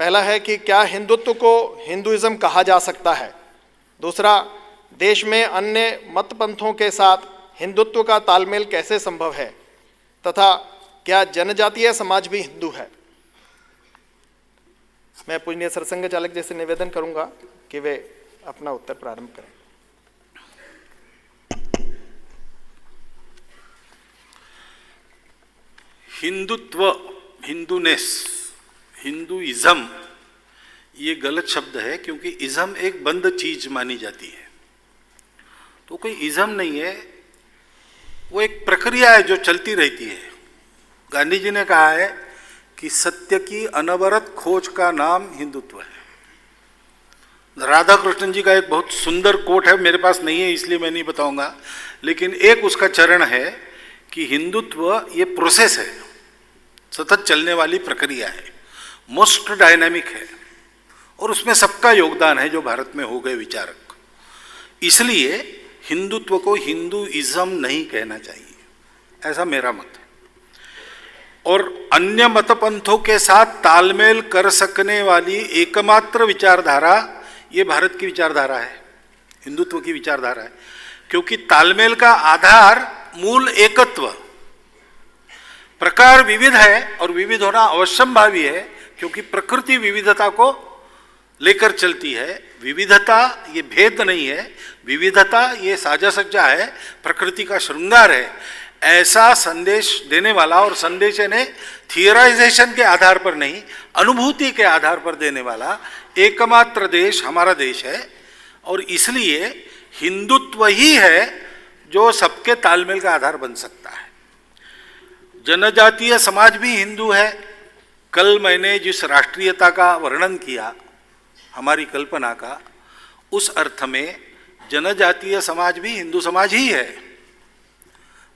पहला है कि क्या हिंदुत्व को हिंदुइज्म कहा जा सकता है। दूसरा, देश में अन्य मत पंथों के साथ हिंदुत्व का तालमेल कैसे संभव है, तथा क्या जनजातीय समाज भी हिंदू है। मैं पूजनीय सरसंघ चालक जी से निवेदन करूंगा कि वे अपना उत्तर प्रारंभ करें। हिंदुत्व, हिंदूनेस, हिंदुइज्म ये गलत शब्द है, क्योंकि इज्म एक बंद चीज मानी जाती है। तो कोई इज्म नहीं है, वो एक प्रक्रिया है जो चलती रहती है। गांधी जी ने कहा है कि सत्य की अनवरत खोज का नाम हिंदुत्व है। राधा कृष्णन जी का एक बहुत सुंदर कोट है, मेरे पास नहीं है इसलिए मैं नहीं बताऊंगा, लेकिन एक उसका चरण है कि हिंदुत्व ये प्रोसेस है, सतत चलने वाली प्रक्रिया है, मोस्ट डायनामिक है, और उसमें सबका योगदान है जो भारत में हो गए विचारक। इसलिए हिंदुत्व को हिंदुइज्म नहीं कहना चाहिए, ऐसा मेरा मत है। और अन्य मतपंथों के साथ तालमेल कर सकने वाली एकमात्र विचारधारा ये भारत की विचारधारा है, हिंदुत्व की विचारधारा है, क्योंकि तालमेल का आधार मूल एकत्व। प्रकार विविध है और विविध होना अवश्यंभावी है, क्योंकि प्रकृति विविधता को लेकर चलती है। विविधता ये भेद नहीं है, विविधता ये साजा सज्जा है, प्रकृति का श्रृंगार है। ऐसा संदेश देने वाला, और संदेश ने थियराइजेशन के आधार पर नहीं, अनुभूति के आधार पर देने वाला एकमात्र देश हमारा देश है। और इसलिए हिंदुत्व ही है जो सबके तालमेल का आधार बन सकता है। जनजातीय समाज भी हिंदू है। कल मैंने जिस राष्ट्रीयता का वर्णन किया, हमारी कल्पना का, उस अर्थ में जनजातीय समाज भी हिंदू समाज ही है।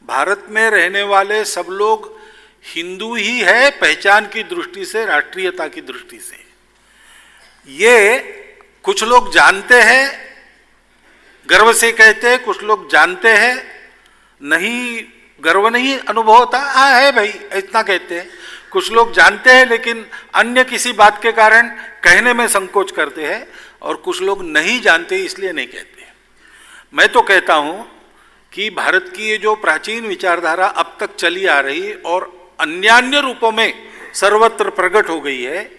भारत में रहने वाले सब लोग हिंदू ही है, पहचान की दृष्टि से, राष्ट्रीयता की दृष्टि से। ये कुछ लोग जानते हैं, गर्व से कहते हैं, कुछ लोग जानते हैं, नहीं गर्व नहीं अनुभव होता, हाँ है भाई इतना कहते हैं। कुछ लोग जानते हैं लेकिन अन्य किसी बात के कारण कहने में संकोच करते हैं, और कुछ लोग नहीं जानते इसलिए नहीं कहते। मैं तो कहता हूं कि भारत की ये जो प्राचीन विचारधारा अब तक चली आ रही और अन्यान्य रूपों में सर्वत्र प्रकट हो गई है,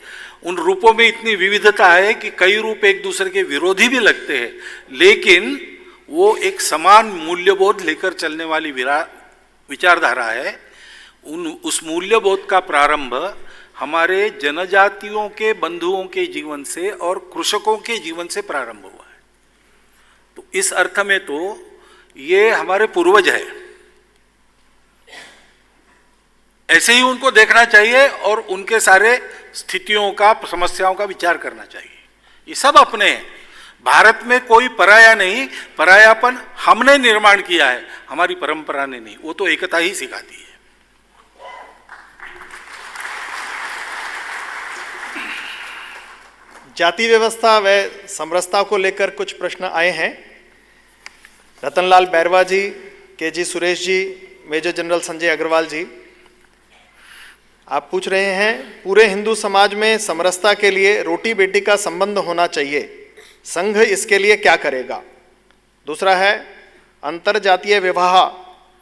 उन रूपों में इतनी विविधता है कि कई रूप एक दूसरे के विरोधी भी लगते हैं, लेकिन वो एक समान मूल्यबोध लेकर चलने वाली विचारधारा है। उस मूल्यबोध का प्रारंभ हमारे जनजातियों के बंधुओं के जीवन से और कृषकों के जीवन से प्रारंभ हुआ है। तो इस अर्थ में तो ये हमारे पूर्वज है, ऐसे ही उनको देखना चाहिए और उनके सारे स्थितियों का, समस्याओं का विचार करना चाहिए। ये सब अपने हैं, भारत में कोई पराया नहीं। परायापन हमने निर्माण किया है, हमारी परंपरा ने नहीं, वो तो एकता ही सिखाती है। जाति व्यवस्था व समरसता को लेकर कुछ प्रश्न आए हैं। रतनलाल बैरवा जी, के जी सुरेश जी, मेजर जनरल संजय अग्रवाल जी, आप पूछ रहे हैं पूरे हिंदू समाज में समरसता के लिए रोटी बेटी का संबंध होना चाहिए, संघ इसके लिए क्या करेगा। दूसरा है अंतर जातीय विवाह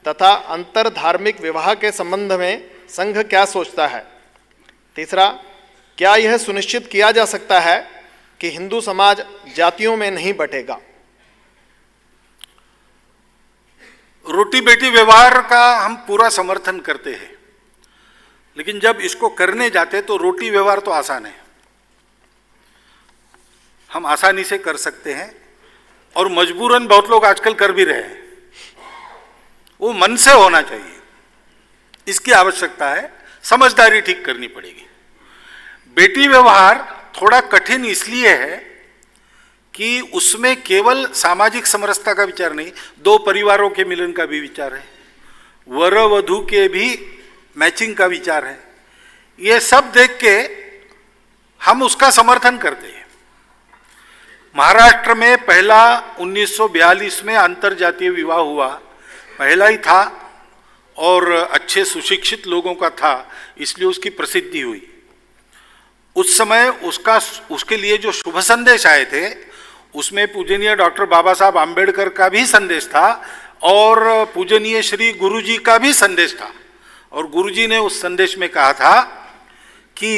तथा अंतर धार्मिक विवाह के संबंध में संघ क्या सोचता है। तीसरा, क्या यह सुनिश्चित किया जा सकता है कि हिंदू समाज जातियों में नहीं बटेगा। रोटी बेटी व्यवहार का हम पूरा समर्थन करते हैं, लेकिन जब इसको करने जाते तो रोटी व्यवहार तो आसान है, हम आसानी से कर सकते हैं, और मजबूरन बहुत लोग आजकल कर भी रहे हैं। वो मन से होना चाहिए, इसकी आवश्यकता है, समझदारी ठीक करनी पड़ेगी। बेटी व्यवहार थोड़ा कठिन इसलिए है कि उसमें केवल सामाजिक समरसता का विचार नहीं, दो परिवारों के मिलन का भी विचार है, वर वधू के भी मैचिंग का विचार है। ये सब देख के हम उसका समर्थन करते हैं। महाराष्ट्र में पहला 1942 में अंतर जातीय विवाह हुआ, पहला ही था और अच्छे सुशिक्षित लोगों का था, इसलिए उसकी प्रसिद्धि हुई। उस समय उसके लिए जो शुभ संदेश आए थे उसमें पूजनीय डॉक्टर बाबा साहब आम्बेडकर का भी संदेश था और पूजनीय श्री गुरुजी का भी संदेश था। और गुरुजी ने उस संदेश में कहा था कि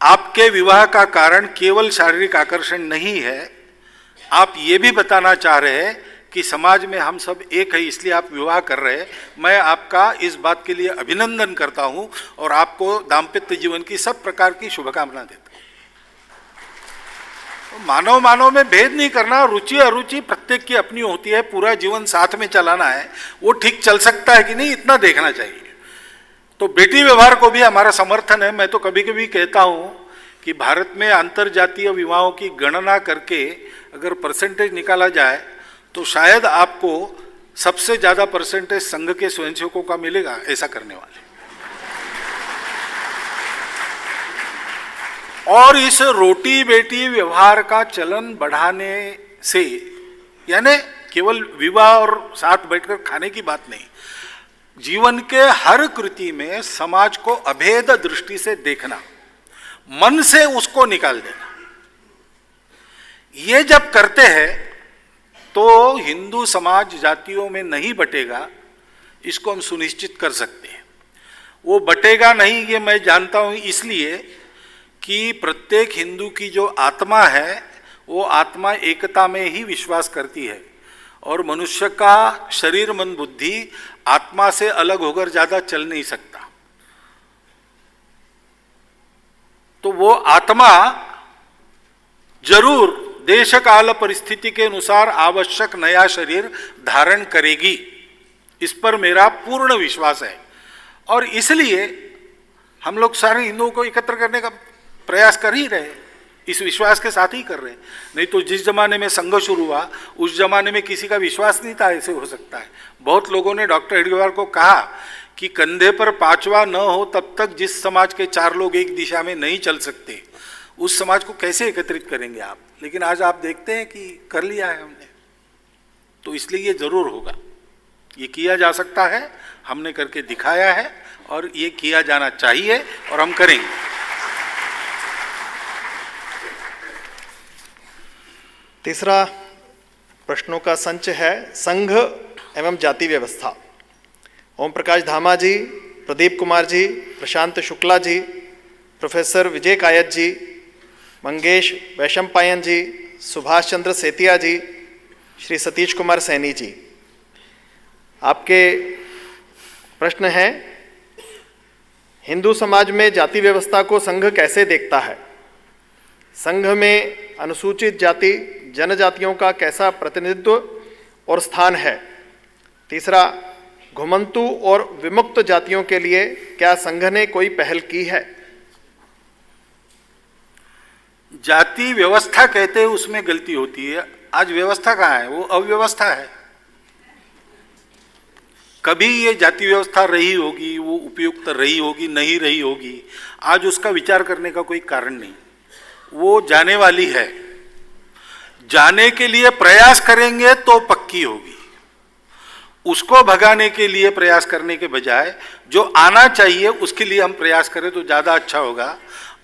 आपके विवाह का कारण केवल शारीरिक आकर्षण नहीं है, आप ये भी बताना चाह रहे हैं कि समाज में हम सब एक है, इसलिए आप विवाह कर रहे हैं। मैं आपका इस बात के लिए अभिनंदन करता हूं और आपको दाम्पत्य जीवन की सब प्रकार की शुभकामना देता हूं। मानव मानव में भेद नहीं करना, रुचि अरुचि प्रत्येक की अपनी होती है, पूरा जीवन साथ में चलाना है, वो ठीक चल सकता है कि नहीं इतना देखना चाहिए। तो बेटी व्यवहार को भी हमारा समर्थन है। मैं तो कभी कभी कहता हूं कि भारत में अंतरजातीय विवाहों की गणना करके अगर परसेंटेज निकाला जाए तो शायद आपको सबसे ज्यादा परसेंटेज संघ के स्वयंसेवकों का मिलेगा ऐसा करने वाले। और इस रोटी बेटी व्यवहार का चलन बढ़ाने से, यानी केवल विवाह और साथ बैठकर खाने की बात नहीं, जीवन के हर कृति में समाज को अभेद दृष्टि से देखना, मन से उसको निकाल देना, ये जब करते हैं तो हिंदू समाज जातियों में नहीं बटेगा, इसको हम सुनिश्चित कर सकते हैं। वो बटेगा नहीं ये मैं जानता हूं, इसलिए कि प्रत्येक हिंदू की जो आत्मा है वो आत्मा एकता में ही विश्वास करती है और मनुष्य का शरीर मन बुद्धि आत्मा से अलग होकर ज्यादा चल नहीं सकता। तो वो आत्मा जरूर देश काल परिस्थिति के अनुसार आवश्यक नया शरीर धारण करेगी, इस पर मेरा पूर्ण विश्वास है। और इसलिए हम लोग सारे हिंदुओं को एकत्र करने का प्रयास कर ही रहे, इस विश्वास के साथ ही कर रहे हैं। नहीं तो जिस जमाने में संघ शुरू हुआ उस जमाने में किसी का विश्वास नहीं था ऐसे हो सकता है। बहुत लोगों ने डॉक्टर हेडगेवार को कहा कि कंधे पर पांचवा न हो तब तक जिस समाज के चार लोग एक दिशा में नहीं चल सकते उस समाज को कैसे एकत्रित करेंगे आप। लेकिन आज आप देखते हैं कि कर लिया है हमने, तो इसलिए ये जरूर होगा, ये किया जा सकता है, हमने करके दिखाया है और ये किया जाना चाहिए और हम करेंगे। तीसरा प्रश्नों का संच है संघ एवं जाति व्यवस्था। ओम प्रकाश धामा जी, प्रदीप कुमार जी, प्रशांत शुक्ला जी, प्रोफेसर विजय कायत जी, मंगेश वैशंपायन जी, सुभाष चंद्र सेतिया जी, श्री सतीश कुमार सैनी जी, आपके प्रश्न है हिंदू समाज में जाति व्यवस्था को संघ कैसे देखता है? संघ में अनुसूचित जाति जनजातियों का कैसा प्रतिनिधित्व और स्थान है? तीसरा, घुमंतु और विमुक्त जातियों के लिए क्या संघ ने कोई पहल की है? जाति व्यवस्था कहते हैं उसमें गलती होती है। आज व्यवस्था कहाँ है, वो अव्यवस्था है। कभी ये जाति व्यवस्था रही होगी, वो उपयुक्त रही होगी, नहीं रही होगी, आज उसका विचार करने का कोई कारण नहीं। वो जाने वाली है, जाने के लिए प्रयास करेंगे तो पक्की होगी। उसको भगाने के लिए प्रयास करने के बजाय जो आना चाहिए उसके लिए हम प्रयास करें तो ज्यादा अच्छा होगा।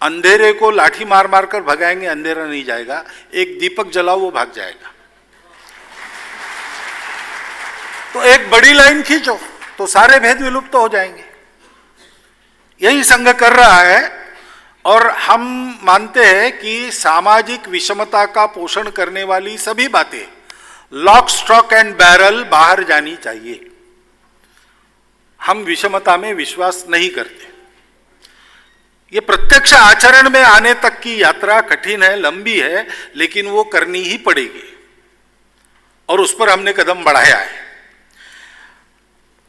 अंधेरे को लाठी मार मार कर भगाएंगे, अंधेरा नहीं जाएगा। एक दीपक जलाओ, वो भाग जाएगा। तो एक बड़ी लाइन खींचो तो सारे भेद विलुप्त हो जाएंगे। यही संघ कर रहा है और हम मानते हैं कि सामाजिक विषमता का पोषण करने वाली सभी बातें लॉक स्टॉक एंड बैरल बाहर जानी चाहिए। हम विषमता में विश्वास नहीं करते। ये प्रत्यक्ष आचरण में आने तक की यात्रा कठिन है, लंबी है, लेकिन वो करनी ही पड़ेगी और उस पर हमने कदम बढ़ाया है।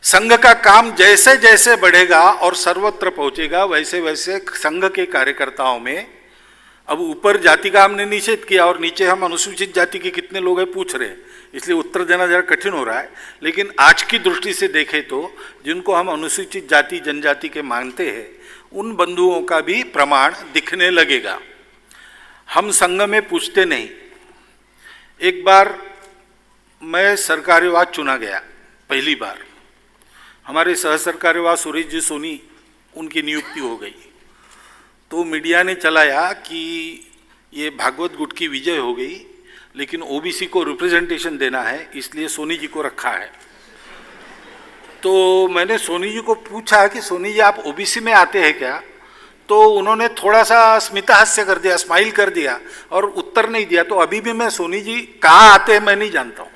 संघ का काम जैसे जैसे बढ़ेगा और सर्वत्र पहुंचेगा वैसे वैसे संघ के कार्यकर्ताओं में, अब ऊपर जाति का हमने निषेध किया और नीचे हम अनुसूचित जाति के कितने लोग हैं पूछ रहे हैं, इसलिए उत्तर देना जरा कठिन हो रहा है। लेकिन आज की दृष्टि से देखें तो जिनको हम अनुसूचित जाति जनजाति के मानते हैं उन बंधुओं का भी प्रमाण दिखने लगेगा। हम संघ में पूछते नहीं। एक बार मैं सरकार्यवाह चुना गया, पहली बार। हमारे सह सरकार्यवाह सुरेश जी सोनी, उनकी नियुक्ति हो गई। तो मीडिया ने चलाया कि ये भागवत गुट की विजय हो गई, लेकिन ओबीसी को रिप्रेजेंटेशन देना है इसलिए सोनी जी को रखा है। तो मैंने सोनी जी को पूछा कि सोनी जी आप ओबीसी में आते हैं क्या? तो उन्होंने थोड़ा सा स्मितहास्य कर दिया, स्माइल कर दिया और उत्तर नहीं दिया। तो अभी भी मैं सोनी जी कहाँ आते हैं मैं नहीं जानता हूं।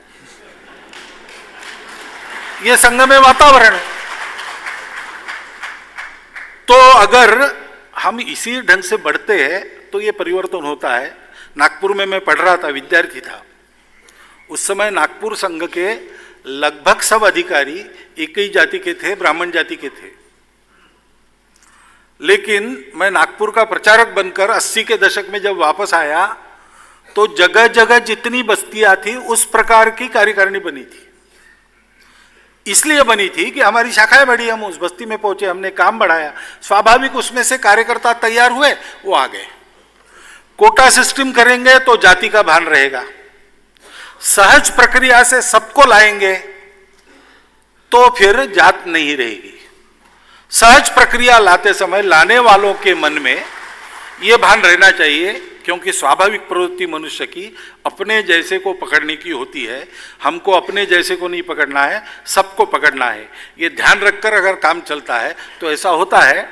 ये संगम वातावरण है। तो अगर हम इसी ढंग से बढ़ते हैं तो ये परिवर्तन होता है। नागपुर में मैं पढ़ रहा था, विद्यार्थी था उस समय। नागपुर संघ के लगभग सब अधिकारी एक ही जाति के थे, ब्राह्मण जाति के थे। लेकिन मैं नागपुर का प्रचारक बनकर 80 के दशक में जब वापस आया तो जगह जगह जितनी बस्तियां थी उस प्रकार की कार्यकारिणी बनी थी। इसलिए बनी थी कि हमारी शाखाएं बढ़ी, हम उस बस्ती में पहुंचे, हमने काम बढ़ाया। स्वाभाविक उसमें से कार्यकर्ता तैयार हुए, वो आ गए। कोटा सिस्टम करेंगे तो जाति का भान रहेगा। सहज प्रक्रिया से सबको लाएंगे तो फिर जात नहीं रहेगी। सहज प्रक्रिया लाते समय लाने वालों के मन में यह भान रहना चाहिए, क्योंकि स्वाभाविक प्रवृत्ति मनुष्य की अपने जैसे को पकड़ने की होती है। हमको अपने जैसे को नहीं पकड़ना है, सबको पकड़ना है। ये ध्यान रखकर अगर काम चलता है तो ऐसा होता है।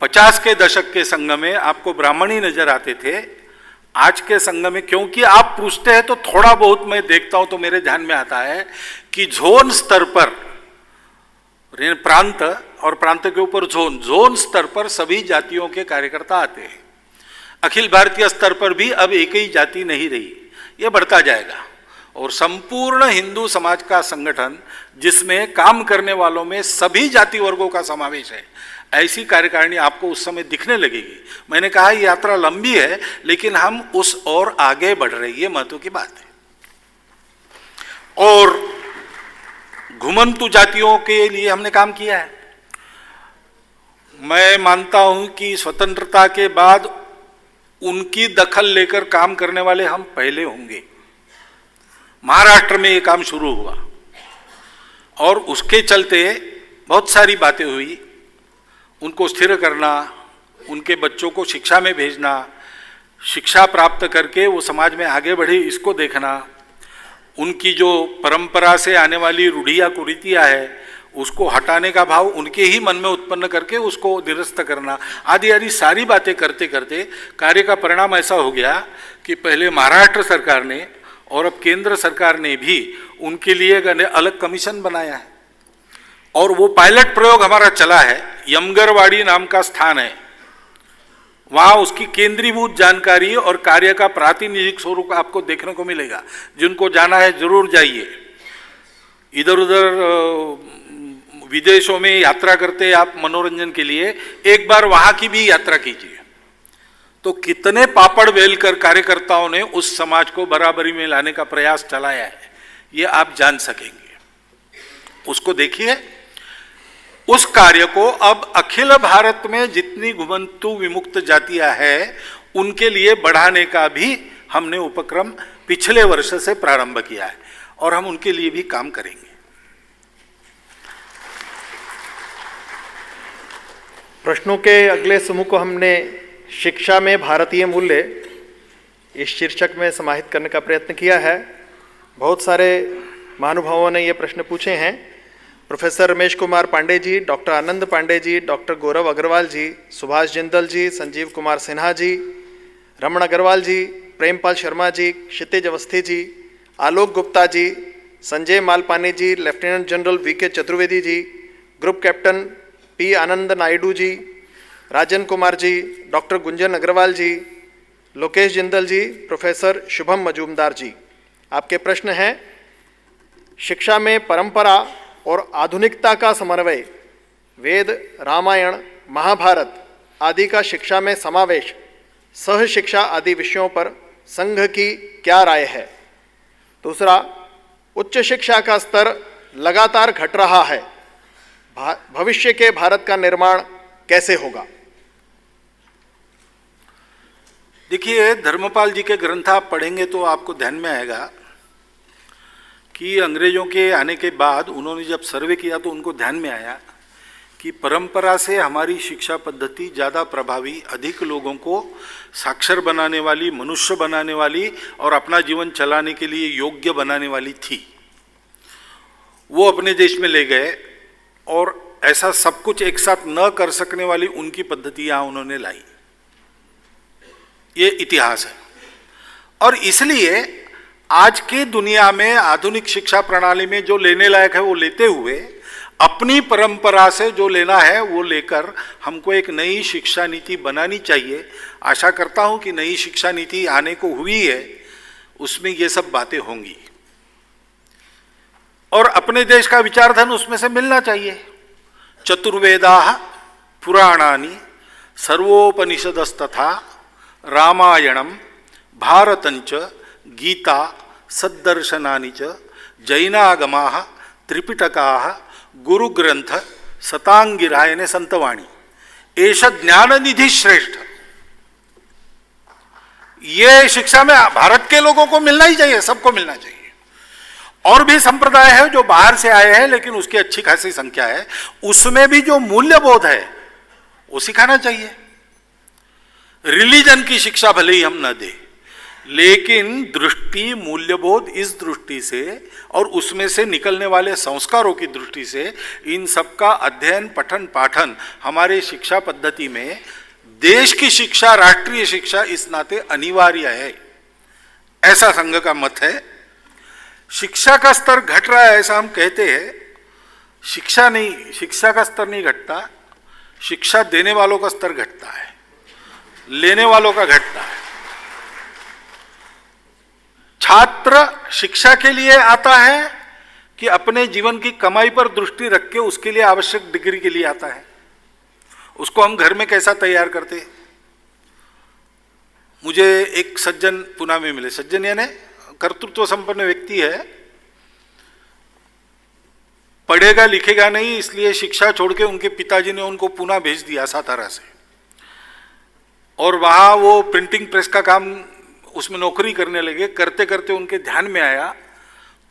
50 के दशक के संघ में आपको ब्राह्मण ही नजर आते थे। आज के संघ में क्योंकि आप पूछते हैं तो थोड़ा बहुत मैं देखता हूं तो मेरे ध्यान में आता है कि जोन स्तर पर, प्रांत और प्रांत के ऊपर जोन स्तर पर सभी जातियों के कार्यकर्ता आते हैं। अखिल भारतीय स्तर पर भी अब एक ही जाति नहीं रही, यह बढ़ता जाएगा। और संपूर्ण हिंदू समाज का संगठन जिसमें काम करने वालों में सभी जाति वर्गों का समावेश है, ऐसी कार्यकारिणी आपको उस समय दिखने लगेगी। मैंने कहा ये यात्रा लंबी है लेकिन हम उस ओर आगे बढ़ रही है, महत्व की बात है। और घुमंतु जातियों के लिए हमने काम किया है। मैं मानता हूं कि स्वतंत्रता के बाद उनकी दखल लेकर काम करने वाले हम पहले होंगे। महाराष्ट्र में ये काम शुरू हुआ और उसके चलते बहुत सारी बातें हुई। उनको स्थिर करना, उनके बच्चों को शिक्षा में भेजना, शिक्षा प्राप्त करके वो समाज में आगे बढ़े इसको देखना, उनकी जो परंपरा से आने वाली रूढ़ियाँ कुरीतियाँ है उसको हटाने का भाव उनके ही मन में उत्पन्न करके उसको निरस्त करना, आदि आदि सारी बातें करते करते कार्य का परिणाम ऐसा हो गया कि पहले महाराष्ट्र सरकार ने और अब केंद्र सरकार ने भी उनके लिए एक अलग कमीशन बनाया है। और वो पायलट प्रयोग हमारा चला है। यमगरवाड़ी नाम का स्थान है, वहां उसकी केंद्रीभूत जानकारी और कार्य का प्रातिनिधिक स्वरूप आपको देखने को मिलेगा। जिनको जाना है जरूर जाइए। इधर उधर विदेशों में यात्रा करते आप मनोरंजन के लिए, एक बार वहां की भी यात्रा कीजिए। तो कितने पापड़ बेलकर कार्यकर्ताओं ने उस समाज को बराबरी में लाने का प्रयास चलाया है, ये आप जान सकेंगे। उसको देखिए। उस कार्य को अब अखिल भारत में जितनी घुमंतु विमुक्त जातियां हैं उनके लिए बढ़ाने का भी हमने उपक्रम पिछले वर्ष से प्रारंभ किया है और हम उनके लिए भी काम करेंगे। प्रश्नों के अगले समूह को हमने शिक्षा में भारतीय मूल्य इस शीर्षक में समाहित करने का प्रयत्न किया है। बहुत सारे महानुभावों ने ये प्रश्न पूछे हैं। प्रोफेसर रमेश कुमार पांडे जी, डॉक्टर आनंद पांडे जी, डॉक्टर गौरव अग्रवाल जी, सुभाष जिंदल जी, संजीव कुमार सिन्हा जी, रमण अग्रवाल जी, प्रेमपाल शर्मा जी, क्षितिज अवस्थी जी, आलोक गुप्ता जी, संजय मालपानी जी, lieutenant general VK Chaturvedi ji, group captain P आनंद नायडू जी, राजन कुमार जी, डॉक्टर गुंजन अग्रवाल जी, लोकेश जिंदल जी, प्रोफेसर शुभम मजूमदार जी। आपके प्रश्न हैं, शिक्षा में परंपरा और आधुनिकता का समन्वय, वेद, रामायण, महाभारत आदि का शिक्षा में समावेश, सह शिक्षा आदि विषयों पर संघ की क्या राय है। दूसरा, उच्च शिक्षा का स्तर लगातार घट रहा है, भविष्य के भारत का निर्माण कैसे होगा। देखिए, धर्मपाल जी के ग्रंथ आप पढ़ेंगे तो आपको ध्यान में आएगा कि अंग्रेजों के आने के बाद उन्होंने जब सर्वे किया तो उनको ध्यान में आया कि परंपरा से हमारी शिक्षा पद्धति ज़्यादा प्रभावी, अधिक लोगों को साक्षर बनाने वाली, मनुष्य बनाने वाली और अपना जीवन चलाने के लिए योग्य बनाने वाली थी। वो अपने देश में ले गए और ऐसा सब कुछ एक साथ न कर सकने वाली उनकी पद्धति यहाँ उन्होंने लाई। ये इतिहास है। और इसलिए आज की दुनिया में आधुनिक शिक्षा प्रणाली में जो लेने लायक है वो लेते हुए, अपनी परंपरा से जो लेना है वो लेकर हमको एक नई शिक्षा नीति बनानी चाहिए। आशा करता हूं कि नई शिक्षा नीति आने को हुई है, उसमें ये सब बातें होंगी और अपने देश का विचारधन उसमें से मिलना चाहिए। चतुर्वेदाः पुराणानि सर्वोपनिषदस्तथा रामायणं भारतंच गीता सद्दर्शनानि च जैनागमाः त्रिपिटकाः गुरुग्रंथ सतांगिरायने संतवाणी एष ज्ञान निधि श्रेष्ठ। ये शिक्षा में भारत के लोगों को मिलना ही चाहिए, सबको मिलना चाहिए। और भी संप्रदाय है जो बाहर से आए हैं लेकिन उसकी अच्छी खासी संख्या है, उसमें भी जो मूल्यबोध है वो सिखाना चाहिए। रिलीजन की शिक्षा भले ही हम न दें, लेकिन दृष्टि मूल्यबोध इस दृष्टि से और उसमें से निकलने वाले संस्कारों की दृष्टि से इन सब का अध्ययन, पठन, पाठन हमारे शिक्षा पद्धति में देश की शिक्षा, राष्ट्रीय शिक्षा इस नाते अनिवार्य है, ऐसा संघ का मत है। शिक्षा का स्तर घट रहा है ऐसा हम कहते हैं, शिक्षा का स्तर नहीं घटता, शिक्षा देने वालों का स्तर घटता है, लेने वालों का घटता है। छात्र शिक्षा के लिए आता है कि अपने जीवन की कमाई पर दृष्टि रख के उसके लिए आवश्यक डिग्री के लिए आता है? उसको हम घर में कैसा तैयार करते? मुझे एक सज्जन पुणे में मिले, सज्जन यानी कर्तृत्व संपन्न व्यक्ति है, पढ़ेगा लिखेगा नहीं इसलिए शिक्षा छोड़ के उनके पिताजी ने उनको पुणे भेज दिया सातारा से, और वहां वो प्रिंटिंग प्रेस का काम उसमें नौकरी करने लगे। करते करते उनके ध्यान में आया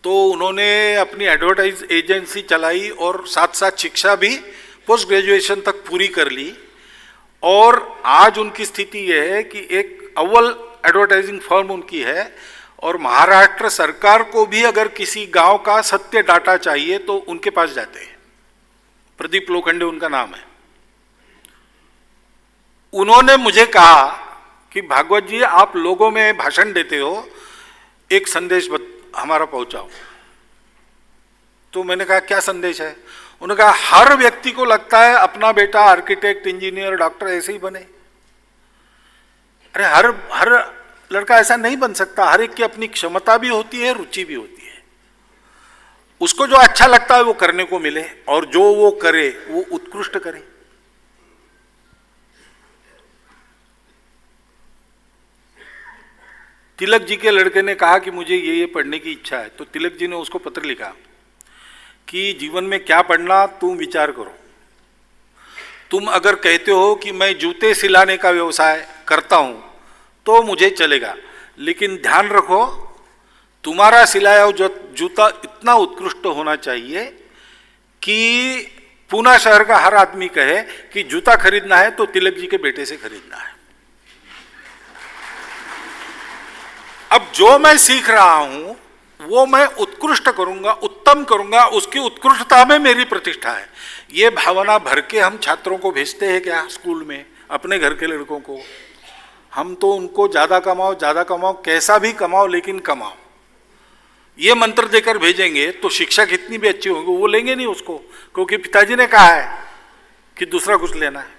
तो उन्होंने अपनी एडवर्टाइज एजेंसी चलाई और साथ साथ शिक्षा भी पोस्ट ग्रेजुएशन तक पूरी कर ली। और आज उनकी स्थिति यह है कि एक अव्वल एडवर्टाइजिंग फर्म उनकी है, और महाराष्ट्र सरकार को भी अगर किसी गांव का सत्य डाटा चाहिए तो उनके पास जाते हैं। प्रदीप लोखंडे उनका नाम है। उन्होंने मुझे कहा कि भागवत जी आप लोगों में भाषण देते हो, एक संदेश हमारा पहुंचाओ। तो मैंने कहा क्या संदेश है? उन्होंने कहा हर व्यक्ति को लगता है अपना बेटा आर्किटेक्ट, इंजीनियर, डॉक्टर ऐसे ही बने। अरे हर लड़का ऐसा नहीं बन सकता, हर एक की अपनी क्षमता भी होती है, रुचि भी होती है। उसको जो अच्छा लगता है वो करने को मिले, और जो वो करे वो उत्कृष्ट करे। तिलक जी के लड़के ने कहा कि मुझे ये पढ़ने की इच्छा है, तो तिलक जी ने उसको पत्र लिखा कि जीवन में क्या पढ़ना तुम विचार करो। तुम अगर कहते हो कि मैं जूते सिलाने का व्यवसाय करता हूं तो मुझे चलेगा, लेकिन ध्यान रखो तुम्हारा सिलाया हुआ जूता इतना उत्कृष्ट होना चाहिए कि पुणे शहर का हर आदमी कहे कि जूता खरीदना है तो तिलक जी के बेटे से खरीदना है। अब जो मैं सीख रहा हूं वो मैं उत्कृष्ट करूंगा, उत्तम करूंगा, उसकी उत्कृष्टता में मेरी प्रतिष्ठा है। ये भावना भर के हम छात्रों को भेजते हैं क्या स्कूल में? अपने घर के लड़कों को हम तो उनको ज्यादा कमाओ, कैसा भी कमाओ लेकिन कमाओ, ये मंत्र देकर भेजेंगे तो शिक्षा कितनी भी अच्छी होगी वो लेंगे नहीं उसको, क्योंकि पिताजी ने कहा है कि दूसरा कुछ लेना है।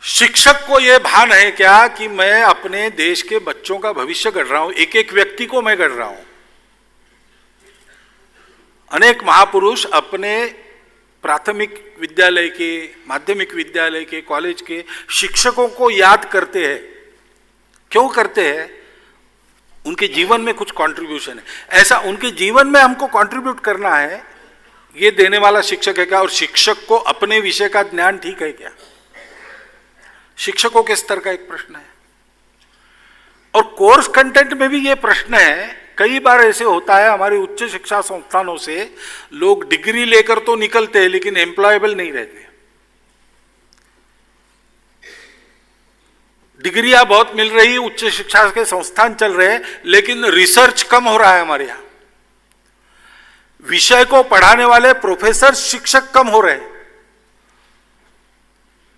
शिक्षक को यह भान है क्या कि मैं अपने देश के बच्चों का भविष्य गढ़ रहा हूं, एक एक व्यक्ति को मैं गढ़ रहा हूं। अनेक महापुरुष अपने प्राथमिक विद्यालय के, माध्यमिक विद्यालय के, कॉलेज के शिक्षकों को याद करते हैं। क्यों करते हैं? उनके जीवन में कुछ कंट्रीब्यूशन है, ऐसा उनके जीवन में हमको कंट्रीब्यूट करना है, ये देने वाला शिक्षक है क्या? और शिक्षक को अपने विषय का ज्ञान ठीक है क्या? शिक्षकों के स्तर का एक प्रश्न है। और कोर्स कंटेंट में भी ये प्रश्न है कई बार ऐसे होता है हमारे उच्च शिक्षा संस्थानों से लोग डिग्री लेकर तो निकलते हैं लेकिन एम्प्लॉयबल नहीं रहते। डिग्रियां बहुत मिल रही, उच्च शिक्षा के संस्थान चल रहे हैं, लेकिन रिसर्च कम हो रहा है हमारे यहां। विषय को पढ़ाने वाले प्रोफेसर, शिक्षक कम हो रहे हैं।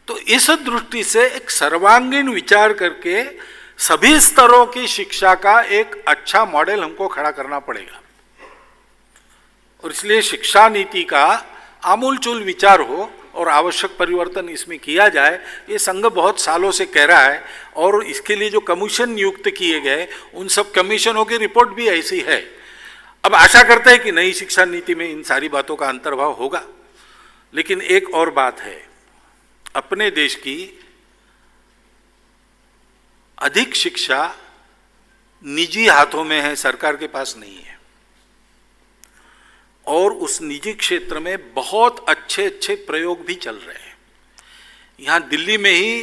तो इस दृष्टि से एक सर्वांगीण विचार करके सभी स्तरों की शिक्षा का एक अच्छा मॉडल हमको खड़ा करना पड़ेगा। और इसलिए शिक्षा नीति का आमूलचूल विचार हो और आवश्यक परिवर्तन इसमें किया जाए, ये संघ बहुत सालों से कह रहा है। और इसके लिए जो कमीशन नियुक्त किए गए, उन सब कमीशनों की रिपोर्ट भी ऐसी है। अब आशा करते हैं कि नई शिक्षा नीति में इन सारी बातों का अंतर्भाव होगा। लेकिन एक और बात है, अपने देश की अधिक शिक्षा निजी हाथों में है, सरकार के पास नहीं है। और उस निजी क्षेत्र में बहुत अच्छे अच्छे प्रयोग भी चल रहे हैं। यहां दिल्ली में ही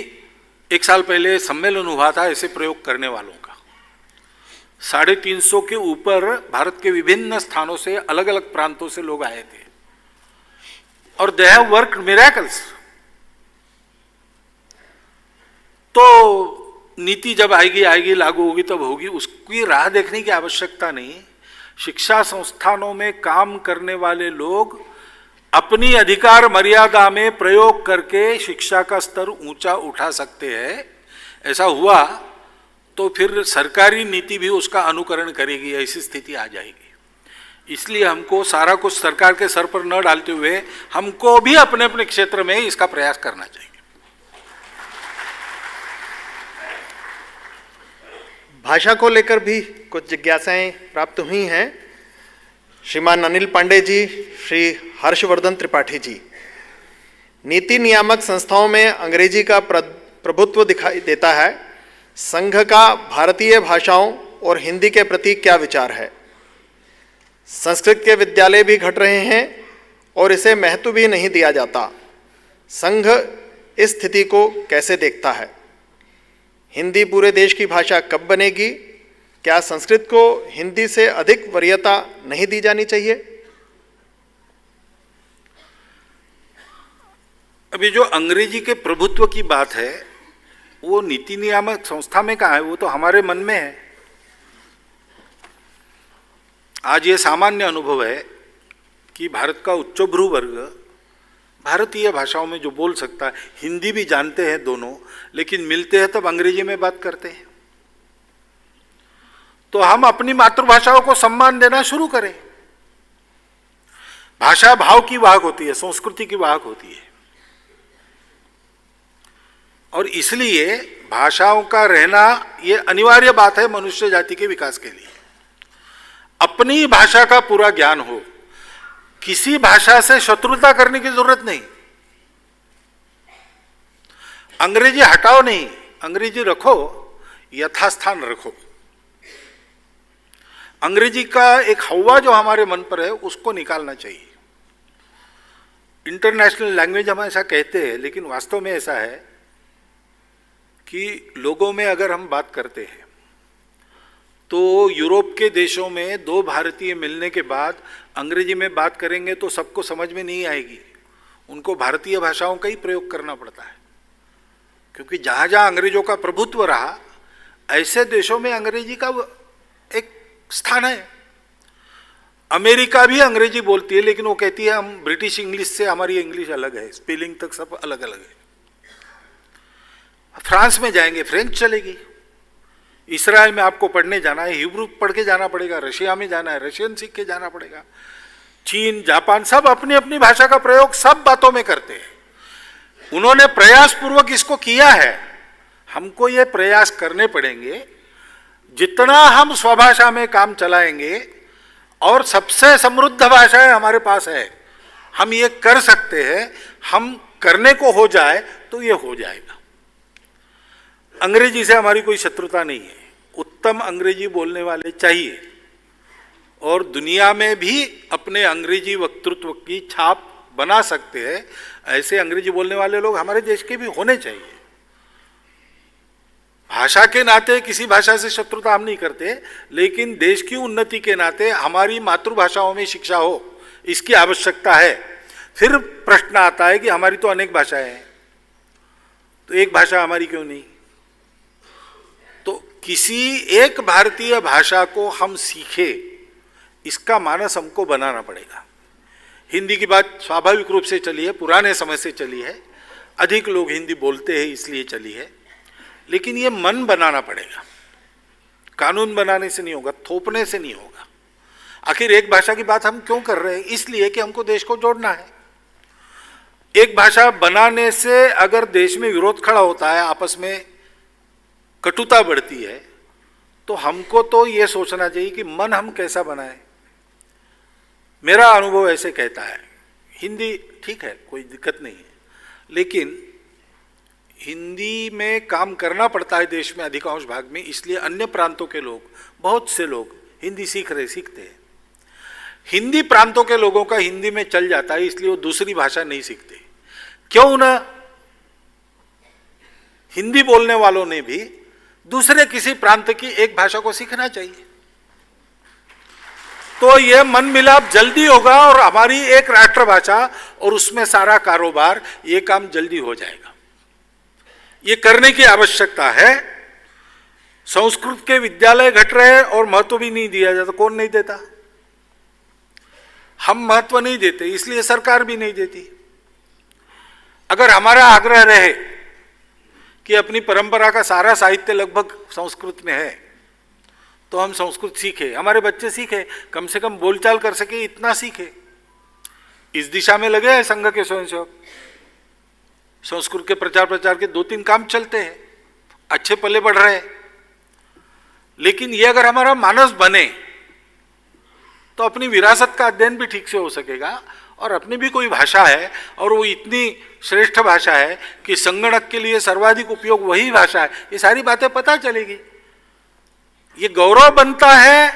1 साल पहले सम्मेलन हुआ था ऐसे प्रयोग करने वालों का। 350 के ऊपर भारत के विभिन्न स्थानों से, अलग अलग प्रांतों से लोग आए थे और दे हैव वर्कड मिरेकल्स। तो नीति जब आएगी लागू होगी तब होगी, उसकी राह देखने की आवश्यकता नहीं। शिक्षा संस्थानों में काम करने वाले लोग अपनी अधिकार मर्यादा में प्रयोग करके शिक्षा का स्तर ऊंचा उठा सकते हैं। ऐसा हुआ तो फिर सरकारी नीति भी उसका अनुकरण करेगी, ऐसी स्थिति आ जाएगी। इसलिए हमको सारा कुछ सरकार के सर पर न डालते हुए हमको भी अपने अपने क्षेत्र में इसका प्रयास करना चाहिए। भाषा को लेकर भी कुछ जिज्ञासाएं प्राप्त हुई हैं। श्रीमान अनिल पांडे जी, श्री हर्षवर्धन त्रिपाठी जी, नीति नियामक संस्थाओं में अंग्रेजी का प्रभुत्व दिखाई देता है। संघ का भारतीय भाषाओं और हिंदी के प्रति क्या विचार है? संस्कृत के विद्यालय भी घट रहे हैं और इसे महत्व भी नहीं दिया जाता। संघ इस स्थिति को कैसे देखता है? हिंदी पूरे देश की भाषा कब बनेगी? क्या संस्कृत को हिंदी से अधिक वरीयता नहीं दी जानी चाहिए? अभी जो अंग्रेजी के प्रभुत्व की बात है वो नीति नियामक संस्था में कहाँ है, वो तो हमारे मन में है। आज ये सामान्य अनुभव है कि भारत का उच्चभ्रू वर्ग भारतीय भाषाओं में जो बोल सकता है, हिंदी भी जानते हैं दोनों, लेकिन मिलते हैं तब अंग्रेजी में बात करते हैं। तो हम अपनी मातृभाषाओं को सम्मान देना शुरू करें। भाषा भाव की वाहक होती है, संस्कृति की वाहक होती है। और इसलिए भाषाओं का रहना ये अनिवार्य बात है मनुष्य जाति के विकास के लिए। अपनी भाषा का पूरा ज्ञान हो, किसी भाषा से शत्रुता करने की जरूरत नहीं। अंग्रेजी हटाओ नहीं, अंग्रेजी रखो, यथास्थान रखो। अंग्रेजी का एक हवा जो हमारे मन पर है उसको निकालना चाहिए। इंटरनेशनल लैंग्वेज हम ऐसा कहते हैं, लेकिन वास्तव में ऐसा है कि लोगों में अगर हम बात करते हैं तो यूरोप के देशों में 2 भारतीय मिलने के बाद अंग्रेजी में बात करेंगे तो सबको समझ में नहीं आएगी। उनको भारतीय भाषाओं का ही प्रयोग करना पड़ता है, क्योंकि जहाँ जहाँ अंग्रेजों का प्रभुत्व रहा ऐसे देशों में अंग्रेजी का एक स्थान है। अमेरिका भी अंग्रेजी बोलती है, लेकिन वो कहती है हम ब्रिटिश इंग्लिश से, हमारी इंग्लिश अलग है, स्पेलिंग तक सब अलग अलग है। फ्रांस में जाएंगे फ्रेंच चलेगी। इसराइल में आपको पढ़ने जाना है, हिब्रू पढ़ के जाना पड़ेगा। रशिया में जाना है, रशियन सीख के जाना पड़ेगा। चीन, जापान सब अपनी अपनी भाषा का प्रयोग सब बातों में करते हैं। उन्होंने प्रयास पूर्वक इसको किया है, हमको ये प्रयास करने पड़ेंगे। जितना हम स्वभाषा में काम चलाएंगे, और सबसे समृद्ध भाषाएं हमारे पास है, हम ये कर सकते हैं। हम करने को हो जाए तो ये हो जाएगा। अंग्रेजी से हमारी कोई शत्रुता नहीं है, उत्तम अंग्रेजी बोलने वाले चाहिए। और दुनिया में भी अपने अंग्रेजी वक्तृत्व की छाप बना सकते हैं, ऐसे अंग्रेजी बोलने वाले लोग हमारे देश के भी होने चाहिए। भाषा के नाते किसी भाषा से शत्रुता हम नहीं करते, लेकिन देश की उन्नति के नाते हमारी मातृभाषाओं में शिक्षा हो, इसकी आवश्यकता है। फिर प्रश्न आता है कि हमारी तो अनेक भाषाएं हैं, तो एक भाषा हमारी क्यों नहीं? तो किसी एक भारतीय भाषा को हम सीखे, इसका मानस हमको बनाना पड़ेगा। हिंदी की बात स्वाभाविक रूप से चली है, पुराने समय से चली है, अधिक लोग हिंदी बोलते हैं इसलिए चली है, लेकिन ये मन बनाना पड़ेगा। कानून बनाने से नहीं होगा, थोपने से नहीं होगा। आखिर एक भाषा की बात हम क्यों कर रहे हैं? इसलिए कि हमको देश को जोड़ना है। एक भाषा बनाने से अगर देश में विरोध खड़ा होता है, आपस में कटुता बढ़ती है, तो हमको तो ये सोचना चाहिए कि मन हम कैसा बनाएं। मेरा अनुभव ऐसे कहता है, हिंदी ठीक है, कोई दिक्कत नहीं है, लेकिन हिंदी में काम करना पड़ता है देश में अधिकांश भाग में, इसलिए अन्य प्रांतों के लोग, बहुत से लोग हिंदी सीखते हैं। हिंदी प्रांतों के लोगों का हिंदी में चल जाता है, इसलिए वो दूसरी भाषा नहीं सीखते। क्यों ना हिंदी बोलने वालों ने भी दूसरे किसी प्रांत की एक भाषा को सीखना चाहिए, तो यह मन मिलाप जल्दी होगा और हमारी एक राष्ट्रभाषा और उसमें सारा कारोबार, ये काम जल्दी हो जाएगा। ये करने की आवश्यकता है। संस्कृत के विद्यालय घट रहे हैं और महत्व भी नहीं दिया जाता। कौन नहीं देता? हम महत्व नहीं देते, इसलिए सरकार भी नहीं देती। अगर हमारा आग्रह रहे कि अपनी परंपरा का सारा साहित्य लगभग संस्कृत में है, तो हम संस्कृत सीखे, हमारे बच्चे सीखे, कम से कम बोलचाल कर सके, इतना सीखे। इस दिशा में लगे हैं संघ के स्वयंसेवक। संस्कृत के प्रचार के 2-3 काम चलते हैं, अच्छे पल्ले बढ़ रहे हैं। लेकिन ये अगर हमारा मानस बने तो अपनी विरासत का अध्ययन भी ठीक से हो सकेगा, और अपनी भी कोई भाषा है और वो इतनी श्रेष्ठ भाषा है कि संगणक के लिए सर्वाधिक उपयोग वही भाषा है, ये सारी बातें पता चलेगी। ये गौरव बनता है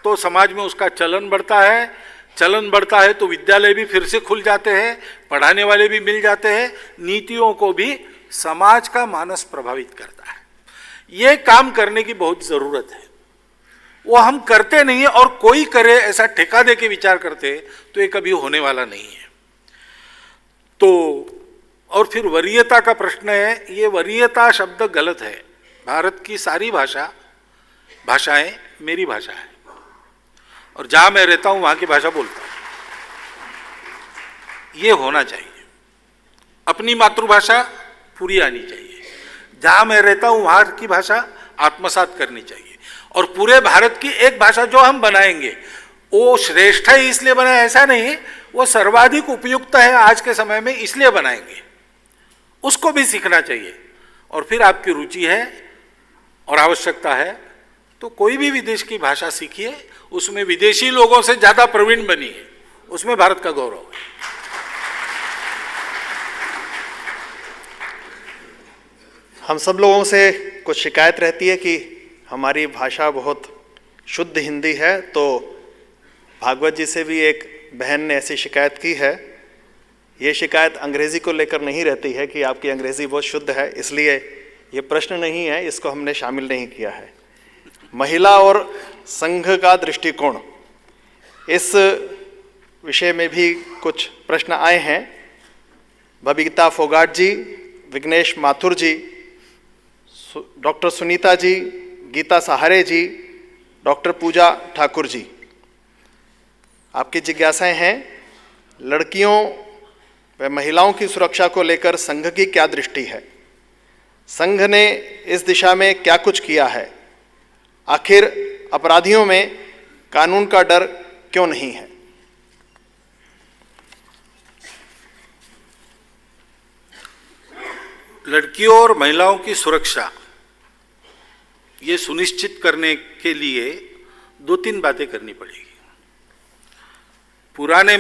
तो समाज में उसका चलन बढ़ता है, चलन बढ़ता है तो विद्यालय भी फिर से खुल जाते हैं, पढ़ाने वाले भी मिल जाते हैं, नीतियों को भी समाज का मानस प्रभावित करता है। ये काम करने की बहुत जरूरत है, वो हम करते नहीं है, और कोई करे ऐसा ठेका दे के विचार करते तो ये कभी होने वाला नहीं है। तो और फिर वरीयता का प्रश्न है। ये वरीयता शब्द गलत है। भारत की सारी भाषाएं मेरी भाषा है, और जहां मैं रहता हूं वहां की भाषा बोलता हूं। ये होना चाहिए। अपनी मातृभाषा पूरी आनी चाहिए, जहां मैं रहता हूं वहां की भाषा आत्मसात करनी चाहिए। और पूरे भारत की एक भाषा जो हम बनाएंगे वो श्रेष्ठ है इसलिए बनाए ऐसा नहीं, वो सर्वाधिक उपयुक्त है आज के समय में इसलिए बनाएंगे, उसको भी सीखना चाहिए। और फिर आपकी रुचि है और आवश्यकता है तो कोई भी विदेश की भाषा सीखिए, उसमें विदेशी लोगों से ज्यादा प्रवीण बनिए, उसमें भारत का गौरव है। हम सब लोगों से कुछ शिकायत रहती है कि हमारी भाषा बहुत शुद्ध हिंदी है, तो भागवत जी से भी एक बहन ने ऐसी शिकायत की है। ये शिकायत अंग्रेज़ी को लेकर नहीं रहती है कि आपकी अंग्रेज़ी बहुत शुद्ध है, इसलिए ये प्रश्न नहीं है, इसको हमने शामिल नहीं किया है। महिला और संघ का दृष्टिकोण, इस विषय में भी कुछ प्रश्न आए हैं। बबीता फोगाट जी, विघ्नेश माथुर जी, डॉक्टर सुनीता जी, गीता सहारे जी, डॉक्टर पूजा ठाकुर जी। आपकी जिज्ञासाएं हैं, लड़कियों व महिलाओं की सुरक्षा को लेकर संघ की क्या दृष्टि है? संघ ने इस दिशा में क्या कुछ किया है? आखिर अपराधियों में कानून का डर क्यों नहीं है? लड़कियों और महिलाओं की सुरक्षा ये सुनिश्चित करने के लिए 2-3 बातें करनी पड़ेगी। पुराने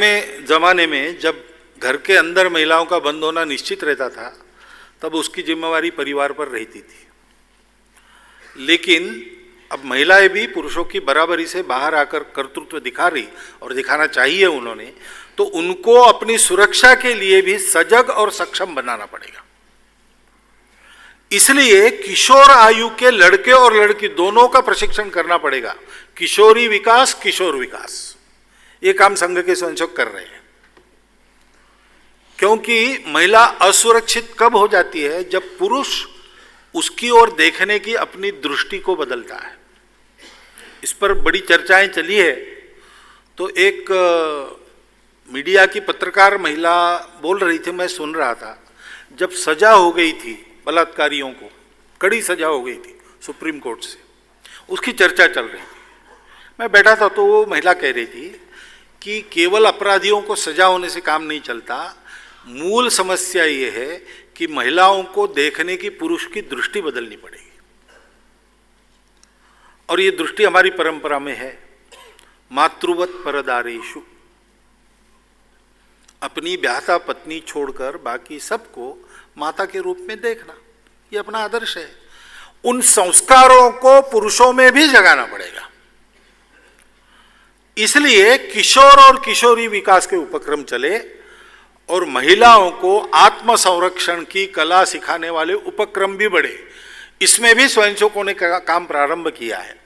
जमाने में जब घर के अंदर महिलाओं का बंद होना निश्चित रहता था, तब उसकी जिम्मेवारी परिवार पर रहती थी। लेकिन अब महिलाएं भी पुरुषों की बराबरी से बाहर आकर कर्तृत्व दिखा रही, और दिखाना चाहिए उन्होंने, तो उनको अपनी सुरक्षा के लिए भी सजग और सक्षम बनाना पड़ेगा। इसलिए किशोर आयु के लड़के और लड़की दोनों का प्रशिक्षण करना पड़ेगा। किशोरी विकास, किशोर विकास, ये काम संघ के स्वयंसेवक कर रहे हैं। क्योंकि महिला असुरक्षित कब हो जाती है? जब पुरुष उसकी ओर देखने की अपनी दृष्टि को बदलता है। इस पर बड़ी चर्चाएं चली है। तो एक मीडिया की पत्रकार महिला बोल रही थी, मैं सुन रहा था, जब सजा हो गई थी बलात्कारियों को, कड़ी सजा हो गई थी सुप्रीम कोर्ट से, उसकी चर्चा चल रही थी। मैं बैठा था तो वो महिला कह रही थी कि केवल अपराधियों को सजा होने से काम नहीं चलता, मूल समस्या ये है कि महिलाओं को देखने की पुरुष की दृष्टि बदलनी पड़ेगी। और ये दृष्टि हमारी परंपरा में है, मातृवत परदारेषु, अपनी ब्याहता पत्नी छोड़कर बाकी सबको माता के रूप में देखना, ये अपना आदर्श है। उन संस्कारों को पुरुषों में भी जगाना पड़ेगा। इसलिए किशोर और किशोरी विकास के उपक्रम चले और महिलाओं को आत्म संरक्षण की कला सिखाने वाले उपक्रम भी बढ़े। इसमें भी स्वयंसेवकों ने काम प्रारंभ किया है।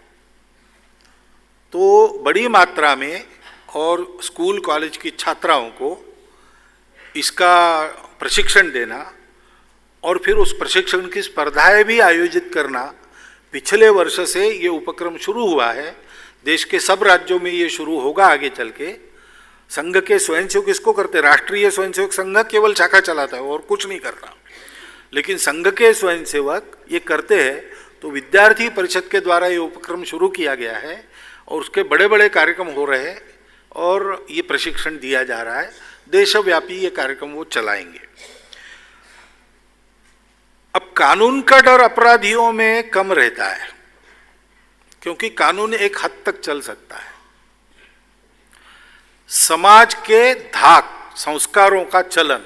तो बड़ी मात्रा में और स्कूल कॉलेज की छात्राओं को इसका प्रशिक्षण देना और फिर उस प्रशिक्षण की स्पर्धाएं भी आयोजित करना, पिछले वर्ष से ये उपक्रम शुरू हुआ है। देश के सब राज्यों में ये शुरू होगा आगे चल के। संघ के स्वयंसेवक इसको करते, राष्ट्रीय स्वयंसेवक संघ केवल शाखा चलाता है और कुछ नहीं करता, लेकिन संघ के स्वयंसेवक ये करते हैं। तो विद्यार्थी परिषद के द्वारा ये उपक्रम शुरू किया गया है और उसके बड़े बड़े कार्यक्रम हो रहे हैं और ये प्रशिक्षण दिया जा रहा है। देशव्यापी ये कार्यक्रम वो चलाएंगे। अब कानून का डर अपराधियों में कम रहता है, क्योंकि कानून एक हद तक चल सकता है। समाज के धाक, संस्कारों का चलन,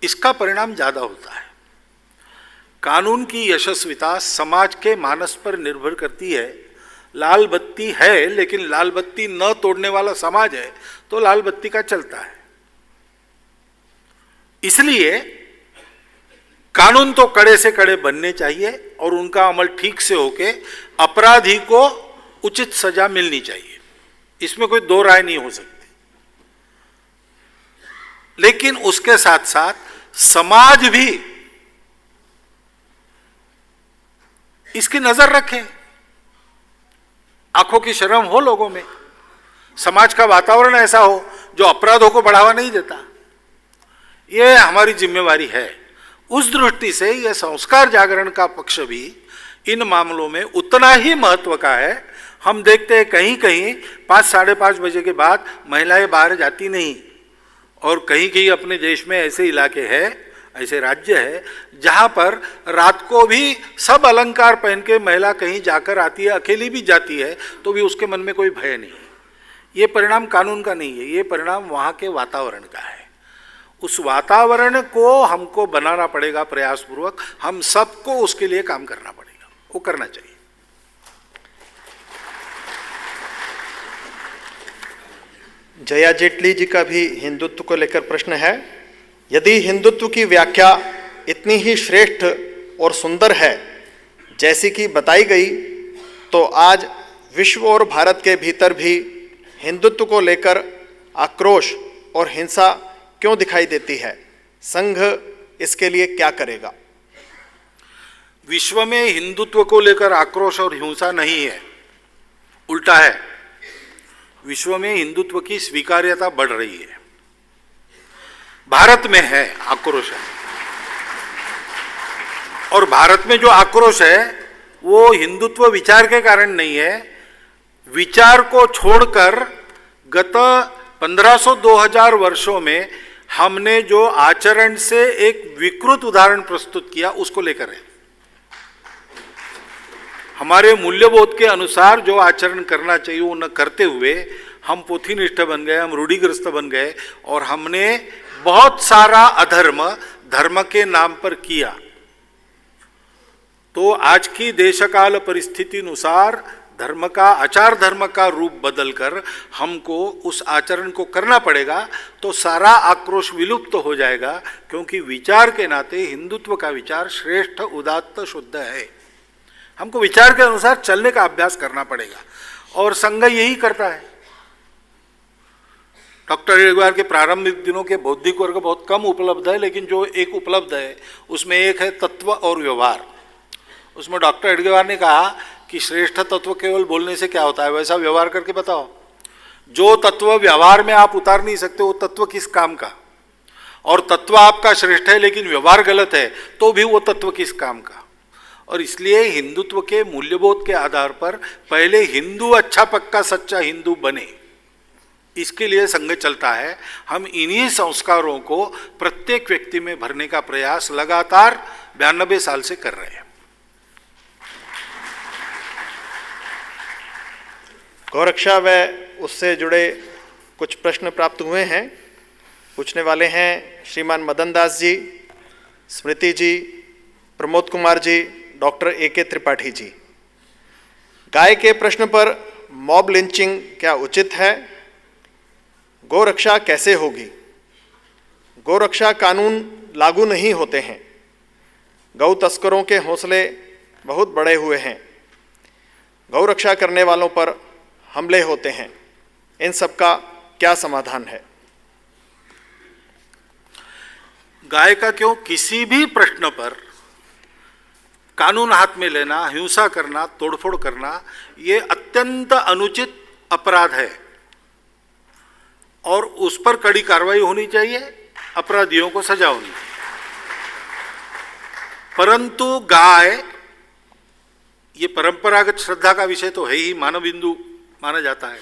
इसका परिणाम ज्यादा होता है। कानून की यशस्विता समाज के मानस पर निर्भर करती है। लाल बत्ती है, लेकिन लाल बत्ती न तोड़ने वाला समाज है तो लाल बत्ती का चलता है। इसलिए कानून तो कड़े से कड़े बनने चाहिए और उनका अमल ठीक से होके अपराधी को उचित सजा मिलनी चाहिए, इसमें कोई दो राय नहीं हो सकती। लेकिन उसके साथ साथ समाज भी इसकी नजर रखे, आंखों की शर्म हो लोगों में, समाज का वातावरण ऐसा हो जो अपराधों को बढ़ावा नहीं देता। ये हमारी जिम्मेवारी है। उस दृष्टि से यह संस्कार जागरण का पक्ष भी इन मामलों में उतना ही महत्व का है। हम देखते हैं कहीं कहीं 5, साढ़े 5 बजे के बाद महिलाएं बाहर जाती नहीं, और कहीं कहीं अपने देश में ऐसे इलाके हैं, ऐसे राज्य है जहां पर रात को भी सब अलंकार पहन के महिला कहीं जाकर आती है, अकेली भी जाती है तो भी उसके मन में कोई भय नहीं है। ये परिणाम कानून का नहीं है, ये परिणाम वहाँ के वातावरण का है। उस वातावरण को हमको बनाना पड़ेगा प्रयासपूर्वक, हम सबको उसके लिए काम करना पड़ेगा, वो करना चाहिए। जया जेटली जी का भी हिंदुत्व को लेकर प्रश्न है। यदि हिंदुत्व की व्याख्या इतनी ही श्रेष्ठ और सुंदर है जैसी कि बताई गई, तो आज विश्व और भारत के भीतर भी हिंदुत्व को लेकर आक्रोश और हिंसा क्यों दिखाई देती है? संघ इसके लिए क्या करेगा? विश्व में हिंदुत्व को लेकर आक्रोश और हिंसा नहीं है, उल्टा है। विश्व में हिंदुत्व की स्वीकार्यता बढ़ रही है। भारत में है आक्रोश है, और भारत में जो आक्रोश है वो हिंदुत्व विचार के कारण नहीं है। विचार को छोड़कर गत 1500-2000 वर्षों में हमने जो आचरण से एक विकृत उदाहरण प्रस्तुत किया उसको लेकर है। हमारे मूल्यबोध के अनुसार जो आचरण करना चाहिए वो न करते हुए हम पोथीनिष्ठ बन गए, हम रूढ़िग्रस्त बन गए, और हमने बहुत सारा अधर्म धर्म के नाम पर किया। तो आज की देशकाल परिस्थिति अनुसार धर्म का, आचार धर्म का रूप बदलकर हमको उस आचरण को करना पड़ेगा, तो सारा आक्रोश विलुप्त हो जाएगा। क्योंकि विचार के नाते हिंदुत्व का विचार श्रेष्ठ, उदात्त, शुद्ध है। हमको विचार के अनुसार चलने का अभ्यास करना पड़ेगा, और संघ यही करता है। डॉक्टर हेडगेवार के प्रारंभिक दिनों के बौद्धिक वर्ग बहुत कम उपलब्ध है, लेकिन जो एक उपलब्ध है उसमें एक है तत्व और व्यवहार। उसमें डॉक्टर हेडगेवार ने कहा कि श्रेष्ठ तत्व केवल बोलने से क्या होता है, वैसा व्यवहार करके बताओ। जो तत्व व्यवहार में आप उतार नहीं सकते, वो तत्व किस काम का? और तत्व आपका श्रेष्ठ है लेकिन व्यवहार गलत है, तो भी वो तत्व किस काम का? और इसलिए हिंदुत्व के मूल्यबोध के आधार पर पहले हिंदू अच्छा पक्का सच्चा हिंदू बने, इसके लिए संघ चलता है। हम इन्हीं संस्कारों को प्रत्येक व्यक्ति में भरने का प्रयास लगातार 92 साल से कर रहे हैं। गौरक्षा व उससे जुड़े कुछ प्रश्न प्राप्त हुए हैं। पूछने वाले हैं श्रीमान मदन दास जी, स्मृति जी, प्रमोद कुमार जी, डॉक्टर A.K. त्रिपाठी जी। गाय के प्रश्न पर मॉब लिंचिंग क्या उचित है? गौरक्षा कैसे होगी? गौरक्षा कानून लागू नहीं होते हैं। गौ तस्करों के हौसले बहुत बड़े हुए हैं। गौरक्षा करने वालों पर हमले होते हैं। इन सब का क्या समाधान है? गाय का क्यों, किसी भी प्रश्न पर कानून हाथ में लेना, हिंसा करना, तोड़फोड़ करना, ये अत्यंत अनुचित अपराध है और उस पर कड़ी कार्रवाई होनी चाहिए, अपराधियों को सजा होनी चाहिए। परंतु गाय, ये परंपरागत श्रद्धा का विषय तो है ही, मानव बिंदु माना जाता है।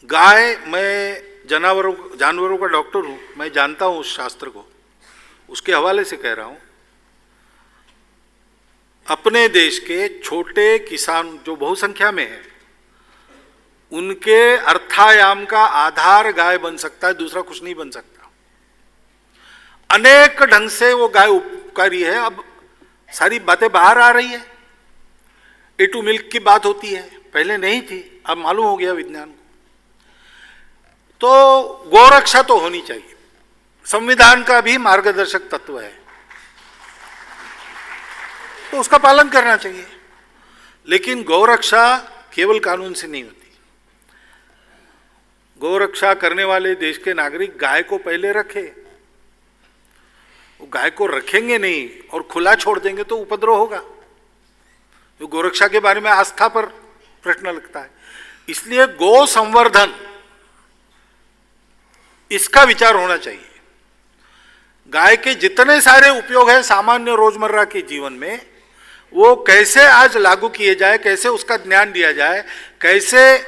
गाय, मैं जानवरों का डॉक्टर हूं, मैं जानता हूं उस शास्त्र को, उसके हवाले से कह रहा हूं। अपने देश के छोटे किसान जो बहुसंख्या में है, उनके अर्थायाम का आधार गाय बन सकता है, दूसरा कुछ नहीं बन सकता। अनेक ढंग से वो गाय उपकारी है। अब सारी बातें बाहर आ रही है। ए टू मिल्क की बात होती है, पहले नहीं थी, अब मालूम हो गया विज्ञान को। तो गौरक्षा तो होनी चाहिए, संविधान का भी मार्गदर्शक तत्व है, तो उसका पालन करना चाहिए। लेकिन गौरक्षा केवल कानून से नहीं होती। गौरक्षा करने वाले देश के नागरिक गाय को पहले रखे। वो गाय को रखेंगे नहीं और खुला छोड़ देंगे तो उपद्रव होगा। तो गौरक्षा के बारे में आस्था पर प्रश्न लगता है। इसलिए गौ संवर्धन, इसका विचार होना चाहिए। गाय के जितने सारे उपयोग हैं सामान्य रोजमर्रा के जीवन में, वो कैसे आज लागू किए जाए, कैसे उसका ज्ञान दिया जाए, कैसे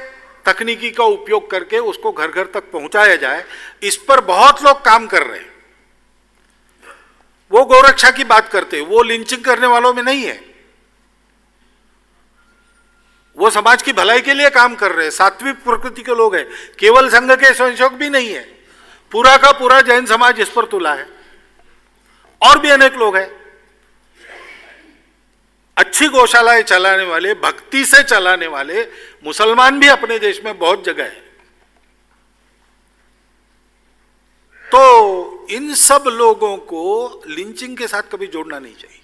तकनीकी का उपयोग करके उसको घर घर तक पहुंचाया जाए, इस पर बहुत लोग काम कर रहे हैं। वो गौरक्षा की बात करते हैं, वो लिंचिंग करने वालों में नहीं है। वो समाज की भलाई के लिए काम कर रहे हैं, सात्विक प्रकृति के लोग हैं। केवल संघ के स्वयंसेवक भी नहीं है, पूरा का पूरा जैन समाज इस पर तुला है, और भी अनेक लोग हैं। अच्छी गौशालाएं चलाने वाले, भक्ति से चलाने वाले मुसलमान भी अपने देश में बहुत जगह है। तो इन सब लोगों को लिंचिंग के साथ कभी जोड़ना नहीं चाहिए।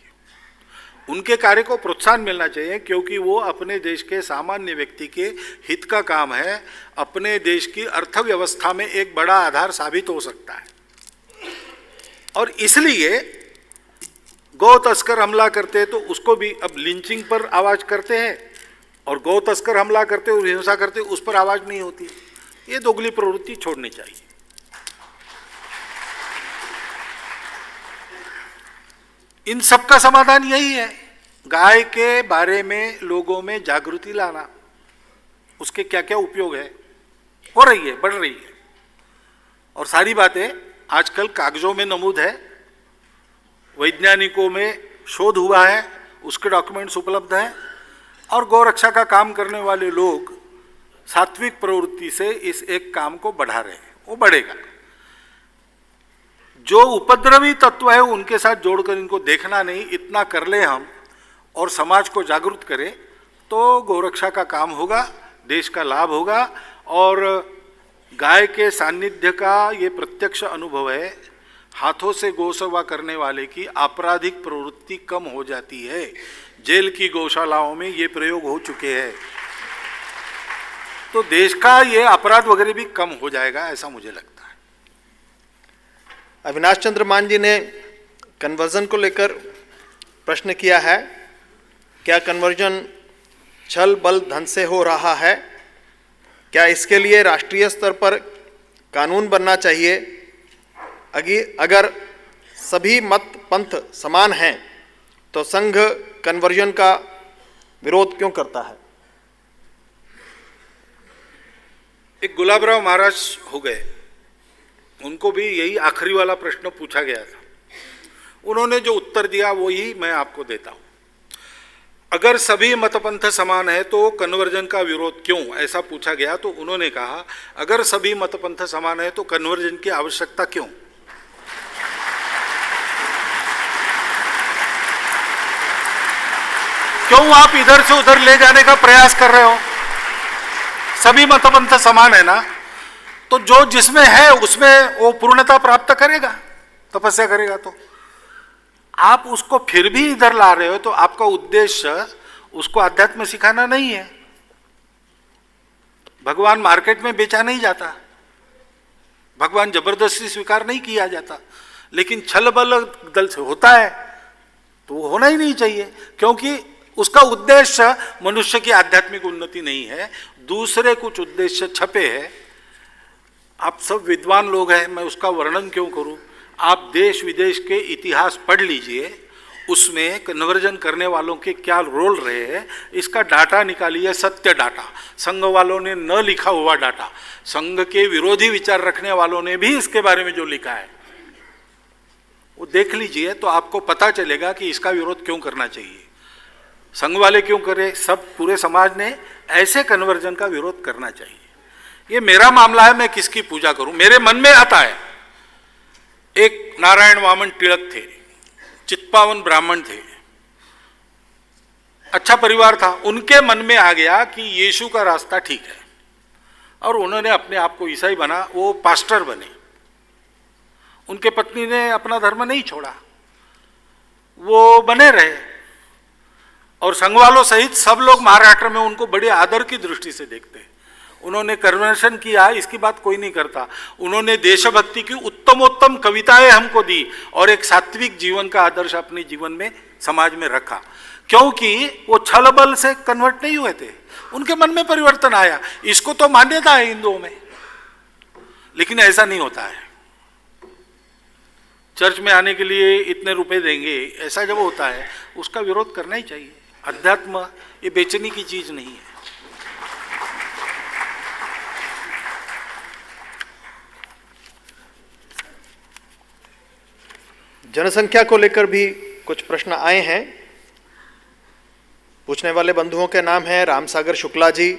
उनके कार्य को प्रोत्साहन मिलना चाहिए, क्योंकि वो अपने देश के सामान्य व्यक्ति के हित का काम है, अपने देश की अर्थव्यवस्था में एक बड़ा आधार साबित हो सकता है। और इसलिए गौ तस्कर हमला करते हैं तो उसको भी अब लिंचिंग पर आवाज करते हैं, और गौ तस्कर हमला करते और हिंसा करते उस पर आवाज नहीं होती। ये दोगली प्रवृत्ति छोड़नी चाहिए। इन सब का समाधान यही है, गाय के बारे में लोगों में जागृति लाना, उसके क्या क्या उपयोग है, हो रही है, बढ़ रही है। और सारी बातें आजकल कागजों में नमूद है, वैज्ञानिकों में शोध हुआ है, उसके डॉक्यूमेंट्स उपलब्ध हैं, और गौरक्षा का काम करने वाले लोग सात्विक प्रवृत्ति से इस एक काम को बढ़ा रहे हैं। वो बढ़ेगा। जो उपद्रवी तत्व है उनके साथ जोड़कर इनको देखना नहीं, इतना कर ले हम, और समाज को जागरूक करे तो गौरक्षा का काम होगा, देश का लाभ होगा। और गाय के सानिध्य का ये प्रत्यक्ष अनुभव है, हाथों से गौसेवा करने वाले की आपराधिक प्रवृत्ति कम हो जाती है। जेल की गौशालाओं में ये प्रयोग हो चुके हैं, तो देश का ये अपराध वगैरह भी कम हो जाएगा, ऐसा मुझे लगता है। अविनाश चंद्र मान जी ने कन्वर्जन को लेकर प्रश्न किया है, क्या कन्वर्जन छल बल धन से हो रहा है? क्या इसके लिए राष्ट्रीय स्तर पर कानून बनना चाहिए? अगर सभी मत पंथ समान हैं तो संघ कन्वर्जन का विरोध क्यों करता है? एक गुलाबराव महाराज हो गए, उनको भी यही आखिरी वाला प्रश्न पूछा गया था। उन्होंने जो उत्तर दिया वही मैं आपको देता हूं। अगर सभी मतपंथ समान है तो कन्वर्जन का विरोध क्यों, ऐसा पूछा गया तो उन्होंने कहा अगर सभी मतपंथ समान है तो कन्वर्जन की आवश्यकता क्यों? क्यों आप इधर से उधर ले जाने का प्रयास कर रहे हो? सभी मतपंथ समान है ना, तो जो जिसमें है उसमें वो पूर्णता प्राप्त करेगा, तपस्या करेगा। तो आप उसको फिर भी इधर ला रहे हो, तो आपका उद्देश्य उसको अध्यात्म सिखाना नहीं है। भगवान मार्केट में बेचा नहीं जाता, भगवान जबरदस्ती स्वीकार नहीं किया जाता, लेकिन छल बल दल से होता है तो वो होना ही नहीं चाहिए, क्योंकि उसका उद्देश्य मनुष्य की आध्यात्मिक उन्नति नहीं है, दूसरे कुछ उद्देश्य छपे हैं। आप सब विद्वान लोग हैं, मैं उसका वर्णन क्यों करूं? आप देश विदेश के इतिहास पढ़ लीजिए, उसमें कन्वर्जन करने वालों के क्या रोल रहे हैं, इसका डाटा निकालिए, सत्य डाटा। संघ वालों ने न लिखा हुआ डाटा, संघ के विरोधी विचार रखने वालों ने भी इसके बारे में जो लिखा है वो देख लीजिए, तो आपको पता चलेगा कि इसका विरोध क्यों करना चाहिए। संघ वाले क्यों करें, सब पूरे समाज ने ऐसे कन्वर्जन का विरोध करना चाहिए। ये मेरा मामला है, मैं किसकी पूजा करूं? मेरे मन में आता है, एक नारायण वामन तिलक थे, चित्पावन ब्राह्मण थे, अच्छा परिवार था, उनके मन में आ गया कि यीशु का रास्ता ठीक है, और उन्होंने अपने आप को ईसाई बना, वो पास्टर बने। उनके पत्नी ने अपना धर्म नहीं छोड़ा, वो बने रहे, और संघ वालों सहित सब लोग महाराष्ट्र में उनको बड़े आदर की दृष्टि से देखते हैं। उन्होंने कन्वर्शन किया, इसकी बात कोई नहीं करता। उन्होंने देशभक्ति की उत्तमोत्तम कविताएं हमको दी और एक सात्विक जीवन का आदर्श अपने जीवन में समाज में रखा, क्योंकि वो छल बल से कन्वर्ट नहीं हुए थे, उनके मन में परिवर्तन आया। इसको तो मान्यता है हिंदुओं में, लेकिन ऐसा नहीं होता है। चर्च में आने के लिए इतने रुपए देंगे, ऐसा जब होता है उसका विरोध करना ही चाहिए। अध्यात्म ये बेचने की चीज नहीं है। जनसंख्या को लेकर भी कुछ प्रश्न आए हैं। पूछने वाले बंधुओं के नाम हैं रामसागर शुक्ला जी,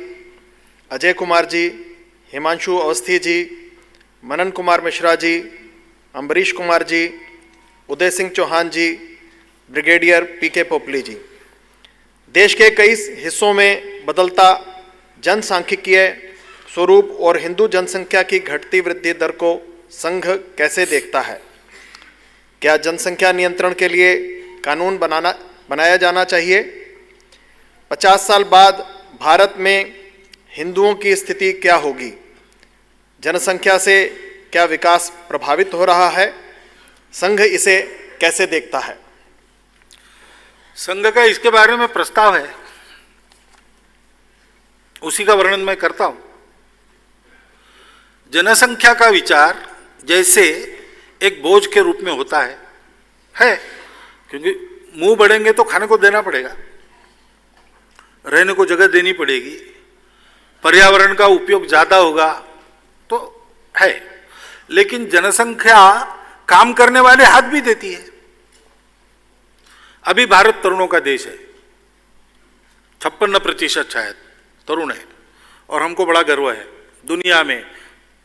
अजय कुमार जी, हिमांशु अवस्थी जी, मनन कुमार मिश्रा जी, अम्बरीश कुमार जी, उदय सिंह चौहान जी, ब्रिगेडियर पीके पोपली जी। देश के कई हिस्सों में बदलता जनसांख्यिकीय स्वरूप और हिंदू जनसंख्या की घटती वृद्धि दर को संघ कैसे देखता है? क्या जनसंख्या नियंत्रण के लिए कानून बनाया जाना चाहिए? 50 साल बाद भारत में हिंदुओं की स्थिति क्या होगी? जनसंख्या से क्या विकास प्रभावित हो रहा है? संघ इसे कैसे देखता है? संघ का इसके बारे में प्रस्ताव है, उसी का वर्णन मैं करता हूं। जनसंख्या का विचार जैसे एक बोझ के रूप में होता है, क्योंकि मुंह बढ़ेंगे तो खाने को देना पड़ेगा, रहने को जगह देनी पड़ेगी, पर्यावरण का उपयोग ज्यादा होगा, तो है। लेकिन जनसंख्या काम करने वाले हाथ भी देती है। अभी भारत तरुणों का देश है, 56% शायद तरुण है, और हमको बड़ा गर्व है। दुनिया में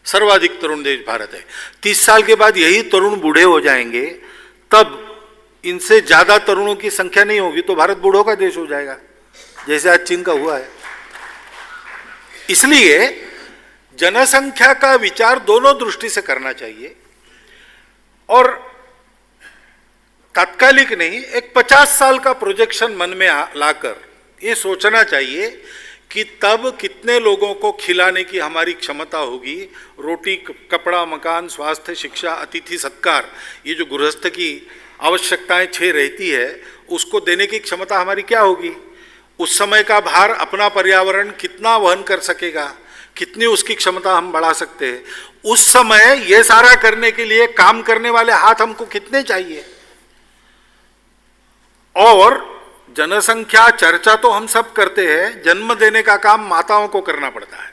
सर्वाधिक तरुण देश भारत है। 30 साल के बाद यही तरुण बूढ़े हो जाएंगे, तब इनसे ज्यादा तरुणों की संख्या नहीं होगी तो भारत बूढ़ों का देश हो जाएगा, जैसे आज चीन का हुआ है। इसलिए जनसंख्या का विचार दोनों दृष्टि से करना चाहिए और तात्कालिक नहीं, एक 50 साल का प्रोजेक्शन मन में लाकर ये सोचना चाहिए कि तब कितने लोगों को खिलाने की हमारी क्षमता होगी। रोटी, कपड़ा, मकान, स्वास्थ्य, शिक्षा, अतिथि सत्कार, ये जो गृहस्थ की आवश्यकताएं 6 रहती है, उसको देने की क्षमता हमारी क्या होगी। उस समय का भार अपना पर्यावरण कितना वहन कर सकेगा, कितनी उसकी क्षमता हम बढ़ा सकते हैं। उस समय ये सारा करने के लिए काम करने वाले हाथ हमको कितने चाहिए। और जनसंख्या चर्चा तो हम सब करते हैं, जन्म देने का काम माताओं को करना पड़ता है।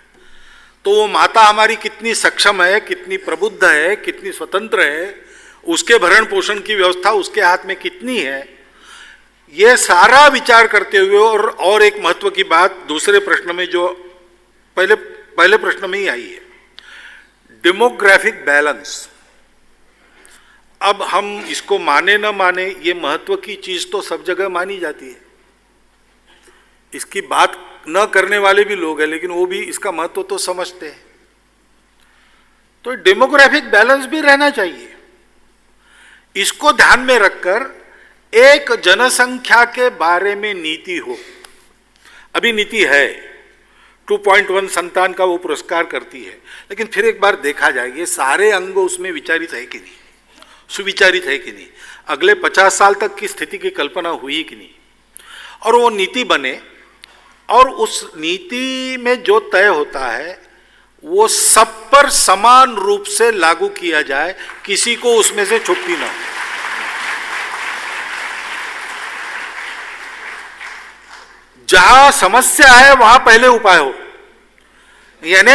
तो वो माता हमारी कितनी सक्षम है, कितनी प्रबुद्ध है, कितनी स्वतंत्र है, उसके भरण पोषण की व्यवस्था उसके हाथ में कितनी है, ये सारा विचार करते हुए। और एक महत्व की बात दूसरे प्रश्न में जो पहले प्रश्न में ही आई है, डेमोग्राफिक बैलेंस। अब हम इसको माने न माने, ये महत्व की चीज तो सब जगह मानी जाती है, इसकी बात न करने वाले भी लोग हैं, लेकिन वो भी इसका महत्व तो समझते हैं। तो डेमोग्राफिक बैलेंस भी रहना चाहिए। इसको ध्यान में रखकर एक जनसंख्या के बारे में नीति हो। अभी नीति है, 2.1 संतान का वो पुरस्कार करती है, लेकिन फिर एक बार देखा जाए ये सारे अंग उसमें विचारित है कि नहीं, सुविचारित है कि नहीं, अगले 50 साल तक की स्थिति की कल्पना हुई कि नहीं, और वो नीति बने और उस नीति में जो तय होता है वो सब पर समान रूप से लागू किया जाए, किसी को उसमें से छुट्टी ना हो। जहां समस्या है वहां पहले उपाय हो, यानी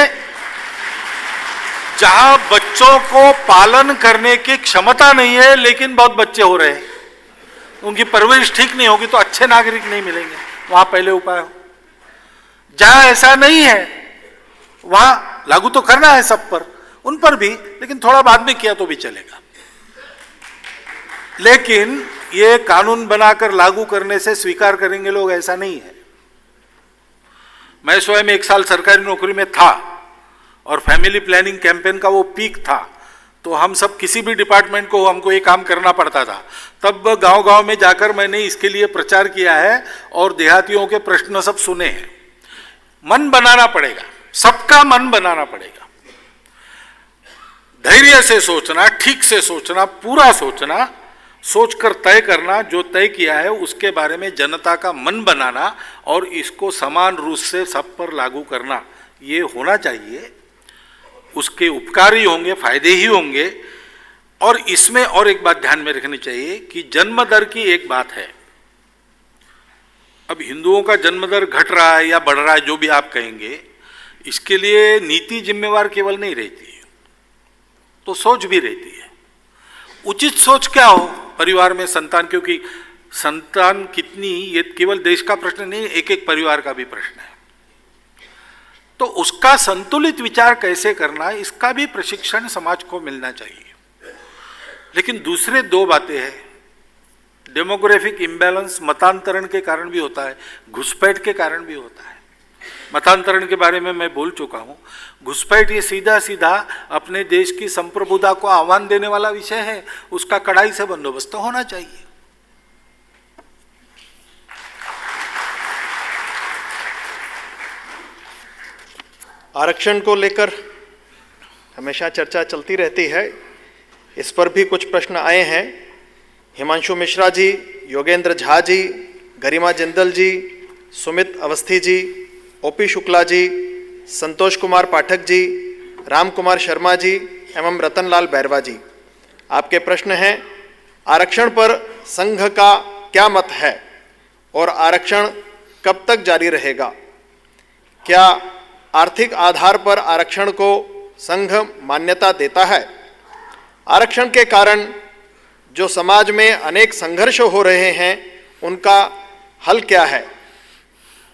जहां बच्चों को पालन करने की क्षमता नहीं है लेकिन बहुत बच्चे हो रहे हैं, उनकी परवरिश ठीक नहीं होगी तो अच्छे नागरिक नहीं मिलेंगे, वहां पहले उपाय हो। जहां ऐसा नहीं है वहां लागू तो करना है सब पर, उन पर भी, लेकिन थोड़ा बाद में किया तो भी चलेगा। लेकिन ये कानून बनाकर लागू करने से स्वीकार करेंगे लोग, ऐसा नहीं है। मैं स्वयं 1 साल सरकारी नौकरी में था और फैमिली प्लानिंग कैंपेन का वो पीक था, तो हम सब किसी भी डिपार्टमेंट को हमको ये काम करना पड़ता था। तब गांव-गांव में जाकर मैंने इसके लिए प्रचार किया है और देहातियों के प्रश्न सब सुने हैं। मन बनाना पड़ेगा, सबका मन बनाना पड़ेगा, धैर्य से सोचना, ठीक से सोचना, पूरा सोचना, सोचकर तय करना, जो तय किया है उसके बारे में जनता का मन बनाना और इसको समान रूप से सब पर लागू करना, ये होना चाहिए। उसके उपकार ही होंगे, फायदे ही होंगे। और इसमें और एक बात ध्यान में रखनी चाहिए कि जन्म दर की एक बात है। अब हिंदुओं का जन्म दर घट रहा है या बढ़ रहा है, जो भी आप कहेंगे, इसके लिए नीति जिम्मेवार केवल नहीं रहती है, तो सोच भी रहती है। उचित सोच क्या हो परिवार में संतान, क्योंकि संतान कितनी ये केवल देश का प्रश्न नहीं, एक एक परिवार का भी प्रश्न है। तो उसका संतुलित विचार कैसे करना है, इसका भी प्रशिक्षण समाज को मिलना चाहिए। लेकिन दूसरे 2 बातें हैं। डेमोग्राफिक इम्बैलेंस मतांतरण के कारण भी होता है, घुसपैठ के कारण भी होता है। मतांतरण के बारे में मैं बोल चुका हूं। घुसपैठ ये सीधा सीधा अपने देश की संप्रभुता को आह्वान देने वाला विषय है, उसका कड़ाई से बंदोबस्त होना चाहिए। आरक्षण को लेकर हमेशा चर्चा चलती रहती है, इस पर भी कुछ प्रश्न आए हैं। हिमांशु मिश्रा जी, योगेंद्र झा जी, गरिमा जिंदल जी, सुमित अवस्थी जी, ओपी शुक्ला जी, संतोष कुमार पाठक जी, राम कुमार शर्मा जी एवं रतनलाल बैरवा जी। आपके प्रश्न हैं, आरक्षण पर संघ का क्या मत है और आरक्षण कब तक जारी रहेगा? क्या आर्थिक आधार पर आरक्षण को संघ मान्यता देता है? आरक्षण के कारण जो समाज में अनेक संघर्ष हो रहे हैं, उनका हल क्या है?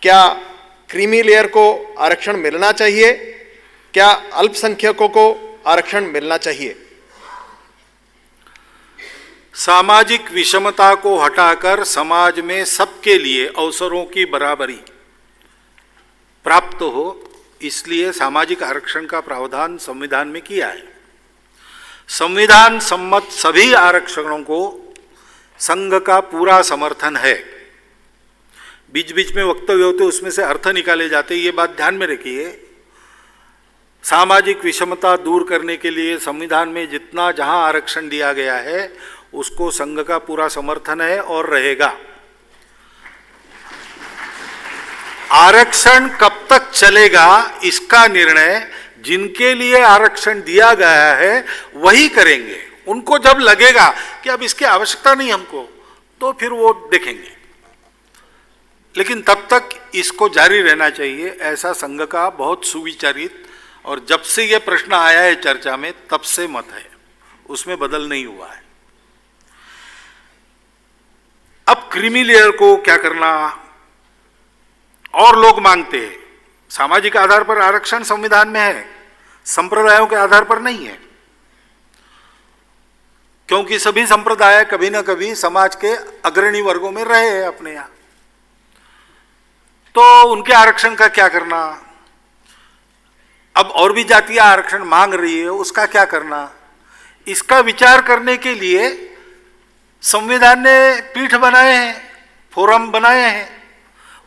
क्या क्रीमी लेयर को आरक्षण मिलना चाहिए? क्या अल्पसंख्यकों को आरक्षण मिलना चाहिए? सामाजिक विषमता को हटाकर समाज में सबके लिए अवसरों की बराबरी प्राप्त हो, इसलिए सामाजिक आरक्षण का प्रावधान संविधान में किया है। संविधान सम्मत सभी आरक्षणों को संघ का पूरा समर्थन है। बीच बीच में वक्तव्य होते उसमें से अर्थ निकाले जाते, ये बात ध्यान में रखिए। सामाजिक विषमता दूर करने के लिए संविधान में जितना जहां आरक्षण दिया गया है उसको संघ का पूरा समर्थन है और रहेगा। आरक्षण कब तक चलेगा इसका निर्णय जिनके लिए आरक्षण दिया गया है वही करेंगे। उनको जब लगेगा कि अब इसकी आवश्यकता नहीं हमको, तो फिर वो देखेंगे, लेकिन तब तक इसको जारी रहना चाहिए, ऐसा संघ का बहुत सुविचारित, और जब से यह प्रश्न आया है चर्चा में तब से मत है, उसमें बदल नहीं हुआ है। अब क्रीमी लेयर को क्या करना, और लोग मांगते हैं सामाजिक आधार पर आरक्षण संविधान में है, संप्रदायों के आधार पर नहीं है, क्योंकि सभी संप्रदाय कभी ना कभी समाज के अग्रणी वर्गों में रहे हैं अपने यहां, तो उनके आरक्षण का क्या करना। अब और भी जातियां आरक्षण मांग रही है, उसका क्या करना, इसका विचार करने के लिए संविधान ने पीठ बनाए हैं, फोरम बनाए हैं,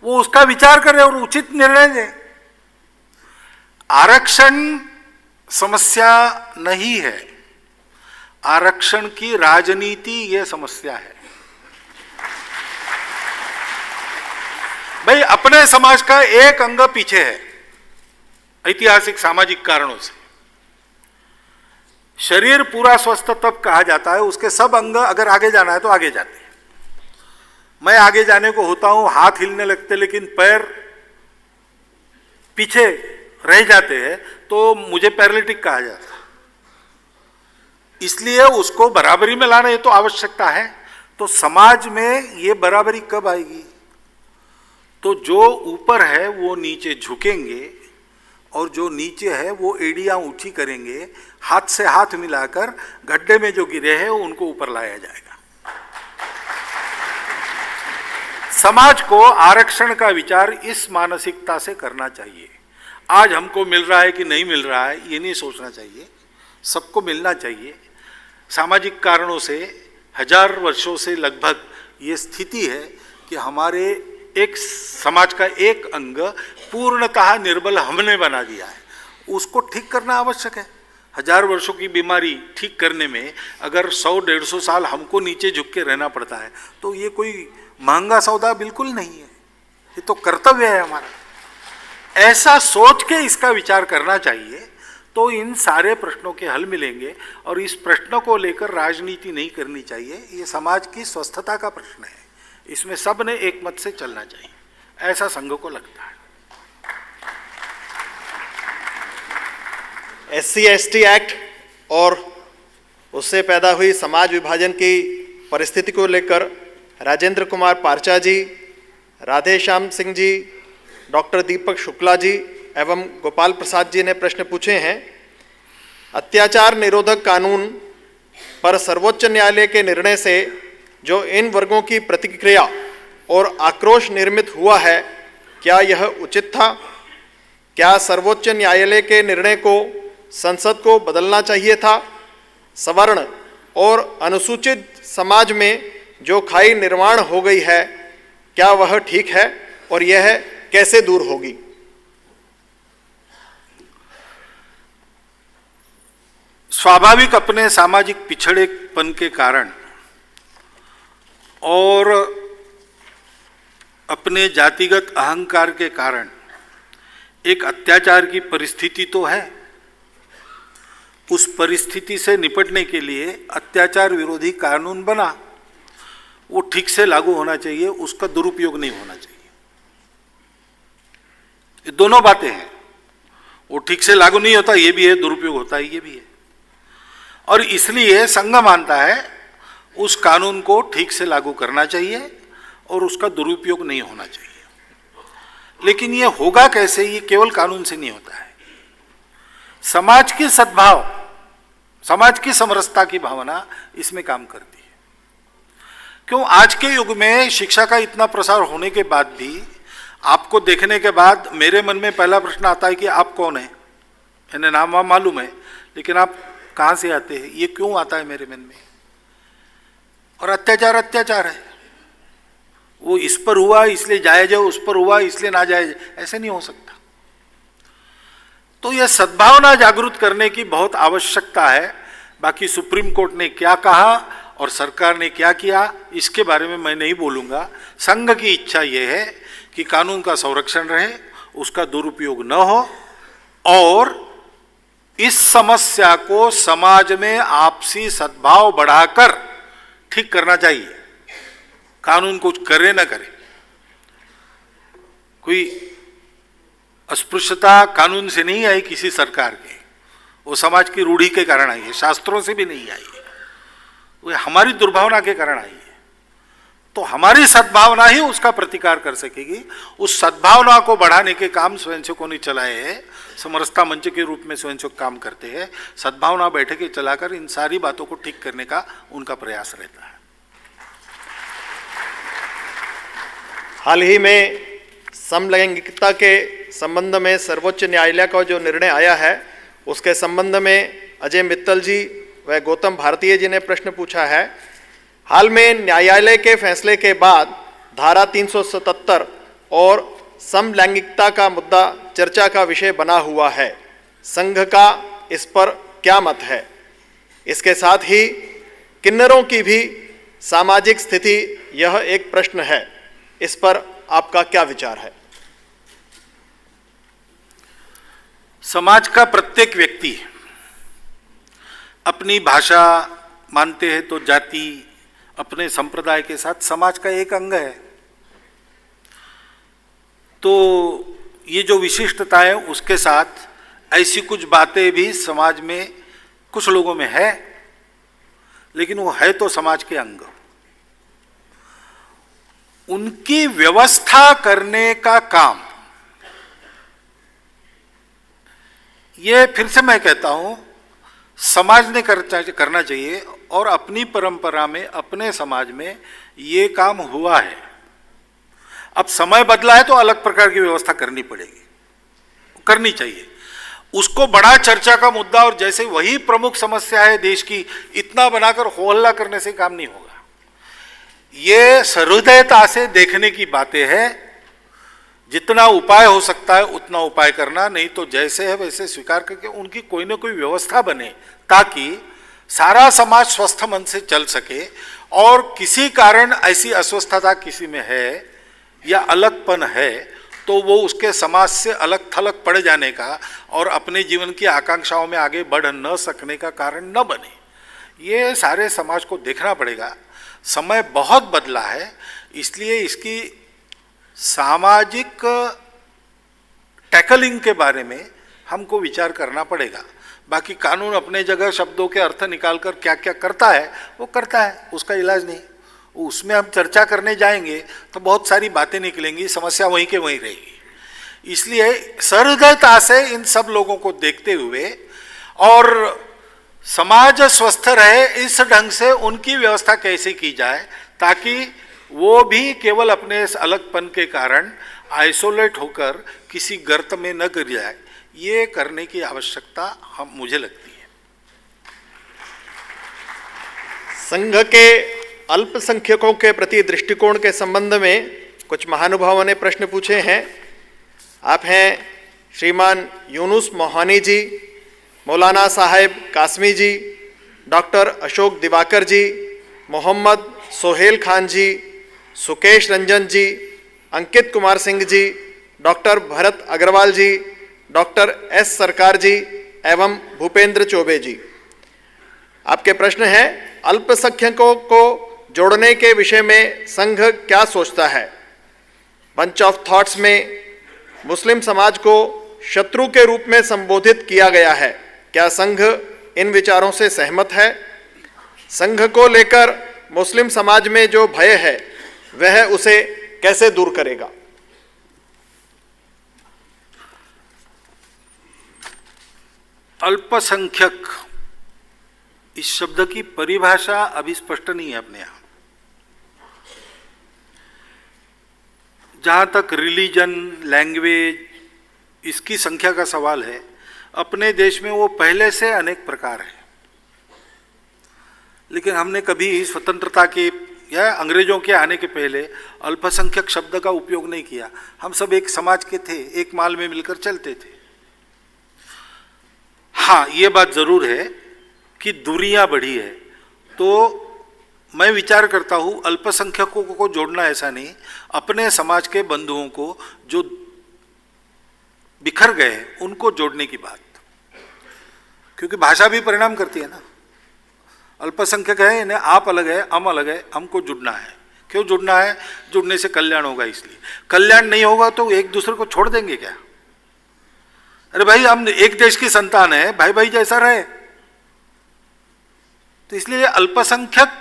वो उसका विचार करें और उचित निर्णय दें। आरक्षण समस्या नहीं है, आरक्षण की राजनीति ये समस्या है। भाई अपने समाज का एक अंग पीछे है ऐतिहासिक सामाजिक कारणों से। शरीर पूरा स्वस्थ तब कहा जाता है, उसके सब अंग अगर आगे जाना है तो आगे जाते हैं। मैं आगे जाने को होता हूं, हाथ हिलने लगते लेकिन पैर पीछे रह जाते हैं, तो मुझे पैरालिटिक कहा जाता है। इसलिए उसको बराबरी में लाना ये तो आवश्यकता है। तो समाज में ये बराबरी कब आएगी, तो जो ऊपर है वो नीचे झुकेंगे और जो नीचे है वो एड़ियां ऊंची करेंगे, हाथ से हाथ मिलाकर गड्ढे में जो गिरे हैं उनको ऊपर लाया जाएगा। समाज को आरक्षण का विचार इस मानसिकता से करना चाहिए। आज हमको मिल रहा है कि नहीं मिल रहा है ये नहीं सोचना चाहिए, सबको मिलना चाहिए। सामाजिक कारणों से 1000 वर्षों से लगभग ये स्थिति है कि हमारे एक समाज का एक अंग पूर्णतः निर्बल हमने बना दिया है, उसको ठीक करना आवश्यक है। 1000 वर्षों की बीमारी ठीक करने में अगर 100-150 साल हमको नीचे झुक के रहना पड़ता है तो ये कोई महंगा सौदा बिल्कुल नहीं है, ये तो कर्तव्य है हमारा। ऐसा सोच के इसका विचार करना चाहिए, तो इन सारे प्रश्नों के हल मिलेंगे। और इस प्रश्नों को लेकर राजनीति नहीं करनी चाहिए, ये समाज की स्वस्थता का प्रश्न है, इसमें सब ने एक मत से चलना चाहिए, ऐसा संघ को लगता है। SC/ST एक्ट और उससे पैदा हुई समाज विभाजन की परिस्थिति को लेकर राजेंद्र कुमार पारचा जी, राधेश्याम सिंह जी, डॉक्टर दीपक शुक्ला जी एवं गोपाल प्रसाद जी ने प्रश्न पूछे हैं। अत्याचार निरोधक कानून पर सर्वोच्च न्यायालय के निर्णय से जो इन वर्गों की प्रतिक्रिया और आक्रोश निर्मित हुआ है, क्या यह उचित था? क्या सर्वोच्च न्यायालय के निर्णय को संसद को बदलना चाहिए था? सवर्ण और अनुसूचित समाज में जो खाई निर्माण हो गई है, क्या वह ठीक है और यह कैसे दूर होगी? स्वाभाविक अपने सामाजिक पिछड़ेपन के कारण और अपने जातिगत अहंकार के कारण एक अत्याचार की परिस्थिति तो है। उस परिस्थिति से निपटने के लिए अत्याचार विरोधी कानून बना, वो ठीक से लागू होना चाहिए, उसका दुरुपयोग नहीं होना चाहिए। ये दोनों बातें हैं, वो ठीक से लागू नहीं होता ये भी है, दुरुपयोग होता है ये भी है। और इसलिए संघ मानता है उस कानून को ठीक से लागू करना चाहिए और उसका दुरुपयोग नहीं होना चाहिए। लेकिन ये होगा कैसे? ये केवल कानून से नहीं होता है। समाज की सद्भाव, समाज की समरसता की भावना इसमें काम करती है। क्यों आज के युग में शिक्षा का इतना प्रसार होने के बाद भी आपको देखने के बाद मेरे मन में पहला प्रश्न आता है कि आप कौन है। इन्हें नाम वाम मालूम है, लेकिन आप कहाँ से आते हैं, ये क्यों आता है मेरे मन में। और अत्याचार अत्याचार है, वो इस पर हुआ इसलिए जायज है, उस पर हुआ इसलिए ना जायज, ऐसे नहीं हो सकता। तो यह सद्भावना जागृत करने की बहुत आवश्यकता है। बाकी सुप्रीम कोर्ट ने क्या कहा और सरकार ने क्या किया, इसके बारे में मैं नहीं बोलूँगा। संघ की इच्छा ये है कि कानून का संरक्षण रहे, उसका दुरुपयोग न हो, और इस समस्या को समाज में आपसी सद्भाव बढ़ाकर ठीक करना चाहिए। कानून कुछ करे न करे, कोई अस्पृश्यता कानून से नहीं आई किसी सरकार के, वो समाज की रूढ़ी के कारण आई है, शास्त्रों से भी नहीं आई है, वो हमारी दुर्भावना के कारण आई है। तो हमारी सद्भावना ही उसका प्रतिकार कर सकेगी। उस सद्भावना को बढ़ाने के काम स्वयंसेवकों ने चलाए हैं, समरसता मंच के रूप में स्वयंसेवक काम करते हैं। सद्भावना बैठकें चलाकर इन सारी बातों को ठीक करने का उनका प्रयास रहता है। हाल ही में समलैंगिकता के संबंध में सर्वोच्च न्यायालय का जो निर्णय आया है, उसके संबंध में अजय मित्तल जी व गौतम भारतीय जी ने प्रश्न पूछा है। हाल में न्यायालय के फैसले के बाद धारा 377 और समलैंगिकता का मुद्दा चर्चा का विषय बना हुआ है। संघ का इस पर क्या मत है? इसके साथ ही किन्नरों की भी सामाजिक स्थिति यह एक प्रश्न है, इस पर आपका क्या विचार है? समाज का प्रत्येक व्यक्ति अपनी भाषा मानते हैं तो जाति, अपने संप्रदाय के साथ समाज का एक अंग है। तो ये जो विशिष्टता है उसके साथ ऐसी कुछ बातें भी समाज में कुछ लोगों में है, लेकिन वो है तो समाज के अंग। उनकी व्यवस्था करने का काम, ये फिर से मैं कहता हूं, समाज ने करना चाहिए। और अपनी परंपरा में, अपने समाज में ये काम हुआ है। अब समय बदला है तो अलग प्रकार की व्यवस्था करनी पड़ेगी, करनी चाहिए। उसको बड़ा चर्चा का मुद्दा और जैसे वही प्रमुख समस्या है देश की, इतना बनाकर हो हल्ला करने से काम नहीं होगा। ये सहृदयता से देखने की बातें हैं। जितना उपाय हो सकता है उतना उपाय करना, नहीं तो जैसे है वैसे स्वीकार करके उनकी कोई ना कोई व्यवस्था बने, ताकि सारा समाज स्वस्थ मन से चल सके। और किसी कारण ऐसी अस्वस्थता किसी में है या अलगपन है, तो वो उसके समाज से अलग थलग पड़ जाने का और अपने जीवन की आकांक्षाओं में आगे बढ़ न सकने का कारण न बने। ये सारे समाज को देखना पड़ेगा। समय बहुत बदला है, इसलिए इसकी सामाजिक टैकलिंग के बारे में हमको विचार करना पड़ेगा। बाकी कानून अपने जगह शब्दों के अर्थ निकालकर क्या क्या करता है वो करता है, उसका इलाज नहीं। उसमें हम चर्चा करने जाएंगे तो बहुत सारी बातें निकलेंगी, समस्या वहीं के वहीं रहेगी। इसलिए सहृदयता से इन सब लोगों को देखते हुए और समाज स्वस्थ रहे, इस ढंग से उनकी व्यवस्था कैसे की जाए ताकि वो भी केवल अपने इस अलगपन के कारण आइसोलेट होकर किसी गर्त में न गिर जाए, ये करने की आवश्यकता मुझे लगती है। संघ के अल्पसंख्यकों के प्रति दृष्टिकोण के संबंध में कुछ महानुभावों ने प्रश्न पूछे हैं। आप हैं श्रीमान यूनुस मोहानी जी, मौलाना साहेब कासमी जी, डॉक्टर अशोक दिवाकर जी, मोहम्मद सोहेल खान जी, सुकेश रंजन जी, अंकित कुमार सिंह जी, डॉक्टर भरत अग्रवाल जी, डॉक्टर एस सरकार जी एवं भूपेंद्र चौबे जी। आपके प्रश्न है, अल्पसंख्यकों को जोड़ने के विषय में संघ क्या सोचता है? बंच ऑफ थॉट्स में मुस्लिम समाज को शत्रु के रूप में संबोधित किया गया है। क्या संघ इन विचारों से सहमत है? संघ को लेकर मुस्लिम समाज में जो भय है वह उसे कैसे दूर करेगा? अल्पसंख्यक इस शब्द की परिभाषा अभी स्पष्ट नहीं है अपने यहाँ। जहाँ तक रिलीजन, लैंग्वेज, इसकी संख्या का सवाल है, अपने देश में वो पहले से अनेक प्रकार है। लेकिन हमने कभी स्वतंत्रता के या अंग्रेजों के आने के पहले अल्पसंख्यक शब्द का उपयोग नहीं किया। हम सब एक समाज के थे, एक माल में मिलकर चलते थे। हाँ, ये बात जरूर है कि दूरियां बढ़ी है, तो मैं विचार करता हूं अल्पसंख्यकों को जोड़ना ऐसा नहीं, अपने समाज के बंधुओं को जो बिखर गए उनको जोड़ने की बात, क्योंकि भाषा भी परिणाम करती है ना। अल्पसंख्यक है, इन्हें आप अलग है, हम अलग है, हमको जुड़ना है। क्यों जुड़ना है? जुड़ने से कल्याण होगा, इसलिए। कल्याण नहीं होगा तो एक दूसरे को छोड़ देंगे क्या? अरे भाई, हम एक देश की संतान है, भाई भाई जैसा रहे। तो इसलिए अल्पसंख्यक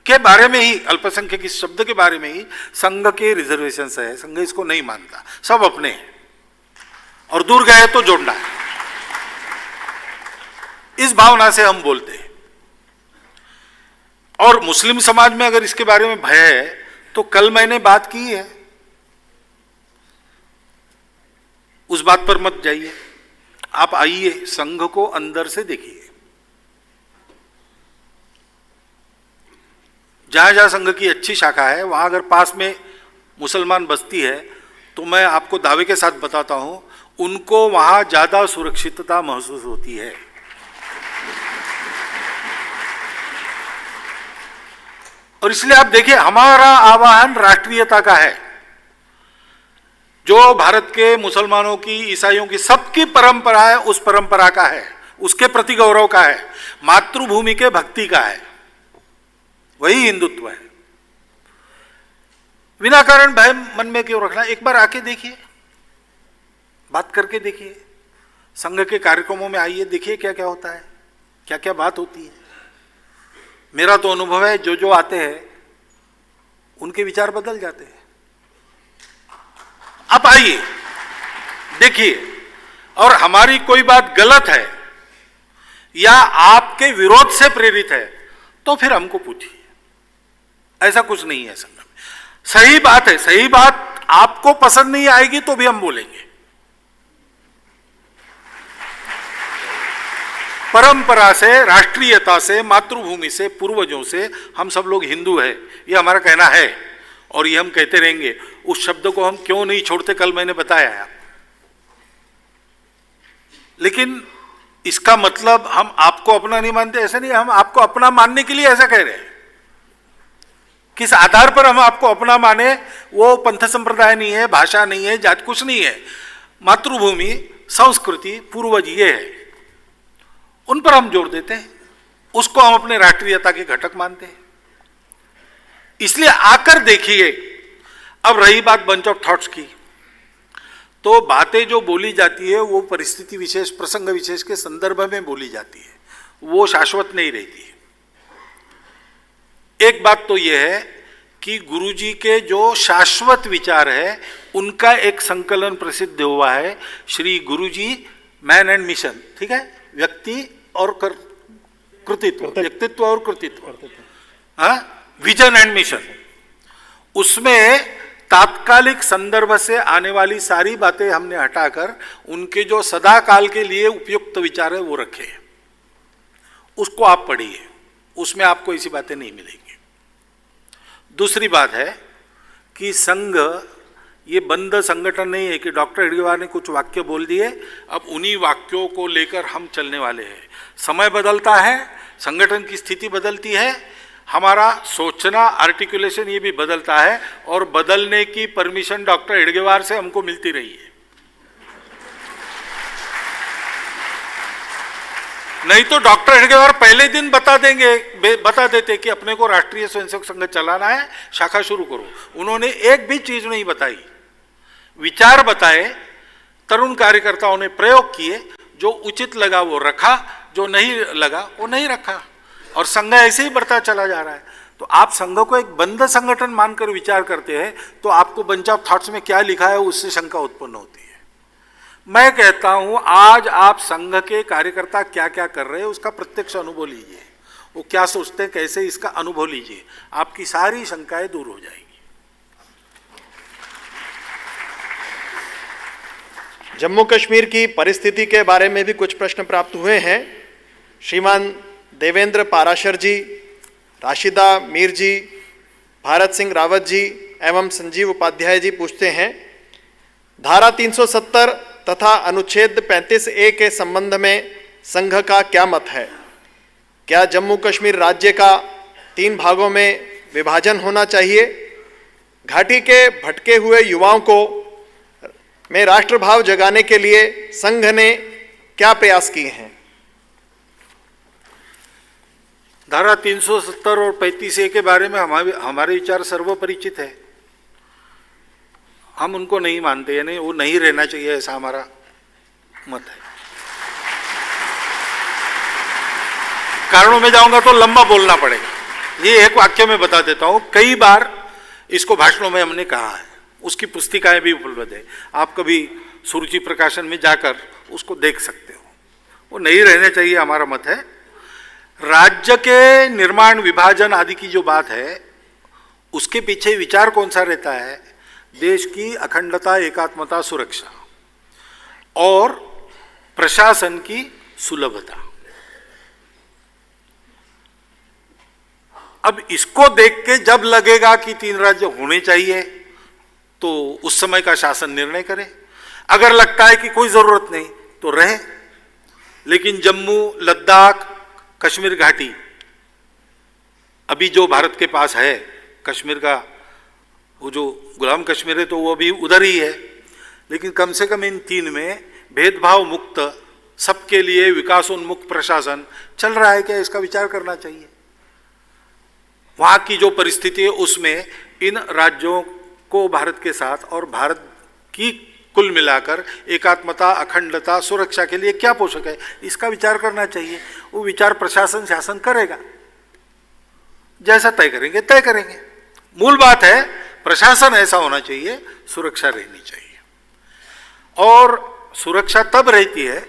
के बारे में ही, अल्पसंख्यक इस शब्द के बारे में ही संघ के रिजर्वेशन है। संघ इसको नहीं मानता, सब अपने हैं और दूर गए तो जोड़ना है, इस भावना से हम बोलते हैं। और मुस्लिम समाज में अगर इसके बारे में भय है तो कल मैंने बात की है, उस बात पर मत जाइए। आप आइए, संघ को अंदर से देखिए। जहां जहां संघ की अच्छी शाखा है, वहां अगर पास में मुसलमान बस्ती है तो मैं आपको दावे के साथ बताता हूं, उनको वहां ज्यादा सुरक्षितता महसूस होती है। और इसलिए आप देखिए, हमारा आह्वान राष्ट्रीयता का है, जो भारत के मुसलमानों की, ईसाइयों की, सबकी परंपरा है, उस परंपरा का है, उसके प्रति गौरव का है, मातृभूमि के भक्ति का है, वही हिंदुत्व है। बिना कारण भय मन में क्यों रखना? एक बार आके देखिए, बात करके देखिए, संघ के कार्यक्रमों में आइए, देखिए क्या क्या होता है, क्या क्या बात होती है। मेरा तो अनुभव है, जो जो आते हैं उनके विचार बदल जाते हैं। आप आइए, देखिए, और हमारी कोई बात गलत है या आपके विरोध से प्रेरित है तो फिर हमको पूछिए। ऐसा कुछ नहीं है संघ में, सही बात है, सही बात आपको पसंद नहीं आएगी तो भी हम बोलेंगे। परंपरा से, राष्ट्रीयता से, मातृभूमि से, पूर्वजों से हम सब लोग हिंदू है, ये हमारा कहना है और ये हम कहते रहेंगे। उस शब्द को हम क्यों नहीं छोड़ते, कल मैंने बताया है। लेकिन इसका मतलब हम आपको अपना नहीं मानते, ऐसा नहीं। हम आपको अपना मानने के लिए ऐसा कह रहे हैं। किस आधार पर हम आपको अपना माने? वो पंथ संप्रदाय नहीं है, भाषा नहीं है, जात कुछ नहीं है। मातृभूमि, संस्कृति, पूर्वज ये है, उन पर हम जोर देते हैं, उसको हम अपने राष्ट्रीयता के घटक मानते हैं। इसलिए आकर देखिए। अब रही बात बंच ऑफ थॉट्स की, तो बातें जो बोली जाती है वो परिस्थिति विशेष, प्रसंग विशेष के संदर्भ में बोली जाती है, वो शाश्वत नहीं रहती है। एक बात तो यह है कि गुरुजी के जो शाश्वत विचार है उनका एक संकलन प्रसिद्ध हुआ है, Shri Guruji man and mission, ठीक है, व्यक्ति और कृतित्व, व्यक्तित्व और कृतित्व, हाँ, विजन एंड मिशन। उसमें तात्कालिक संदर्भ से आने वाली सारी बातें हमने हटाकर उनके जो सदा काल के लिए उपयुक्त विचार है वो रखे। उसको आप पढ़िए, उसमें आपको ऐसी बातें नहीं मिलेंगी। दूसरी बात है कि संघ ये बंद संगठन नहीं है कि डॉक्टर हेडगेवार ने कुछ वाक्य बोल दिए, अब उन्हीं वाक्यों को लेकर हम चलने वाले हैं। समय बदलता है, संगठन की स्थिति बदलती है, हमारा सोचना, आर्टिकुलेशन ये भी बदलता है, और बदलने की परमिशन डॉक्टर हेडगेवार से हमको मिलती रही है। नहीं तो डॉक्टर हेडगेवार पहले दिन बता देते कि अपने को राष्ट्रीय स्वयंसेवक संघ चलाना है, शाखा शुरू करो। उन्होंने एक भी चीज नहीं बताई, विचार बताए, तरुण कार्यकर्ताओं ने प्रयोग किए, जो उचित लगा वो रखा, जो नहीं लगा वो नहीं रखा, और संघ ऐसे ही बढ़ता चला जा रहा है। तो आप संघ को एक बंद संगठन मानकर विचार करते हैं तो आपको बंच ऑफ थॉट्स में क्या लिखा है उससे शंका उत्पन्न होती है। मैं कहता हूं आज आप संघ के कार्यकर्ता क्या क्या कर रहे हैं उसका प्रत्यक्ष अनुभव लीजिए, वो क्या सोचते हैं कैसे, इसका अनुभव लीजिए, आपकी सारी शंकाएं दूर हो जाएगी। जम्मू कश्मीर की परिस्थिति के बारे में भी कुछ प्रश्न प्राप्त हुए हैं। श्रीमान देवेंद्र पाराशर जी, राशिदा मीर जी, भारत सिंह रावत जी एवं संजीव उपाध्याय जी पूछते हैं, धारा 370 तथा अनुच्छेद 35A के संबंध में संघ का क्या मत है? क्या जम्मू कश्मीर राज्य का 3 भागों में विभाजन होना चाहिए? घाटी के भटके हुए युवाओं को में राष्ट्रभाव जगाने के लिए संघ ने क्या प्रयास किए हैं? धारा 370 और 35A के बारे में हमारे विचार सर्वपरिचित है। हम उनको नहीं मानते, यानी वो नहीं रहना चाहिए, ऐसा हमारा मत है। कारणों में जाऊंगा तो लंबा बोलना पड़ेगा, ये एक वाक्य में बता देता हूं। कई बार इसको भाषणों में हमने कहा है, उसकी पुस्तिकाएं भी उपलब्ध है, आप कभी सुरुचि प्रकाशन में जाकर उसको देख सकते हो। वो नहीं रहना चाहिए, हमारा मत है। राज्य के निर्माण, विभाजन आदि की जो बात है, उसके पीछे विचार कौन सा रहता है? देश की अखंडता, एकात्मता, सुरक्षा और प्रशासन की सुलभता। अब इसको देख के जब लगेगा कि 3 राज्य होने चाहिए तो उस समय का शासन निर्णय करे। अगर लगता है कि कोई जरूरत नहीं तो रहे। लेकिन जम्मू, लद्दाख, कश्मीर घाटी अभी जो भारत के पास है, कश्मीर का वो जो गुलाम कश्मीर है तो वो अभी उधर ही है, लेकिन कम से कम इन 3 में भेदभाव मुक्त, सबके लिए विकासोन्मुख प्रशासन चल रहा है क्या? इसका विचार करना चाहिए। वहां की जो परिस्थिति है उसमें इन राज्यों को भारत के साथ और भारत की कुल मिलाकर एकात्मता, अखंडता, सुरक्षा के लिए क्या पोषक है, इसका विचार करना चाहिए। वो विचार प्रशासन, शासन करेगा, जैसा तय करेंगे तय करेंगे। मूल बात है प्रशासन ऐसा होना चाहिए, सुरक्षा रहनी चाहिए। और सुरक्षा तब रहती है,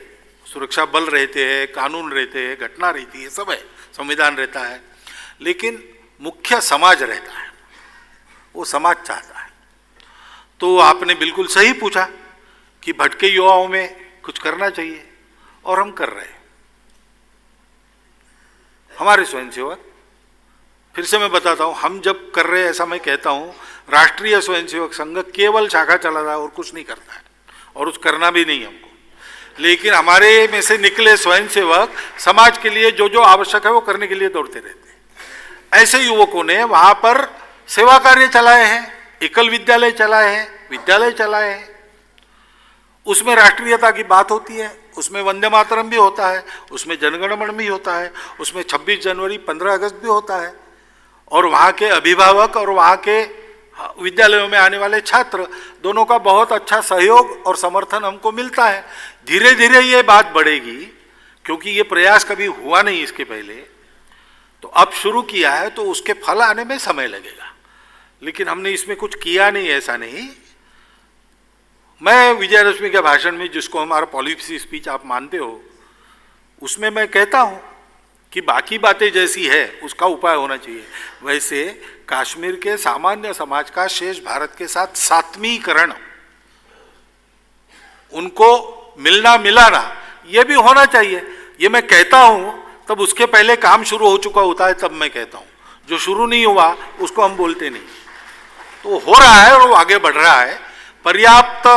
सुरक्षा बल रहते हैं, कानून रहते हैं, घटना रहती है, सब है, संविधान रहता है, लेकिन मुख्य समाज रहता है, वो समाज चाहता है। तो आपने बिल्कुल सही पूछा कि भटके युवाओं में कुछ करना चाहिए, और हम कर रहे हैं। हमारे स्वयंसेवक, फिर से मैं बताता हूं, हम जब कर रहे हैं ऐसा मैं कहता हूं, राष्ट्रीय स्वयंसेवक संघ केवल शाखा चला रहा है और कुछ नहीं करता है, और कुछ करना भी नहीं हमको। लेकिन हमारे में से निकले स्वयंसेवक समाज के लिए जो जो आवश्यक है वो करने के लिए दौड़ते रहते हैं। ऐसे युवकों ने वहां पर सेवा कार्य चलाए हैं, एकल विद्यालय चलाए हैं, विद्यालय चलाए हैं। उसमें राष्ट्रीयता की बात होती है, उसमें वंदे मातरम भी होता है, उसमें जनगणमन भी होता है, उसमें 26 जनवरी 15 अगस्त भी होता है। और वहाँ के अभिभावक और वहाँ के विद्यालयों में आने वाले छात्र दोनों का बहुत अच्छा सहयोग और समर्थन हमको मिलता है। धीरे धीरे ये बात बढ़ेगी, क्योंकि ये प्रयास कभी हुआ नहीं इसके पहले, तो अब शुरू किया है, तो उसके फल आने में समय लगेगा। लेकिन हमने इसमें कुछ किया नहीं, ऐसा नहीं। मैं विजयदशमी के भाषण में, जिसको हमारा पॉलिसी स्पीच आप मानते हो, उसमें मैं कहता हूं कि बाकी बातें जैसी है उसका उपाय होना चाहिए, वैसे कश्मीर के सामान्य समाज का शेष भारत के साथ सात्मीकरण, उनको मिलना मिलाना, ये भी होना चाहिए। ये मैं कहता हूं, तब उसके पहले काम शुरू हो चुका होता है, तब मैं कहता हूं। जो शुरू नहीं हुआ उसको हम बोलते नहीं। तो हो रहा है और वो आगे बढ़ रहा है। पर्याप्त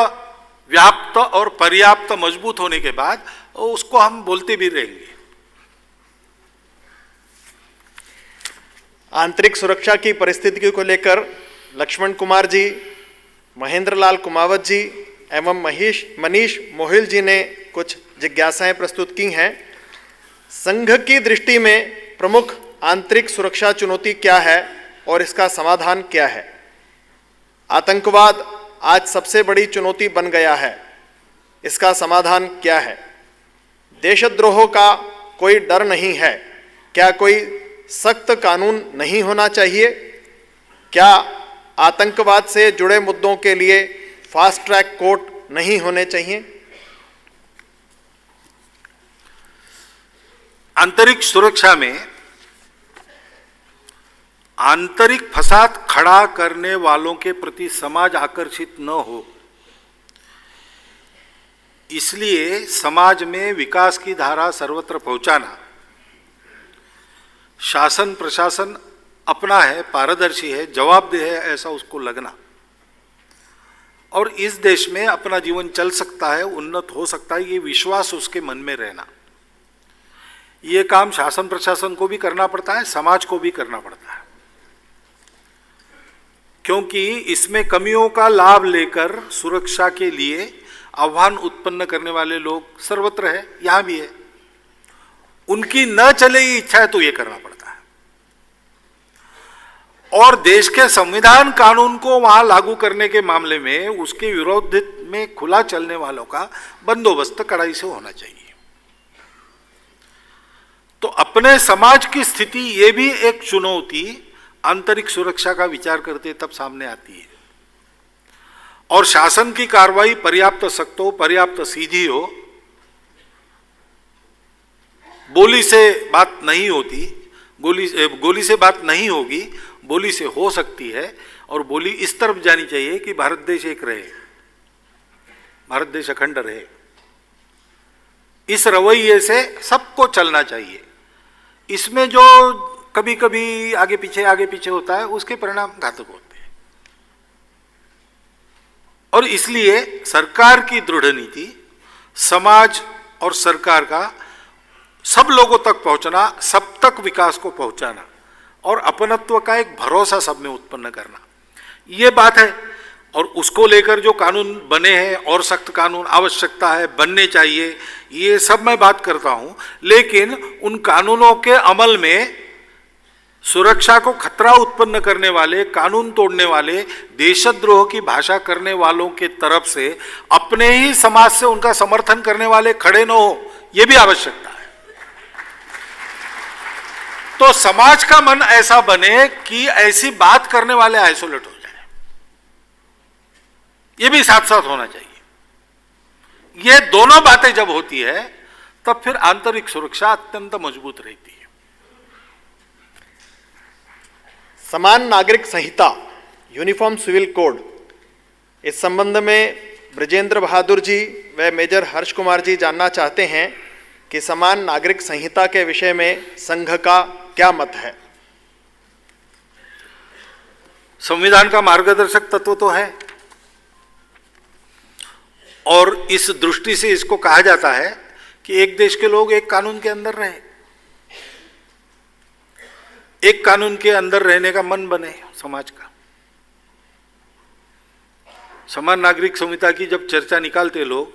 व्याप्त और पर्याप्त मजबूत होने के बाद उसको हम बोलते भी रहेंगे। आंतरिक सुरक्षा की परिस्थिति को लेकर लक्ष्मण कुमार जी, महेंद्र लाल कुमावत जी एवं मनीष मोहिल जी ने कुछ जिज्ञासाएं प्रस्तुत की हैं। संघ की दृष्टि में प्रमुख आंतरिक सुरक्षा चुनौती क्या है और इसका समाधान क्या है? आतंकवाद आज सबसे बड़ी चुनौती बन गया है, इसका समाधान क्या है? देशद्रोह का कोई डर नहीं है, क्या कोई सख्त कानून नहीं होना चाहिए? क्या आतंकवाद से जुड़े मुद्दों के लिए फास्ट ट्रैक कोर्ट नहीं होने चाहिए? आंतरिक सुरक्षा में आंतरिक फसाद खड़ा करने वालों के प्रति समाज आकर्षित न हो, इसलिए समाज में विकास की धारा सर्वत्र पहुंचाना, शासन प्रशासन अपना है, पारदर्शी है, जवाबदेह है, ऐसा उसको लगना, और इस देश में अपना जीवन चल सकता है, उन्नत हो सकता है, ये विश्वास उसके मन में रहना, ये काम शासन प्रशासन को भी करना पड़ता है, समाज को भी करना पड़ता है। क्योंकि इसमें कमियों का लाभ लेकर सुरक्षा के लिए आह्वान उत्पन्न करने वाले लोग सर्वत्र है, यहां भी है। उनकी न चले इच्छा है तो ये करना पड़ता है, और देश के संविधान कानून को वहां लागू करने के मामले में उसके विरोध में खुला चलने वालों का बंदोबस्त कड़ाई से होना चाहिए। तो अपने समाज की स्थिति ये भी एक चुनौती आंतरिक सुरक्षा का विचार करते तब सामने आती है, और शासन की कार्रवाई पर्याप्त सख्त हो, पर्याप्त सीधी हो, बोली से बात नहीं होती, गोली से बात नहीं होगी, बोली से हो सकती है, और बोली इस तरफ जानी चाहिए कि भारत देश एक रहे, भारत देश अखंड रहे। इस रवैये से सबको चलना चाहिए। इसमें जो कभी कभी आगे पीछे होता है, उसके परिणाम घातक होते हैं। और इसलिए सरकार की दृढ़ नीति, समाज और सरकार का सब लोगों तक पहुंचना, सब तक विकास को पहुंचाना, और अपनत्व का एक भरोसा सब में उत्पन्न करना, ये बात है। और उसको लेकर जो कानून बने हैं, और सख्त कानून आवश्यकता है, बनने चाहिए, ये सब मैं बात करता हूं, लेकिन उन कानूनों के अमल में सुरक्षा को खतरा उत्पन्न करने वाले, कानून तोड़ने वाले, देशद्रोह की भाषा करने वालों के तरफ से अपने ही समाज से उनका समर्थन करने वाले खड़े न हो, यह भी आवश्यकता है। तो समाज का मन ऐसा बने कि ऐसी बात करने वाले आइसोलेट हो जाए, ये भी साथ साथ होना चाहिए। ये दोनों बातें जब होती है तब फिर आंतरिक सुरक्षा अत्यंत मजबूत रहती है। समान नागरिक संहिता, यूनिफॉर्म सिविल कोड, इस संबंध में ब्रजेंद्र बहादुर जी व मेजर हर्ष कुमार जी जानना चाहते हैं कि समान नागरिक संहिता के विषय में संघ का क्या मत है। संविधान का मार्गदर्शक तत्व तो है, और इस दृष्टि से इसको कहा जाता है कि एक देश के लोग एक कानून के अंदर रहें, एक कानून के अंदर रहने का मन बने समाज का। समान नागरिक संहिता की जब चर्चा निकालते लोग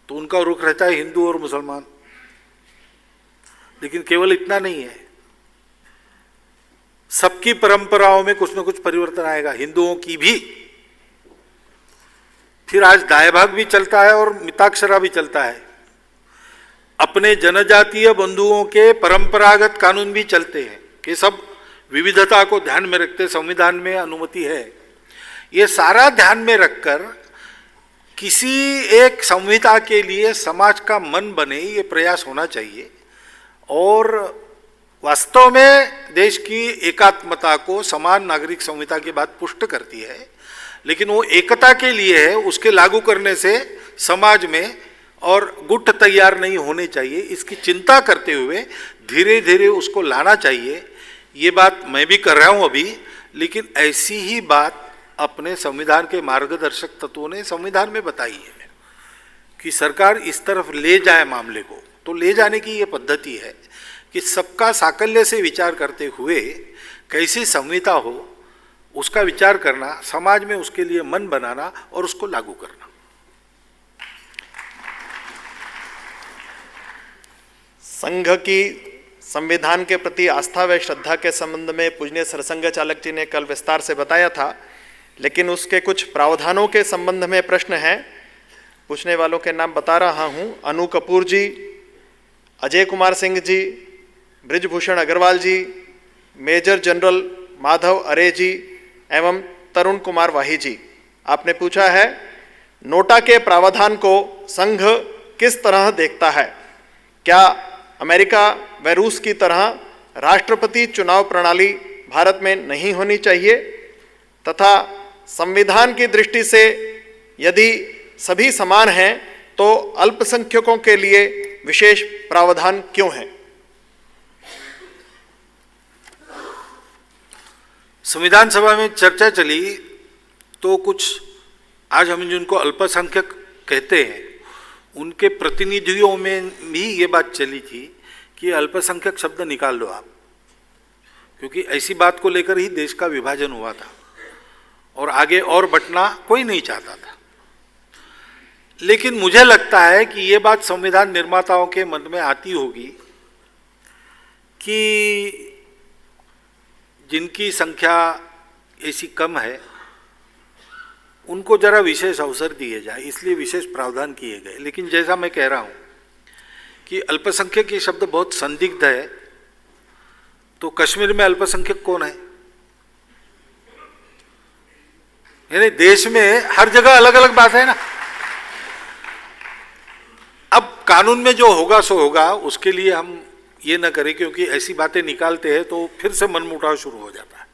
तो उनका रुख रहता है हिंदू और मुसलमान, लेकिन केवल इतना नहीं है, सबकी परंपराओं में कुछ न कुछ परिवर्तन आएगा, हिंदुओं की भी। फिर आज दायभाग भी चलता है और मिताक्षरा भी चलता है, अपने जनजातीय बंधुओं के परंपरागत कानून भी चलते हैं कि सब विविधता को ध्यान में रखते संविधान में अनुमति है। ये सारा ध्यान में रखकर किसी एक संहिता के लिए समाज का मन बने, ये प्रयास होना चाहिए। और वास्तव में देश की एकात्मता को समान नागरिक संहिता की बात पुष्ट करती है, लेकिन वो एकता के लिए है, उसके लागू करने से समाज में और गुट तैयार नहीं होने चाहिए, इसकी चिंता करते हुए धीरे धीरे उसको लाना चाहिए। ये बात मैं भी कर रहा हूँ अभी, लेकिन ऐसी ही बात अपने संविधान के मार्गदर्शक तत्वों ने संविधान में बताई है कि सरकार इस तरफ ले जाए मामले को। तो ले जाने की ये पद्धति है कि सबका साकल्य से विचार करते हुए कैसी संहिता हो उसका विचार करना, समाज में उसके लिए मन बनाना और उसको लागू करना। संघ की संविधान के प्रति आस्था व श्रद्धा के संबंध में पूजनीय सरसंघ चालक जी ने कल विस्तार से बताया था, लेकिन उसके कुछ प्रावधानों के संबंध में प्रश्न है। पूछने वालों के नाम बता रहा हूं: अनु कपूर जी, अजय कुमार सिंह जी, ब्रिजभूषण अग्रवाल जी, मेजर जनरल माधव अरे जी एवं तरुण कुमार वाही जी। आपने पूछा है, नोटा के प्रावधान को संघ किस तरह देखता है? क्या अमेरिका व रूस की तरह राष्ट्रपति चुनाव प्रणाली भारत में नहीं होनी चाहिए? तथा संविधान की दृष्टि से यदि सभी समान हैं तो अल्पसंख्यकों के लिए विशेष प्रावधान क्यों है? संविधान सभा में चर्चा चली तो कुछ आज हम जिनको अल्पसंख्यक कहते हैं उनके प्रतिनिधियों में भी ये बात चली थी कि अल्पसंख्यक शब्द निकाल लो आप, क्योंकि ऐसी बात को लेकर ही देश का विभाजन हुआ था और आगे और बंटना कोई नहीं चाहता था। लेकिन मुझे लगता है कि ये बात संविधान निर्माताओं के मन में आती होगी कि जिनकी संख्या ऐसी कम है उनको जरा विशेष अवसर दिए जाए, इसलिए विशेष प्रावधान किए गए। लेकिन जैसा मैं कह रहा हूं कि अल्पसंख्यक ये शब्द बहुत संदिग्ध है, तो कश्मीर में अल्पसंख्यक कौन है? यानी देश में हर जगह अलग अलग बात है ना। अब कानून में जो होगा सो होगा, उसके लिए हम ये न करें, क्योंकि ऐसी बातें निकालते हैं तो फिर से मनमुटाव शुरू हो जाता है।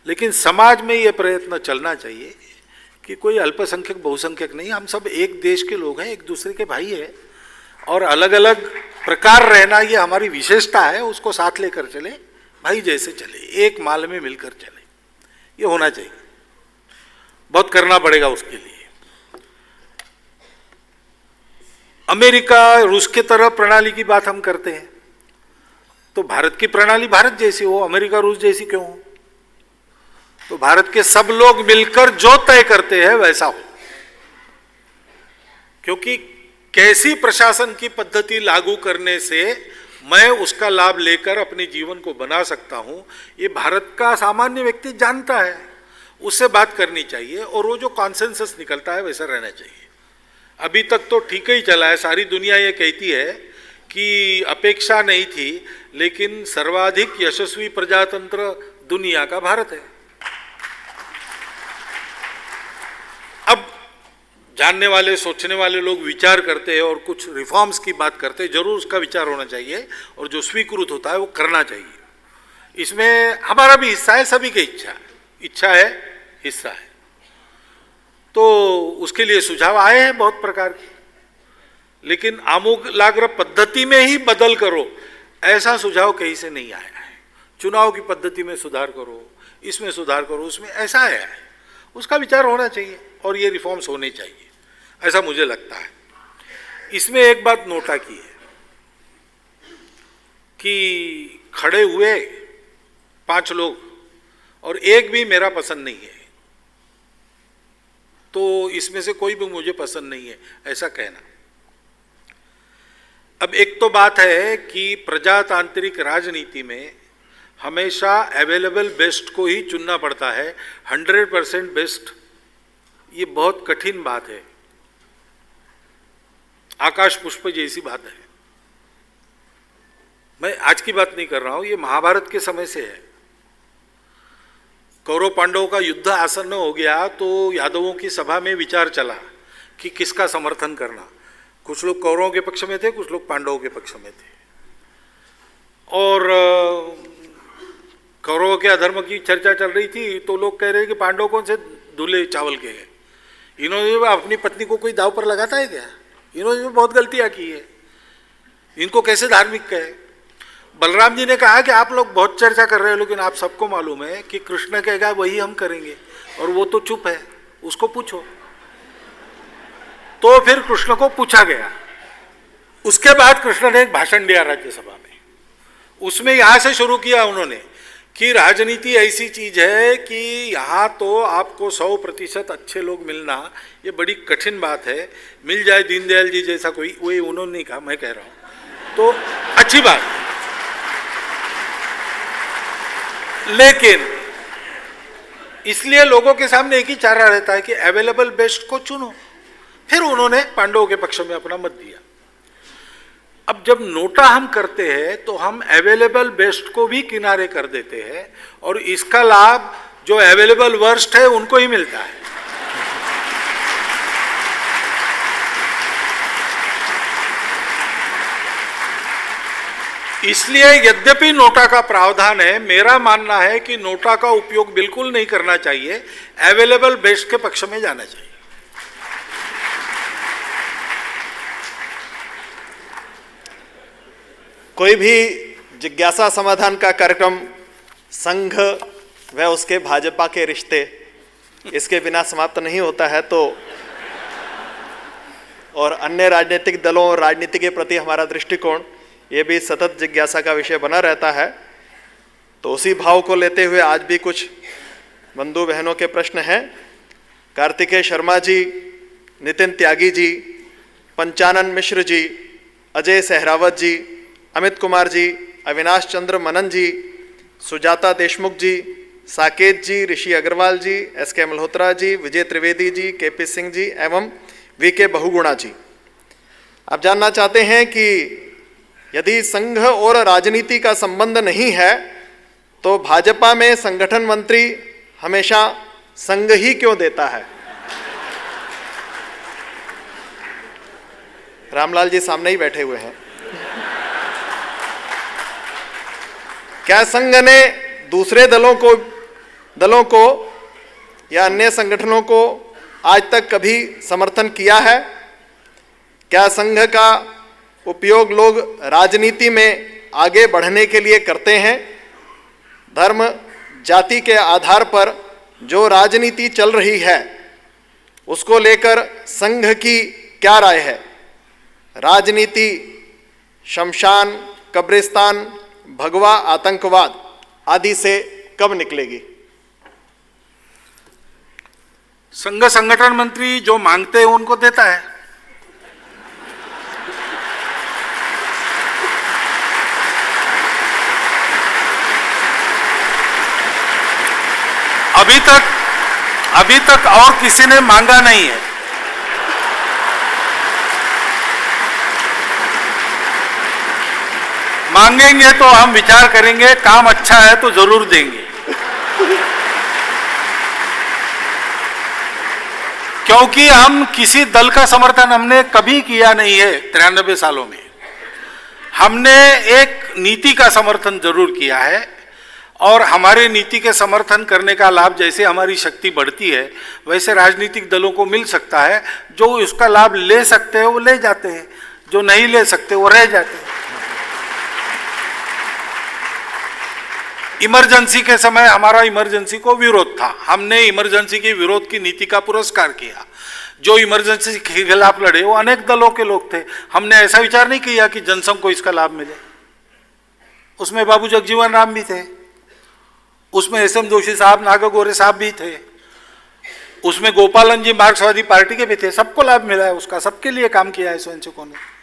लेकिन समाज में ये प्रयत्न चलना चाहिए कि कोई अल्पसंख्यक बहुसंख्यक नहीं, हम सब एक देश के लोग हैं, एक दूसरे के भाई हैं, और अलग अलग प्रकार रहना ये हमारी विशेषता है, उसको साथ लेकर चले, भाई जैसे चले, एक माल में मिलकर चले, ये होना चाहिए। बहुत करना पड़ेगा उसके लिए। अमेरिका रूस के तरह प्रणाली की बात हम करते हैं, तो भारत की प्रणाली भारत जैसी हो, अमेरिका रूस जैसी क्यों हो? तो भारत के सब लोग मिलकर जो तय करते हैं वैसा हो, क्योंकि कैसी प्रशासन की पद्धति लागू करने से मैं उसका लाभ लेकर अपने जीवन को बना सकता हूं, ये भारत का सामान्य व्यक्ति जानता है, उससे बात करनी चाहिए और वो जो कॉन्सेंसस निकलता है वैसा रहना चाहिए। अभी तक तो ठीक ही चला है, सारी दुनिया ये कहती है कि अपेक्षा नहीं थी, लेकिन सर्वाधिक यशस्वी प्रजातंत्र दुनिया का भारत है। अब जानने वाले सोचने वाले लोग विचार करते हैं और कुछ रिफॉर्म्स की बात करते हैं, जरूर उसका विचार होना चाहिए और जो स्वीकृत होता है वो करना चाहिए। इसमें हमारा भी हिस्सा है, सभी की इच्छा है, हिस्सा है। तो उसके लिए सुझाव आए हैं बहुत प्रकार के, लेकिन आमूलाग्र पद्धति में ही बदल करो ऐसा सुझाव कहीं से नहीं आया है। चुनाव की पद्धति में सुधार करो, इसमें सुधार करो, उसमें ऐसा आया है, उसका विचार होना चाहिए और ये रिफॉर्म्स होने चाहिए, ऐसा मुझे लगता है। इसमें एक बात नोटा की है कि खड़े हुए 5 लोग और एक भी मेरा पसंद नहीं है, तो इसमें से कोई भी मुझे पसंद नहीं है ऐसा कहना। अब एक तो बात है कि प्रजातांत्रिक राजनीति में हमेशा अवेलेबल बेस्ट को ही चुनना पड़ता है, 100% बेस्ट ये बहुत कठिन बात है, आकाश पुष्प जैसी बात है। मैं आज की बात नहीं कर रहा हूं, ये महाभारत के समय से है। कौरव पांडवों का युद्ध आसन्न हो गया तो यादवों की सभा में विचार चला कि किसका समर्थन करना। कुछ लोग कौरवों के पक्ष में थे, कुछ लोग पांडवों के पक्ष में थे, और कौरवों के अधर्म की चर्चा चल रही थी तो लोग कह रहे हैं कि पांडव कौन से दूल्हे चावल के हैं, इन्होंने अपनी पत्नी को कोई दाव पर लगाता है क्या? इन्होंने बहुत गलतियां की है, इनको कैसे धार्मिक कहे? बलराम जी ने कहा कि आप लोग बहुत चर्चा कर रहे हो, लेकिन आप सबको मालूम है कि कृष्ण कहेगा वही हम करेंगे, और वो तो चुप है, उसको पूछो। तो फिर कृष्ण को पूछा गया। उसके बाद कृष्ण ने एक भाषण दिया राज्यसभा में, उसमें यहां से शुरू किया उन्होंने कि राजनीति ऐसी चीज है कि यहाँ तो आपको 100% अच्छे लोग मिलना ये बड़ी कठिन बात है, मिल जाए दीनदयाल जी जैसा कोई, वही उन्होंने नहीं कहा, मैं कह रहा हूं, तो अच्छी बात है। लेकिन इसलिए लोगों के सामने एक ही चारा रहता है कि अवेलेबल बेस्ट को चुनो। फिर उन्होंने पांडवों के पक्ष में अपना मत दिया। अब जब नोटा हम करते हैं तो हम अवेलेबल बेस्ट को भी किनारे कर देते हैं और इसका लाभ जो अवेलेबल वर्स्ट है उनको ही मिलता है। इसलिए यद्यपि नोटा का प्रावधान है, मेरा मानना है कि नोटा का उपयोग बिल्कुल नहीं करना चाहिए, अवेलेबल बेस्ट के पक्ष में जाना चाहिए। कोई भी जिज्ञासा समाधान का कार्यक्रम संघ व उसके भाजपा के रिश्ते इसके बिना समाप्त नहीं होता है, तो और अन्य राजनीतिक दलों और राजनीति के प्रति हमारा दृष्टिकोण ये भी सतत जिज्ञासा का विषय बना रहता है। तो उसी भाव को लेते हुए आज भी कुछ बंधु बहनों के प्रश्न हैं। कार्तिकेय शर्मा जी, नितिन त्यागी जी, पंचानन मिश्र जी, अजय सहरावत जी, अमित कुमार जी, अविनाश चंद्र मनन जी, सुजाता देशमुख जी, साकेत जी, ऋषि अग्रवाल जी, एस.के. मल्होत्रा जी, विजय त्रिवेदी जी, के.पी. सिंह जी एवं वी.के. बहुगुणा जी। आप जानना चाहते हैं कि यदि संघ और राजनीति का संबंध नहीं है तो भाजपा में संगठन मंत्री हमेशा संघ ही क्यों देता है? रामलाल जी सामने ही बैठे हुए हैं। क्या संघ ने दूसरे दलों को या अन्य संगठनों को आज तक कभी समर्थन किया है? क्या संघ का उपयोग लोग राजनीति में आगे बढ़ने के लिए करते हैं? धर्म जाति के आधार पर जो राजनीति चल रही है उसको लेकर संघ की क्या राय है? राजनीति शमशान, कब्रिस्तान, भगवा आतंकवाद आदि से कब निकलेगी? संघ संगठन मंत्री जो मांगते हैं उनको देता है। अभी तक और किसी ने मांगा नहीं है। मांगेंगे तो हम विचार करेंगे, काम अच्छा है तो जरूर देंगे। क्योंकि हम किसी दल का समर्थन हमने कभी किया नहीं है 93 सालों में। हमने एक नीति का समर्थन जरूर किया है और हमारे नीति के समर्थन करने का लाभ जैसे हमारी शक्ति बढ़ती है वैसे राजनीतिक दलों को मिल सकता है। जो उसका लाभ ले सकते हैं वो ले जाते हैं, जो नहीं ले सकते वो रह जाते हैं। इमरजेंसी के समय हमारा इमरजेंसी को विरोध था, हमने इमरजेंसी के विरोध की नीति का पुरस्कार किया। जो इमरजेंसी के खिलाफ लड़े वो अनेक दलों के लोग थे। हमने ऐसा विचार नहीं किया कि जनसंघ को इसका लाभ मिले। उसमें बाबू जगजीवन राम भी थे, उसमें एस.एम. जोशी साहब, नागगोरे साहब भी थे, उसमें गोपालन जी मार्क्सवादी पार्टी के भी थे। सबको लाभ मिला है उसका, सबके लिए काम किया है स्वयंसेवकों ने।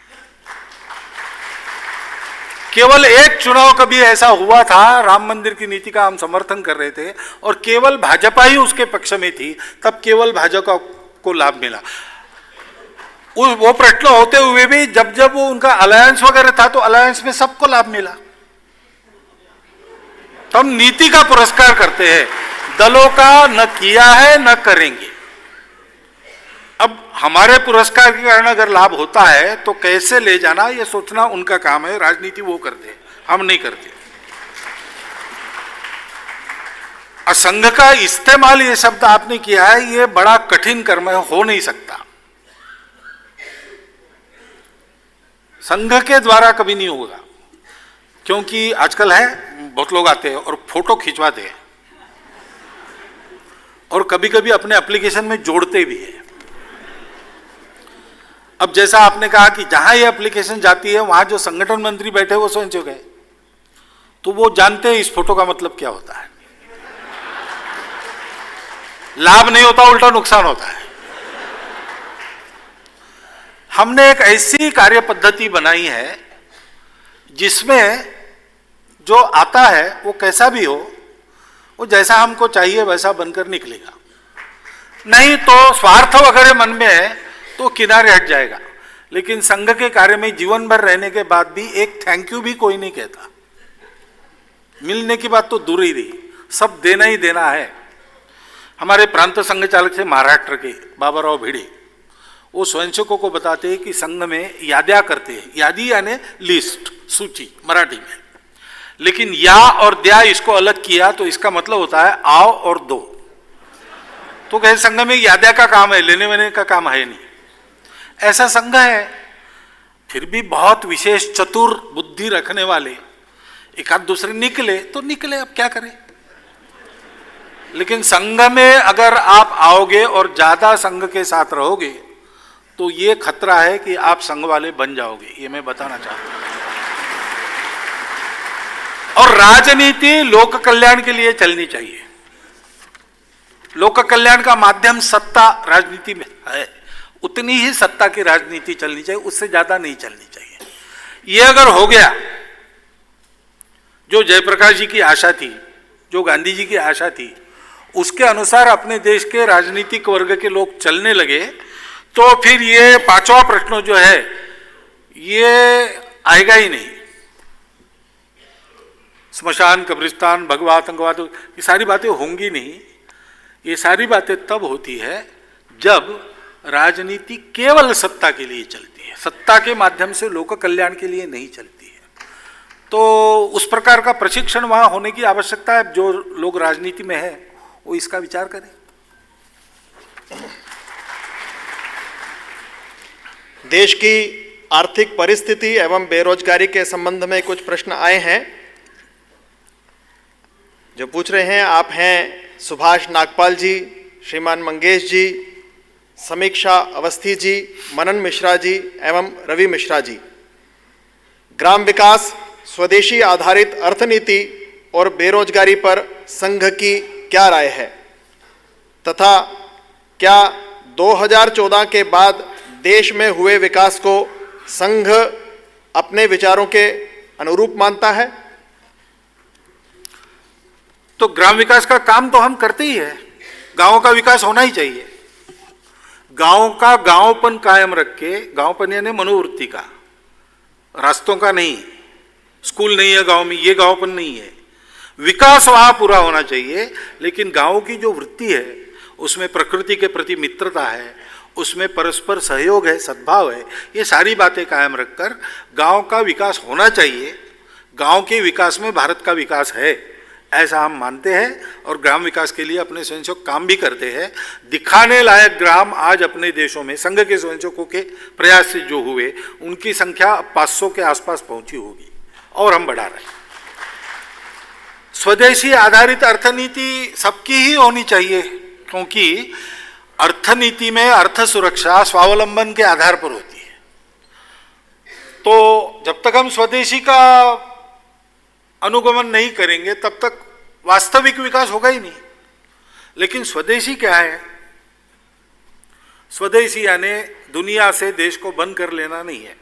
केवल एक चुनाव कभी ऐसा हुआ था, राम मंदिर की नीति का हम समर्थन कर रहे थे और केवल भाजपा ही उसके पक्ष में थी, तब केवल भाजपा को लाभ मिला। वो प्रश्न होते हुए भी जब वो उनका अलायंस वगैरह था तो अलायंस में सबको लाभ मिला। तो हम नीति का पुरस्कार करते हैं, दलों का न किया है न करेंगे। अब हमारे पुरस्कार के कारण अगर लाभ होता है तो कैसे ले जाना ये सोचना उनका काम है। राजनीति वो करते हैं, हम नहीं करते। असंघ का इस्तेमाल ये शब्द आपने किया है, ये बड़ा कठिन कर्म है, हो नहीं सकता। संघ के द्वारा कभी नहीं होगा, क्योंकि आजकल है बहुत लोग आते हैं और फोटो खिंचवाते हैं और कभी कभी अपने एप्लीकेशन में जोड़ते भी हैं। अब जैसा आपने कहा कि जहां ये एप्लीकेशन जाती है वहां जो संगठन मंत्री बैठे वो स्वयंसेवक है, तो वो जानते हैं इस फोटो का मतलब क्या होता है। लाभ नहीं होता, उल्टा नुकसान होता है। हमने एक ऐसी कार्य पद्धति बनाई है जिसमें जो आता है वो कैसा भी हो, वो जैसा हमको चाहिए वैसा बनकर निकलेगा। नहीं तो स्वार्थ वगैरह मन में है तो किनारे हट जाएगा। लेकिन संघ के कार्य में जीवन भर रहने के बाद भी एक थैंक यू भी कोई नहीं कहता। मिलने की बात तो दूर ही रही, सब देना ही देना है। हमारे प्रांत संघ चालक थे महाराष्ट्र के बाबाराव भिड़े, वो स्वयंसेवकों को बताते हैं कि संघ में याद्या करते हैं। यादी यानी लिस्ट, सूची मराठी में। लेकिन या और द्या इसको अलग किया तो इसका मतलब होता है आओ और दो। तो कहे संघ में याद्या का काम है, लेने वेने का काम है नहीं। ऐसा संघ है। फिर भी बहुत विशेष चतुर बुद्धि रखने वाले एक आध दूसरे निकले तो निकले, अब क्या करें। लेकिन संघ में अगर आप आओगे और ज्यादा संघ के साथ रहोगे तो ये खतरा है कि आप संघ वाले बन जाओगे, ये मैं बताना चाहता हूं। और राजनीति लोक कल्याण के लिए चलनी चाहिए। लोक कल्याण का माध्यम सत्ता राजनीति में है, उतनी ही सत्ता की राजनीति चलनी चाहिए, उससे ज्यादा नहीं चलनी चाहिए। ये अगर हो गया, जो जयप्रकाश जी की आशा थी, जो गांधी जी की आशा थी, उसके अनुसार अपने देश के राजनीतिक वर्ग के लोग चलने लगे, तो फिर ये पांचवा प्रश्न जो है ये आएगा ही नहीं। स्मशान, कब्रिस्तान, भगवा, आतंकवाद, ये सारी बातें होंगी नहीं। ये सारी बातें तब होती है जब राजनीति केवल सत्ता के लिए चलती है, सत्ता के माध्यम से लोक कल्याण के लिए नहीं चलती है। तो उस प्रकार का प्रशिक्षण वहां होने की आवश्यकता है। जो लोग राजनीति में है वो इसका विचार करें। देश की आर्थिक परिस्थिति एवं बेरोजगारी के संबंध में कुछ प्रश्न आए हैं। जो पूछ रहे हैं आप हैं सुभाष नागपाल जी, श्रीमान मंगेश जी, समीक्षा अवस्थी जी, मनन मिश्रा जी एवं रवि मिश्रा जी। ग्राम विकास, स्वदेशी आधारित अर्थनीति और बेरोजगारी पर संघ की क्या राय है तथा क्या 2014 के बाद देश में हुए विकास को संघ अपने विचारों के अनुरूप मानता है? तो ग्राम विकास का काम तो हम करते ही है, गांवों का विकास होना ही चाहिए। गांव का गांवपन कायम रख के, गांवपन यानी मनोवृत्ति का, रास्तों का नहीं, स्कूल नहीं है गांव में, ये गांवपन नहीं है। विकास वहां पूरा होना चाहिए, लेकिन गांव की जो वृत्ति है उसमें प्रकृति के प्रति मित्रता है, उसमें परस्पर सहयोग है, सद्भाव है, ये सारी बातें कायम रखकर गांव का विकास होना चाहिए। गांव के विकास में भारत का विकास है, ऐसा हम मानते हैं और ग्राम विकास के लिए अपने स्वयंसेवक काम भी करते हैं। दिखाने लायक ग्राम आज अपने देशों में संघ के स्वयंसेवकों के प्रयास से जो हुए उनकी संख्या 500 के आसपास पहुंची होगी और हम बढ़ा रहे हैं। स्वदेशी आधारित अर्थनीति सबकी ही होनी चाहिए, क्योंकि अर्थनीति में अर्थ सुरक्षा स्वावलंबन के आधार पर होती है। तो जब तक हम स्वदेशी का अनुगमन नहीं करेंगे तब तक वास्तविक विकास होगा ही नहीं। लेकिन स्वदेशी क्या है? स्वदेशी यानी दुनिया से देश को बंद कर लेना नहीं है।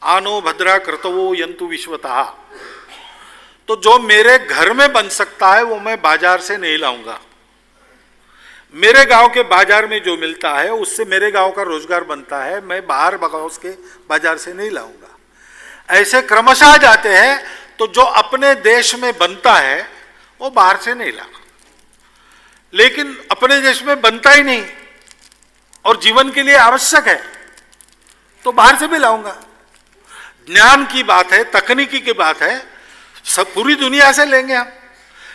आनो भद्रा कर्तवो यंतु विश्वतः। तो जो मेरे घर में बन सकता है वो मैं बाजार से नहीं लाऊंगा। मेरे गांव के बाजार में जो मिलता है उससे मेरे गांव का रोजगार बनता है, मैं बाहर बगाउस के बाजार से नहीं लाऊंगा। ऐसे क्रमशः जाते हैं, तो जो अपने देश में बनता है वो बाहर से नहीं लाना। लेकिन अपने देश में बनता ही नहीं और जीवन के लिए आवश्यक है तो बाहर से भी लाऊंगा। ज्ञान की बात है, तकनीकी की बात है, सब पूरी दुनिया से लेंगे हम,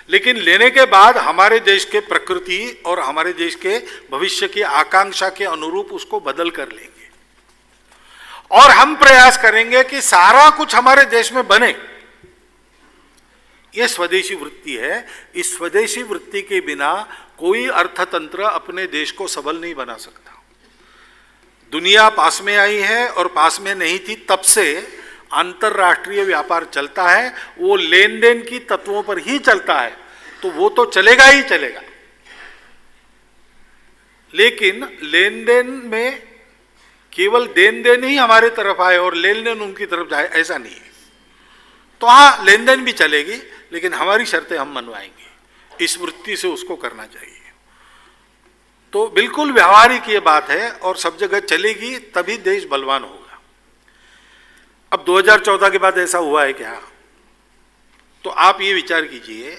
लेकिन लेने के बाद हमारे देश के प्रकृति और हमारे देश के भविष्य की आकांक्षा के अनुरूप उसको बदल कर लेंगे। और हम प्रयास करेंगे कि सारा कुछ हमारे देश में बने। यह स्वदेशी वृत्ति है। इस स्वदेशी वृत्ति के बिना कोई अर्थतंत्र अपने देश को सबल नहीं बना सकता। दुनिया पास में आई है और पास में नहीं थी, तब से अंतरराष्ट्रीय व्यापार चलता है, वो लेन देन की तत्वों पर ही चलता है, तो वो तो चलेगा ही चलेगा। लेकिन लेन देन में केवल देन देन ही हमारे तरफ आए और लेन देन उनकी तरफ जाए, ऐसा नहीं है। तो हाँ, लेन देन भी चलेगी, लेकिन हमारी शर्तें हम मनवाएंगे। इस वृत्ति से उसको करना चाहिए। तो बिल्कुल व्यावहारिक ये बात है और सब जगह चलेगी, तभी देश बलवान होगा। अब 2014 के बाद ऐसा हुआ है क्या? तो आप ये विचार कीजिए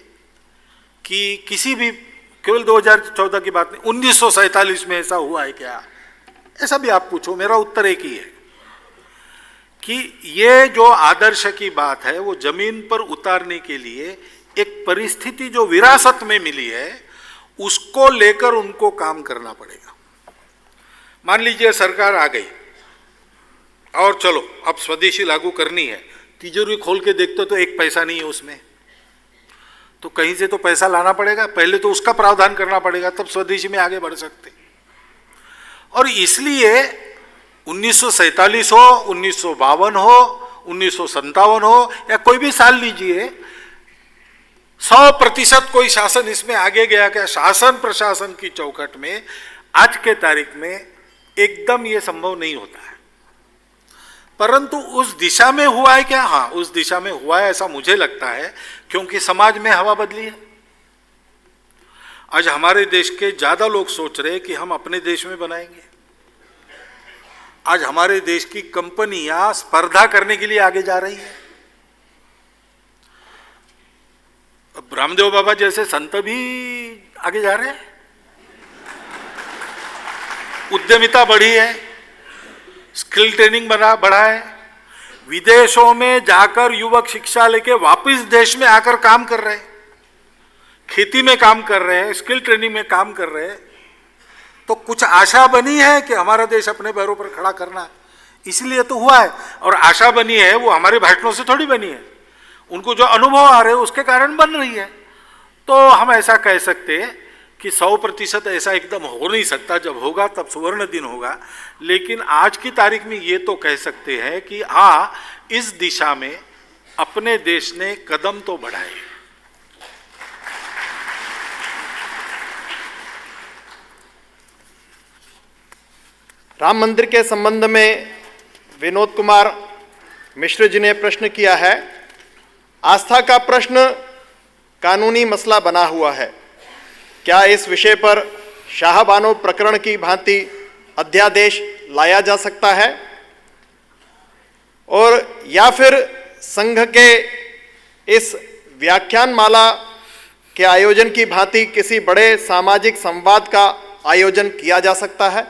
कि किसी भी, केवल 2014 की बात नहीं, 1947 में ऐसा हुआ है क्या? ऐसा भी आप पूछो, मेरा उत्तर एक ही है कि ये जो आदर्श की बात है वो जमीन पर उतारने के लिए एक परिस्थिति जो विरासत में मिली है उसको लेकर उनको काम करना पड़ेगा। मान लीजिए सरकार आ गई और चलो अब स्वदेशी लागू करनी है, तिजोरी खोल के देखते तो एक पैसा नहीं है उसमें, तो कहीं से तो पैसा लाना पड़ेगा, पहले तो उसका प्रावधान करना पड़ेगा, तब स्वदेशी में आगे बढ़ सकते। और इसलिए 1947 हो, 1952 हो, 1957 हो, या कोई भी साल लीजिए, 100% कोई शासन इसमें आगे गया क्या? शासन प्रशासन की चौखट में आज के तारीख में एकदम ये संभव नहीं होता है, परंतु उस दिशा में हुआ है क्या? हाँ, उस दिशा में हुआ है ऐसा मुझे लगता है, क्योंकि समाज में हवा बदली है। आज हमारे देश के ज्यादा लोग सोच रहे हैं कि हम अपने देश में बनाएंगे। आज हमारे देश की कंपनियां स्पर्धा करने के लिए आगे जा रही है। अब रामदेव बाबा जैसे संत भी आगे जा रहे हैं, उद्यमिता बढ़ी है, स्किल ट्रेनिंग बढ़ा है, विदेशों में जाकर युवक शिक्षा लेके वापस देश में आकर काम कर रहे हैं, खेती में काम कर रहे हैं, स्किल ट्रेनिंग में काम कर रहे हैं। तो कुछ आशा बनी है कि हमारा देश अपने पैरों पर खड़ा करना, इसलिए तो हुआ है। और आशा बनी है वो हमारे भाषणों से थोड़ी बनी है, उनको जो अनुभव आ रहे हैं उसके कारण बन रही है। तो हम ऐसा कह सकते हैं कि 100% ऐसा एकदम हो नहीं सकता, जब होगा तब सुवर्ण दिन होगा। लेकिन आज की तारीख में ये तो कह सकते हैं कि हाँ, इस दिशा में अपने देश ने कदम तो बढ़ाए। राम मंदिर के संबंध में विनोद कुमार मिश्र जी ने प्रश्न किया है। आस्था का प्रश्न कानूनी मसला बना हुआ है, क्या इस विषय पर शाहबानो प्रकरण की भांति अध्यादेश लाया जा सकता है, और या फिर संघ के इस व्याख्यान माला के आयोजन की भांति किसी बड़े सामाजिक संवाद का आयोजन किया जा सकता है?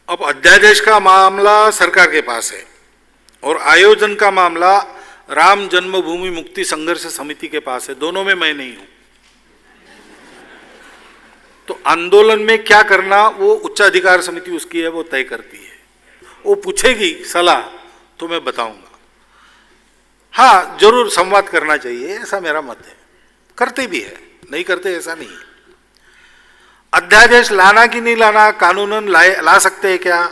अब अध्यादेश का मामला सरकार के पास है और आयोजन का मामला राम जन्मभूमि मुक्ति संघर्ष समिति के पास है, दोनों में मैं नहीं हूं। तो आंदोलन में क्या करना वो उच्चाधिकार समिति उसकी है, वो तय करती है। वो पूछेगी सलाह तो मैं बताऊंगा। हाँ, जरूर संवाद करना चाहिए, ऐसा मेरा मत है। करते भी है, नहीं करते ऐसा नहीं है। अध्यादेश लाना कि नहीं लाना, कानूनन ला सकते हैं क्या?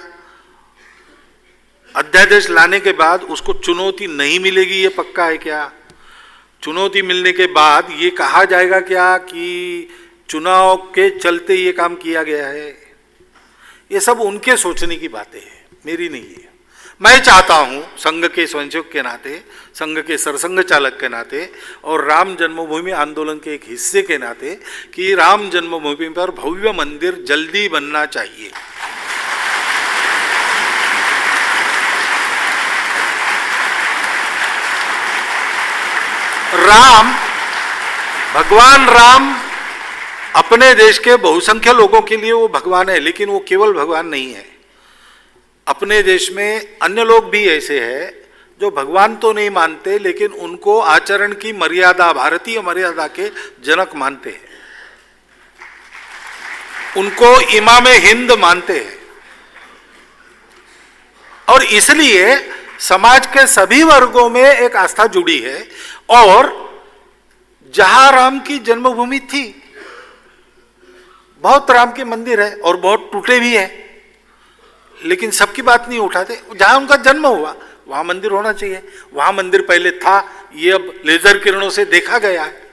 अध्यादेश लाने के बाद उसको चुनौती नहीं मिलेगी, ये पक्का है क्या? चुनौती मिलने के बाद ये कहा जाएगा क्या कि चुनाव के चलते ये काम किया गया है? ये सब उनके सोचने की बातें हैं, मेरी नहीं है। मैं चाहता हूं संघ के स्वयंसेवक के नाते, संघ के सरसंघ चालक के नाते और राम जन्मभूमि आंदोलन के एक हिस्से के नाते कि राम जन्मभूमि पर भव्य मंदिर जल्दी बनना चाहिए। राम, भगवान राम अपने देश के बहुसंख्य लोगों के लिए वो भगवान है, लेकिन वो केवल भगवान नहीं है। अपने देश में अन्य लोग भी ऐसे हैं जो भगवान तो नहीं मानते, लेकिन उनको आचरण की मर्यादा, भारतीय मर्यादा के जनक मानते हैं, उनको इमाम हिंद मानते हैं। और इसलिए समाज के सभी वर्गों में एक आस्था जुड़ी है। और जहां राम की जन्मभूमि थी, बहुत राम के मंदिर है और बहुत टूटे भी हैं, लेकिन सबकी बात नहीं उठाते। जहां उनका जन्म हुआ वहां मंदिर होना चाहिए। वहां मंदिर पहले था, ये अब लेजर किरणों से देखा गया है।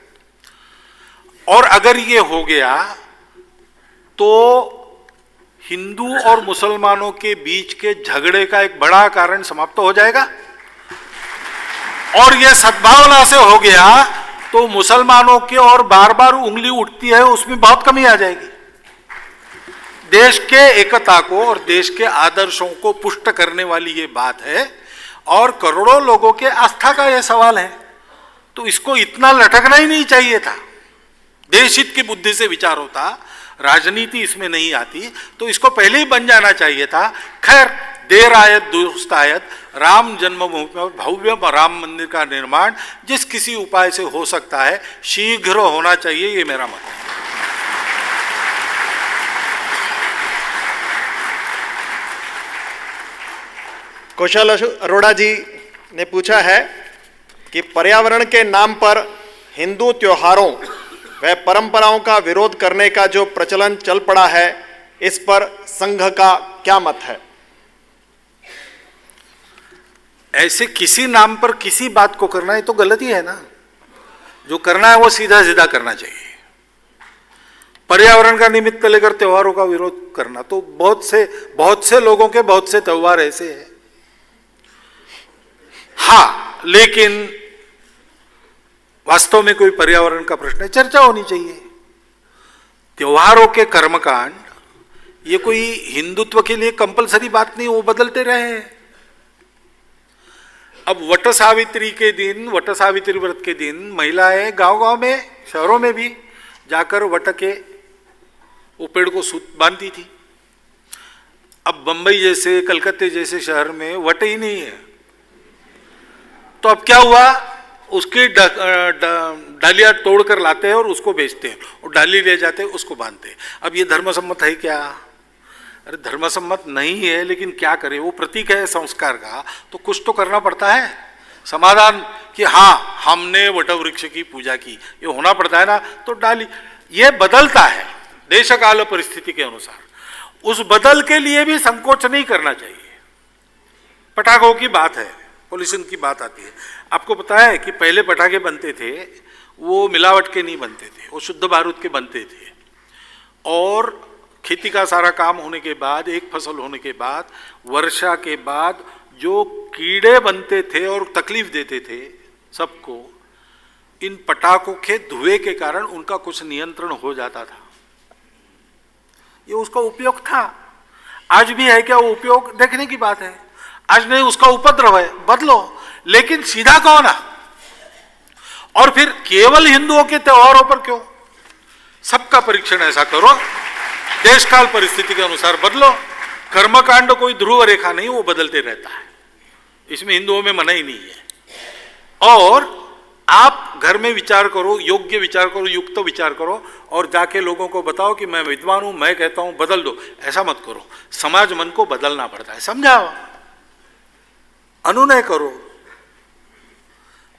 और अगर ये हो गया तो हिंदू और मुसलमानों के बीच के झगड़े का एक बड़ा कारण समाप्त हो जाएगा। और यह सद्भावना से हो गया तो मुसलमानों की और बार बार उंगली उठती है, उसमें बहुत कमी आ जाएगी। देश के एकता को और देश के आदर्शों को पुष्ट करने वाली ये बात है और करोड़ों लोगों के आस्था का यह सवाल है। तो इसको इतना लटकना ही नहीं चाहिए था। देश हित की बुद्धि से विचार होता, राजनीति इसमें नहीं आती, तो इसको पहले ही बन जाना चाहिए था। खैर, देर आयत दुरुस्त आयत। राम जन्मभूमि पर भव्य राम मंदिर का निर्माण जिस किसी उपाय से हो सकता है, शीघ्र होना चाहिए, ये मेरा मत है। कौशल अरोड़ा जी ने पूछा है कि पर्यावरण के नाम पर हिंदू त्योहारों व परंपराओं का विरोध करने का जो प्रचलन चल पड़ा है, इस पर संघ का क्या मत है? ऐसे किसी नाम पर किसी बात को करना, ये तो गलत ही है ना। जो करना है वो सीधा सीधा करना चाहिए। पर्यावरण का निमित्त लेकर त्योहारों का विरोध करना, तो बहुत से लोगों के बहुत से त्योहार ऐसे हैं। हाँ, लेकिन वास्तव में कोई पर्यावरण का प्रश्न है, चर्चा होनी चाहिए। त्योहारों के कर्मकांड ये कोई हिंदुत्व के लिए कंपलसरी बात नहीं, वो बदलते रहे हैं। अब वट सावित्री के दिन, वट सावित्री व्रत के दिन महिलाएं गांव-गांव में, शहरों में भी जाकर वट के वो पेड़ को सूत बांधती थी। अब बंबई जैसे, कलकत्ते जैसे शहर में वट ही नहीं है, तो अब क्या हुआ, उसकी डालियां तोड़कर लाते हैं और उसको बेचते हैं, और डाली ले जाते हैं, उसको बांधते हैं। अब ये धर्मसम्मत है क्या? अरे धर्मसम्मत नहीं है, लेकिन क्या करें, वो प्रतीक है संस्कार का, तो कुछ तो करना पड़ता है। समाधान कि हाँ हमने वट वृक्ष की पूजा की, ये होना पड़ता है ना। तो डाली ये बदलता है देश काल परिस्थिति के अनुसार, उस बदल के लिए भी संकोच नहीं करना चाहिए। पटाखों की बात है, पॉल्यूशन की बात आती है। आपको पता है कि पहले पटाखे बनते थे वो मिलावट के नहीं बनते थे, वो शुद्ध बारूद के बनते थे। और खेती का सारा काम होने के बाद, एक फसल होने के बाद, वर्षा के बाद जो कीड़े बनते थे और तकलीफ देते थे सबको, इन पटाखों के धुएं के कारण उनका कुछ नियंत्रण हो जाता था। ये उसका उपयोग था। आज भी है क्या वो उपयोग? देखने की बात है। आज नहीं, उसका उपद्रव है, बदलो। लेकिन सीधा कहो ना। और फिर केवल हिंदुओं के त्योहारों पर क्यों? सबका परीक्षण ऐसा करो, देश काल परिस्थिति के अनुसार बदलो। कर्मकांड कोई ध्रुव रेखा नहीं, वो बदलते रहता है, इसमें हिंदुओं में मना ही नहीं है। और आप घर में विचार करो, योग्य विचार करो, युक्त विचार करो, और जाके लोगों को बताओ कि मैं विद्वान हूं, मैं कहता हूं बदल दो। ऐसा मत करो। समाज मन को बदलना पड़ता है, समझाओ, अनुनय करो।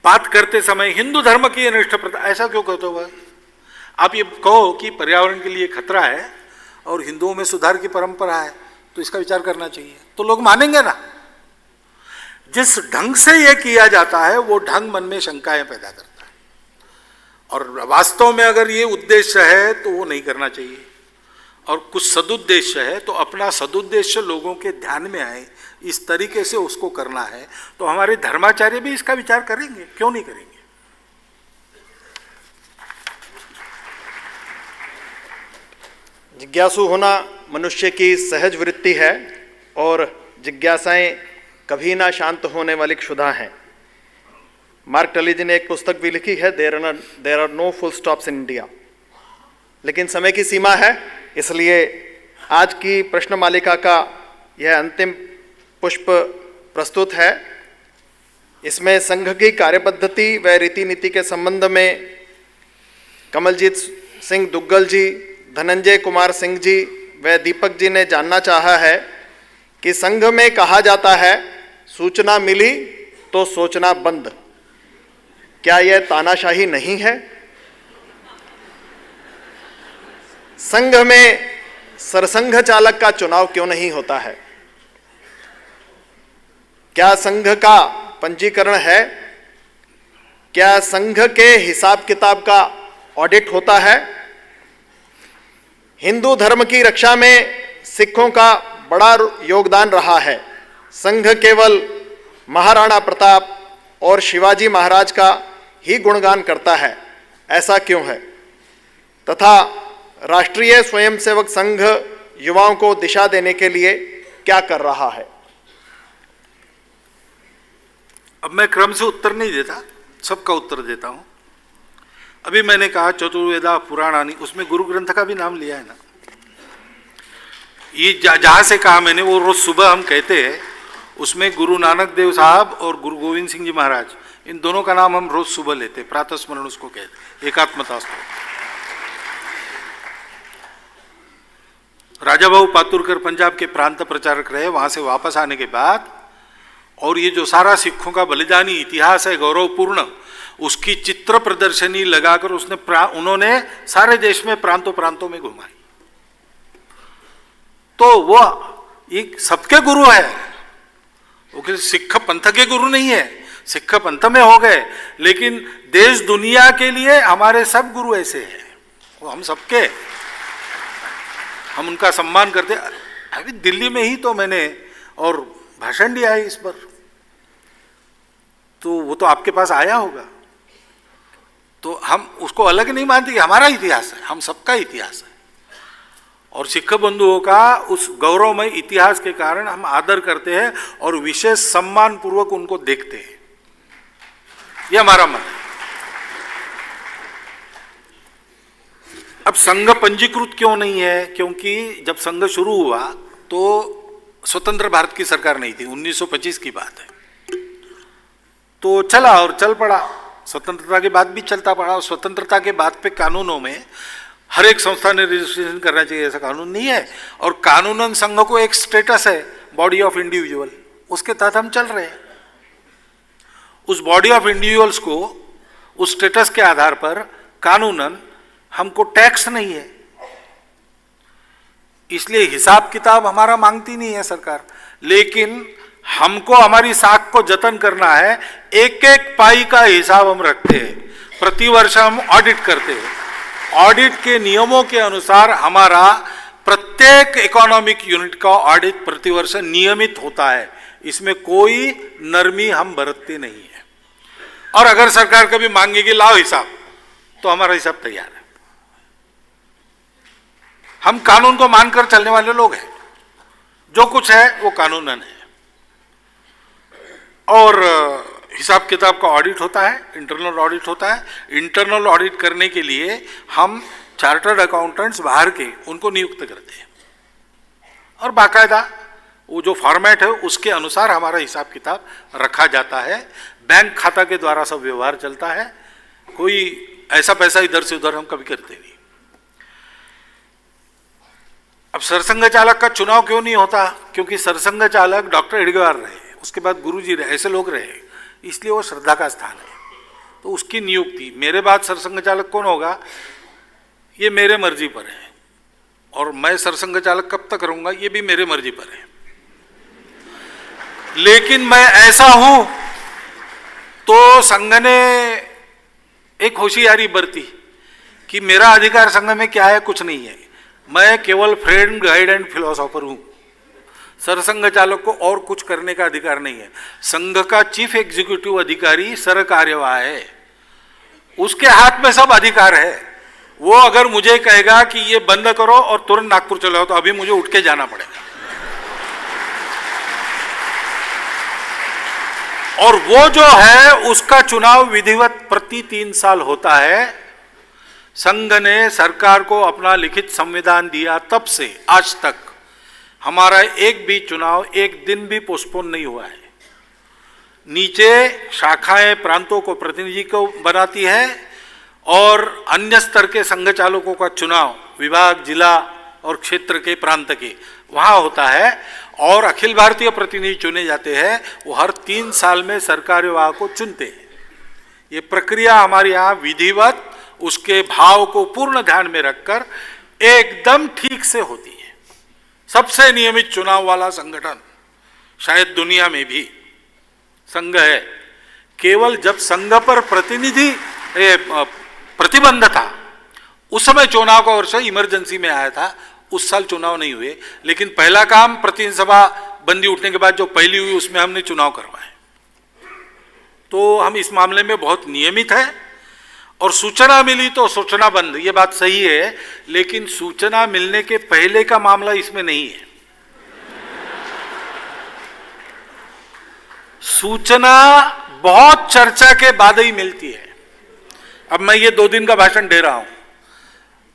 बात करते समय हिंदू धर्म की अनिष्ट प्रथा, ऐसा क्यों कहते हो? आप ये कहो कि पर्यावरण के लिए खतरा है और हिंदुओं में सुधार की परंपरा है, तो इसका विचार करना चाहिए, तो लोग मानेंगे ना। जिस ढंग से यह किया जाता है वो ढंग मन में शंकाएं पैदा करता है, और वास्तव में अगर ये उद्देश्य है तो वो नहीं करना चाहिए। और कुछ सदुद्देश्य है तो अपना सदुद्देश्य लोगों के ध्यान में आए, इस तरीके से उसको करना है, तो हमारे धर्माचार्य भी इसका विचार करेंगे, क्यों नहीं करेंगे। जिज्ञासु होना मनुष्य की सहज वृत्ति है, और जिज्ञासाएं कभी ना शांत होने वाली क्षुधा हैं। मार्क टली जी ने एक पुस्तक भी लिखी है, there are no full stops in India. लेकिन समय की सीमा है, इसलिए आज की प्रश्न मालिका का यह अंतिम पुष्प प्रस्तुत है। इसमें संघ की कार्यपद्धति व रीति नीति के संबंध में कमलजीत सिंह दुग्गल जी, धनंजय कुमार सिंह जी व दीपक जी ने जानना चाहा है कि संघ में कहा जाता है सूचना मिली तो सोचना बंद, क्या यह तानाशाही नहीं है? संघ में सरसंघ चालक का चुनाव क्यों नहीं होता है? क्या संघ का पंजीकरण है? क्या संघ के हिसाब किताब का ऑडिट होता है? हिंदू धर्म की रक्षा में सिखों का बड़ा योगदान रहा है। संघ केवल महाराणा प्रताप और शिवाजी महाराज का ही गुणगान करता है, ऐसा क्यों है? तथा राष्ट्रीय स्वयंसेवक संघ युवाओं को दिशा देने के लिए क्या कर रहा है? अब मैं क्रम से उत्तर नहीं देता, सबका उत्तर देता हूं। अभी मैंने कहा चतुर्वेदा पुराणानी, उसमें गुरु ग्रंथ का भी नाम लिया है ना। ये जहां से कहा मैंने, वो रोज सुबह हम कहते हैं, उसमें गुरु नानक देव साहब और गुरु गोविंद सिंह जी महाराज, इन दोनों का नाम हम रोज सुबह लेते, प्रातः स्मरण उसको कहते, एकात्मता स्तोत्र। राजा भाऊ पातुरकर पंजाब के प्रांत प्रचारक रहे, वहां से वापस आने के बाद और ये जो सारा सिखों का बलिदानी इतिहास है गौरवपूर्ण, उसकी चित्र प्रदर्शनी लगाकर उन्होंने सारे देश में प्रांतों प्रांतों में घुमाई। तो वो एक सबके गुरु है, वो किसी सिख पंथ के गुरु नहीं है, सिख पंथ में हो गए, लेकिन देश दुनिया के लिए हमारे सब गुरु ऐसे हैं, वो हम सबके, हम उनका सम्मान करते। अभी दिल्ली में ही तो मैंने और भाषण दिया है इस पर, तो वो तो आपके पास आया होगा। तो हम उसको अलग नहीं मानते कि हमारा इतिहास है, हम सबका इतिहास है, और सिख बंधुओं का उस गौरवमय इतिहास के कारण हम आदर करते हैं और विशेष सम्मान पूर्वक उनको देखते हैं। ये हमारा मत है। अब संघ पंजीकृत क्यों नहीं है? क्योंकि जब संघ शुरू हुआ तो स्वतंत्र भारत की सरकार नहीं थी, 1925 की बात है। तो चला और चल पड़ा, स्वतंत्रता के बाद भी चलता पड़ा। और स्वतंत्रता के बाद पे कानूनों में हर एक संस्था ने रजिस्ट्रेशन करना चाहिए, ऐसा कानून नहीं है। और कानूनन संघ को एक स्टेटस है, बॉडी ऑफ इंडिविजुअल, उसके तहत हम चल रहे हैं। उस बॉडी ऑफ इंडिविजुअल्स को उस स्टेटस के आधार पर कानूनन हमको टैक्स नहीं है, इसलिए हिसाब किताब हमारा मांगती नहीं है सरकार। लेकिन हमको हमारी साख को जतन करना है, एक एक पाई का हिसाब हम रखते हैं, प्रतिवर्ष हम ऑडिट करते हैं। ऑडिट के नियमों के अनुसार हमारा प्रत्येक इकोनॉमिक यूनिट का ऑडिट प्रतिवर्ष नियमित होता है, इसमें कोई नरमी हम बरतते नहीं है। और अगर सरकार कभी मांगेगी लाओ हिसाब, तो हमारा हिसाब तैयार है। हम कानून को मानकर चलने वाले लोग हैं, जो कुछ है वो कानूनन है। और हिसाब किताब का ऑडिट होता है, इंटरनल ऑडिट होता है। इंटरनल ऑडिट करने के लिए हम चार्टर्ड अकाउंटेंट्स बाहर के उनको नियुक्त करते हैं, और बाकायदा वो जो फॉर्मेट है उसके अनुसार हमारा हिसाब किताब रखा जाता है। बैंक खाता के द्वारा सब व्यवहार चलता है, कोई ऐसा पैसा इधर से उधर हम कभी करते नहीं। अब सरसंघ चालक का चुनाव क्यों नहीं होता? क्योंकि सरसंघ चालक डॉक्टर हेडगेवार रहे, उसके बाद गुरुजी रहे, ऐसे लोग रहे, इसलिए वो श्रद्धा का स्थान है। तो उसकी नियुक्ति, मेरे बाद सरसंघ चालक कौन होगा ये मेरे मर्जी पर है, और मैं सरसंघ चालक कब तक रहूंगा ये भी मेरे मर्जी पर है। लेकिन मैं ऐसा हूं तो संघ ने एक होशियारी बरती कि मेरा अधिकार संघ में क्या है, कुछ नहीं है, मैं केवल फ्रेंड गाइड एंड फिलोसोफर हूं। सरसंघ चालक को और कुछ करने का अधिकार नहीं है। संघ का चीफ एग्जीक्यूटिव अधिकारी सर कार्यवाह है, उसके हाथ में सब अधिकार है। वो अगर मुझे कहेगा कि ये बंद करो और तुरंत नागपुर चले जाओ, तो अभी मुझे उठ के जाना पड़ेगा। और वो जो है उसका चुनाव विधिवत प्रति 3 साल होता है। संघ ने सरकार को अपना लिखित संविधान दिया तब से आज तक हमारा एक भी चुनाव एक दिन भी पोस्टपोन नहीं हुआ है। नीचे शाखाएं प्रांतों को प्रतिनिधि को बनाती है, और अन्य स्तर के संघ चालकों का चुनाव विभाग, जिला और क्षेत्र के प्रांत के वहाँ होता है, और अखिल भारतीय प्रतिनिधि चुने जाते हैं। वो हर 3 साल में सरकार्यवाह को चुनते हैं। ये प्रक्रिया हमारे यहाँ विधिवत उसके भाव को पूर्ण ध्यान में रखकर एकदम ठीक से होती है। सबसे नियमित चुनाव वाला संगठन शायद दुनिया में भी संघ है। केवल जब संघ पर प्रतिबंध था उस समय चुनाव का वर्ष इमरजेंसी में आया था, उस साल चुनाव नहीं हुए। लेकिन पहला काम प्रतिनिधि सभा बंदी उठने के बाद जो पहली हुई उसमें हमने चुनाव करवाए। तो हम इस मामले में बहुत नियमित है। और सूचना मिली तो सूचना बंद, ये बात सही है, लेकिन सूचना मिलने के पहले का मामला इसमें नहीं है। सूचना बहुत चर्चा के बाद ही मिलती है। अब मैं ये 2 दिन का भाषण दे रहा हूं,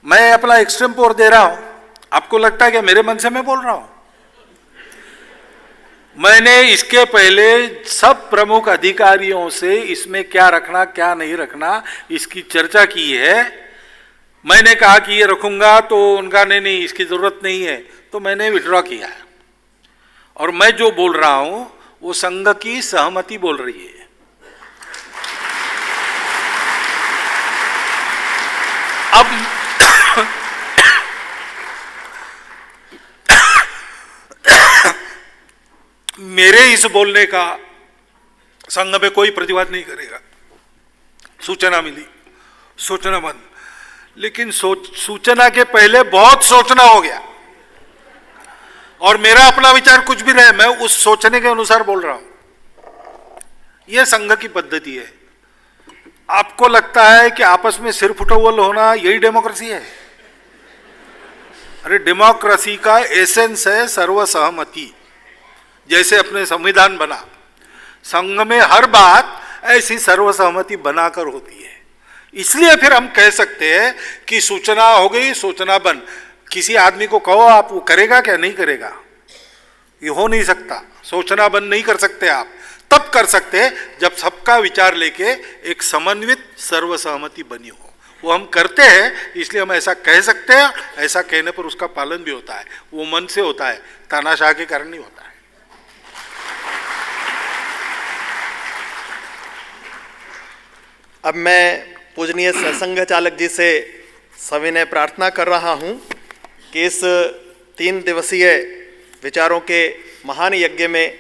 मैं अपना एक्सटेम्पोर दे रहा हूं, आपको लगता है कि मेरे मन से मैं बोल रहा हूं? मैंने इसके पहले सब प्रमुख अधिकारियों से इसमें क्या रखना क्या नहीं रखना इसकी चर्चा की है। मैंने कहा कि ये रखूंगा, तो उनका नहीं इसकी जरूरत नहीं है, तो मैंने विड्रॉ किया है। और मैं जो बोल रहा हूं वो संघ की सहमति बोल रही है। अब मेरे इस बोलने का संघ में कोई प्रतिवाद नहीं करेगा। सूचना मिली, सूचना बंद, लेकिन सूचना के पहले बहुत सोचना हो गया, और मेरा अपना विचार कुछ भी रहे, मैं उस सोचने के अनुसार बोल रहा हूं। यह संघ की पद्धति है। आपको लगता है कि आपस में सिर फुटौल होना यही डेमोक्रेसी है? अरे डेमोक्रेसी का एसेंस है सर्वसहमति। जैसे अपने संविधान बना, संघ में हर बात ऐसी सर्वसहमति बनाकर होती है। इसलिए फिर हम कह सकते हैं कि सूचना हो गई, सूचना बंद। किसी आदमी को कहो आप, वो करेगा क्या? नहीं करेगा, ये हो नहीं सकता। सूचना बंद नहीं कर सकते आप, तब कर सकते हैं जब सबका विचार लेके एक समन्वित सर्वसहमति बनी हो। वो हम करते हैं, इसलिए हम ऐसा कह सकते हैं। ऐसा कहने पर उसका पालन भी होता है, वो मन से होता है, तानाशाह के कारण नहीं होता है। अब मैं पूजनीय सरसंघ चालक जी से सविनय प्रार्थना कर रहा हूं कि इस 3 दिवसीय विचारों के महान यज्ञ में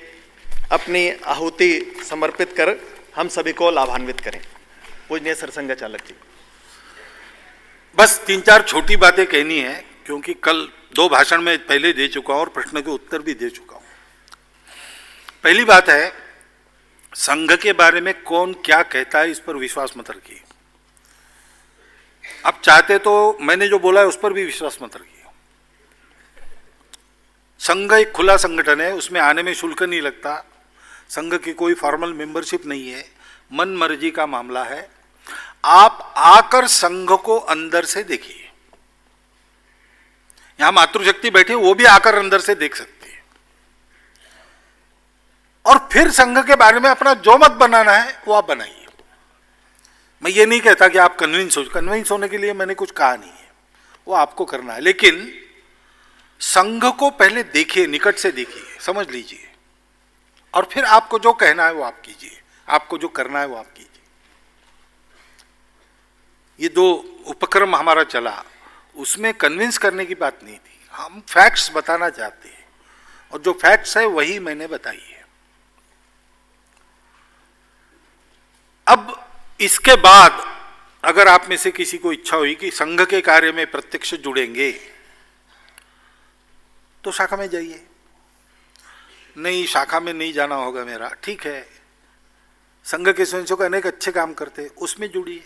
अपनी आहुति समर्पित कर हम सभी को लाभान्वित करें। पूजनीय सरसंघ चालक जी। बस 3-4 छोटी बातें कहनी है, क्योंकि कल 2 भाषण में पहले दे चुका हूं और प्रश्न के उत्तर भी दे चुका हूं। पहली बात है, संघ के बारे में कौन क्या कहता है इस पर विश्वास मत रखिए। आप चाहते तो मैंने जो बोला है उस पर भी विश्वास मत रखिए। संघ एक खुला संगठन है, उसमें आने में शुल्क नहीं लगता। संघ की कोई फॉर्मल मेंबरशिप नहीं है, मन मर्जी का मामला है। आप आकर संघ को अंदर से देखिए। यहां मातृशक्ति बैठी, वो भी आकर अंदर से देख सकती है, और फिर संघ के बारे में अपना जो मत बनाना है वो आप बनाइए। मैं ये नहीं कहता कि आप कन्विंस होने के लिए मैंने कुछ कहा नहीं है, वो आपको करना है। लेकिन संघ को पहले देखिए, निकट से देखिए, समझ लीजिए, और फिर आपको जो कहना है वो आप कीजिए, आपको जो करना है वो आप कीजिए। ये 2 उपक्रम हमारा चला, उसमें कन्विंस करने की बात नहीं थी, हम फैक्ट्स बताना चाहते हैं, और जो फैक्ट्स है वही मैंने बताई है। अब इसके बाद अगर आप में से किसी को इच्छा हुई कि संघ के कार्य में प्रत्यक्ष जुड़ेंगे तो शाखा में जाइए। नहीं, शाखा में नहीं जाना होगा मेरा, ठीक है, संघ के स्वयंसेवक अनेक अच्छे काम करते हैं, उसमें जुड़िए।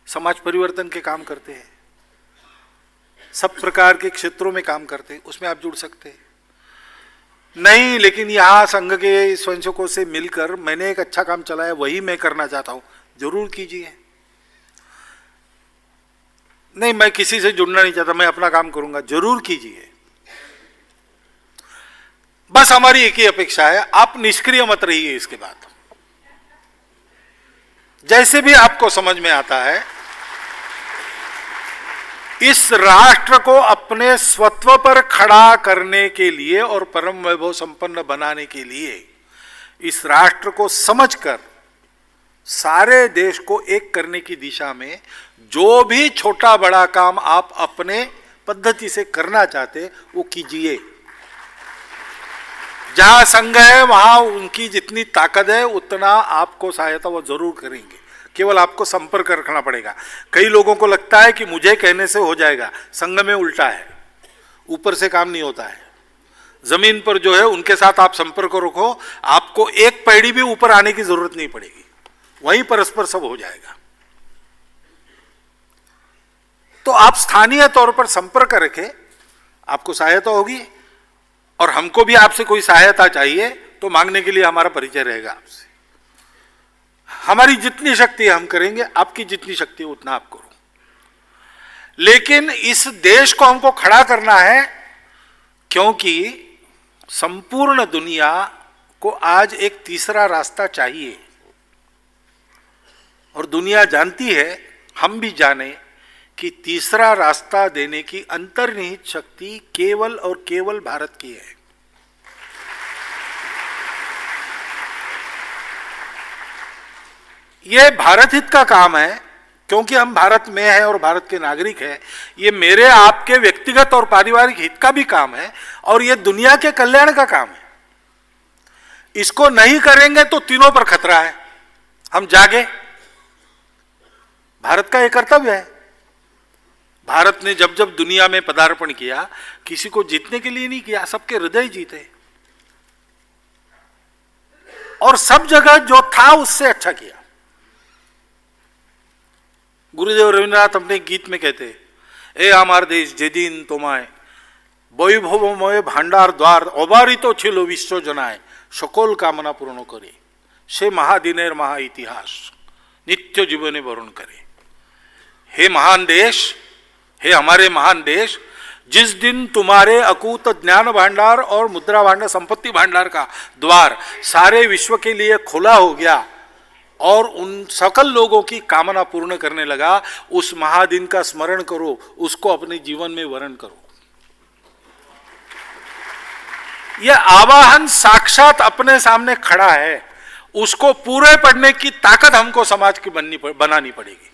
समाज परिवर्तन के काम करते हैं, सब प्रकार के क्षेत्रों में काम करते हैं, उसमें आप जुड़ सकते हैं। नहीं, लेकिन यहां संघ के स्वयंसेवकों से मिलकर मैंने एक अच्छा काम चलाया, वही मैं करना चाहता हूं, जरूर कीजिए। नहीं, मैं किसी से जुड़ना नहीं चाहता, मैं अपना काम करूंगा, जरूर कीजिए। बस हमारी एक ही अपेक्षा है, आप निष्क्रिय मत रहिए। इसके बाद जैसे भी आपको समझ में आता है, इस राष्ट्र को अपने स्वत्व पर खड़ा करने के लिए और परम वैभव संपन्न बनाने के लिए, इस राष्ट्र को समझकर सारे देश को एक करने की दिशा में जो भी छोटा बड़ा काम आप अपने पद्धति से करना चाहते वो कीजिए। जहां संघ है वहां उनकी जितनी ताकत है उतना आपको सहायता वो जरूर करेंगे, केवल आपको संपर्क रखना पड़ेगा। कई लोगों को लगता है कि मुझे कहने से हो जाएगा, संघ में उल्टा है, ऊपर से काम नहीं होता है। जमीन पर जो है उनके साथ आप संपर्क रखो, आपको एक पैड़ी भी ऊपर आने की जरूरत नहीं पड़ेगी, वहीं परस्पर सब हो जाएगा। तो आप स्थानीय तौर पर संपर्क रखें, आपको सहायता होगी, और हमको भी आपसे कोई सहायता चाहिए तो मांगने के लिए हमारा परिचय रहेगा आपसे। हमारी जितनी शक्ति है हम करेंगे, आपकी जितनी शक्ति है उतना आप करो। लेकिन इस देश को हमको खड़ा करना है, क्योंकि संपूर्ण दुनिया को आज एक तीसरा रास्ता चाहिए, और दुनिया जानती है, हम भी जाने, कि तीसरा रास्ता देने की अंतर्निहित शक्ति केवल और केवल भारत की है। ये भारत हित का काम है, क्योंकि हम भारत में हैं और भारत के नागरिक हैं। ये मेरे आपके व्यक्तिगत और पारिवारिक हित का भी काम है और ये दुनिया के कल्याण का काम है। इसको नहीं करेंगे तो तीनों पर खतरा है। हम जागे, भारत का ये कर्तव्य है। भारत ने जब जब दुनिया में पदार्पण किया, किसी को जीतने के लिए नहीं किया, सबके हृदय जीते और सब जगह जो था उससे अच्छा किया। गुरुदेव रविन्द्रनाथ अपने गीत में कहते, ए आमार देश जेदिन তোমায় বৈভবময় ভান্ডার দ্বার অবারিত ছিল বিশ্ব জনায় সকল কামনা পূর্ণ করে সে মহাদিনের মহা ইতিহাস नित्य जीवने वरुण करे। हे महान देश, हे हमारे महान देश, जिस दिन तुम्हारे अकूत ज्ञान भांडार और मुद्रा भांडार संपत्ति भांडार का द्वार सारे विश्व के लिए खुला हो गया और उन सकल लोगों की कामना पूर्ण करने लगा, उस महादिन का स्मरण करो, उसको अपने जीवन में वर्ण करो। यह आवाहन साक्षात अपने सामने खड़ा है, उसको पूरे पढ़ने की ताकत हमको समाज की बनानी पड़ेगी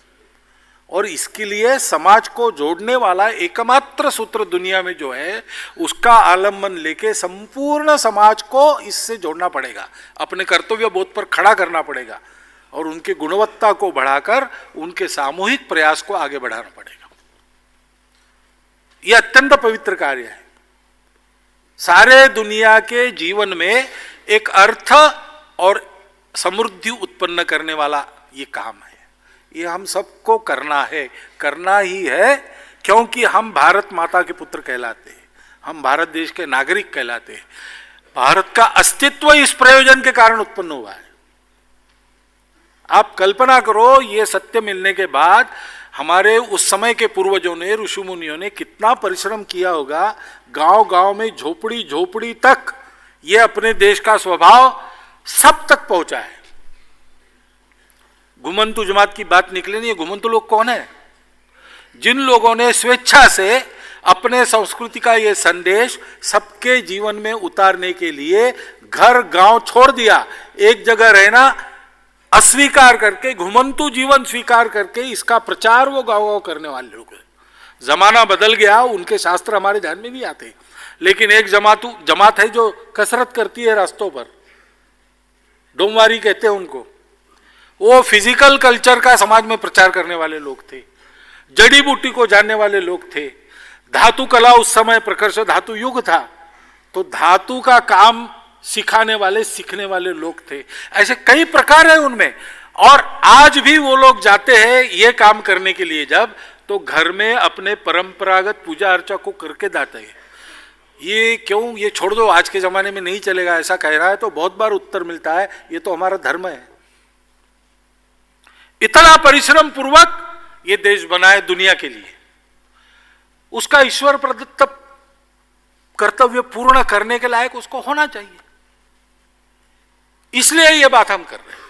और इसके लिए समाज को जोड़ने वाला एकमात्र सूत्र दुनिया में जो है उसका आलम्बन लेके संपूर्ण समाज को इससे जोड़ना पड़ेगा, अपने कर्तव्य बोध पर खड़ा करना पड़ेगा और उनकी गुणवत्ता को बढ़ाकर उनके सामूहिक प्रयास को आगे बढ़ाना पड़ेगा। यह अत्यंत पवित्र कार्य है। सारे दुनिया के जीवन में एक अर्थ और समृद्धि उत्पन्न करने वाला ये काम है। ये हम सबको करना ही है, क्योंकि हम भारत माता के पुत्र कहलाते हैं, हम भारत देश के नागरिक कहलाते हैं। भारत का अस्तित्व इस प्रयोजन के कारण उत्पन्न हुआ है। आप कल्पना करो, ये सत्य मिलने के बाद हमारे उस समय के पूर्वजों ने, ऋषि मुनियों ने कितना परिश्रम किया होगा। गांव गांव में झोपड़ी झोपड़ी तक ये अपने देश का स्वभाव सब तक पहुंचा है। घुमंतु जमात की बात निकले नहीं। घुमंतु लोग कौन है? जिन लोगों ने स्वेच्छा से अपने संस्कृति का ये संदेश सबके जीवन में उतारने के लिए घर गांव छोड़ दिया, एक जगह रहना अस्वीकार करके, घुमंतु जीवन स्वीकार करके इसका प्रचार वो गांव गांव करने वाले लोग हैं। जमाना बदल गया, उनके शास्त्र हमारे ध्यान में नहीं आते, लेकिन एक जमात है जो कसरत करती है रास्तों पर, डोमवारी कहते हैं उनको। वो फिजिकल कल्चर का समाज में प्रचार करने वाले लोग थे, जड़ी बूटी को जानने वाले लोग थे। धातु कला उस समय प्रकर्ष धातु युग था, तो धातु का काम सिखाने वाले सीखने वाले लोग थे। ऐसे कई प्रकार है उनमें, और आज भी वो लोग जाते हैं ये काम करने के लिए, जब तो घर में अपने परंपरागत पूजा अर्चा को करके जाते हैं। ये क्यों, ये छोड़ दो, आज के जमाने में नहीं चलेगा, ऐसा कह रहा है तो बहुत बार उत्तर मिलता है ये तो हमारा धर्म है। इतना परिश्रम पूर्वक ये देश बनाए दुनिया के लिए, उसका ईश्वर प्रदत्त कर्तव्य पूर्ण करने के लायक उसको होना चाहिए। इसलिए ये बात हम कर रहे हैं।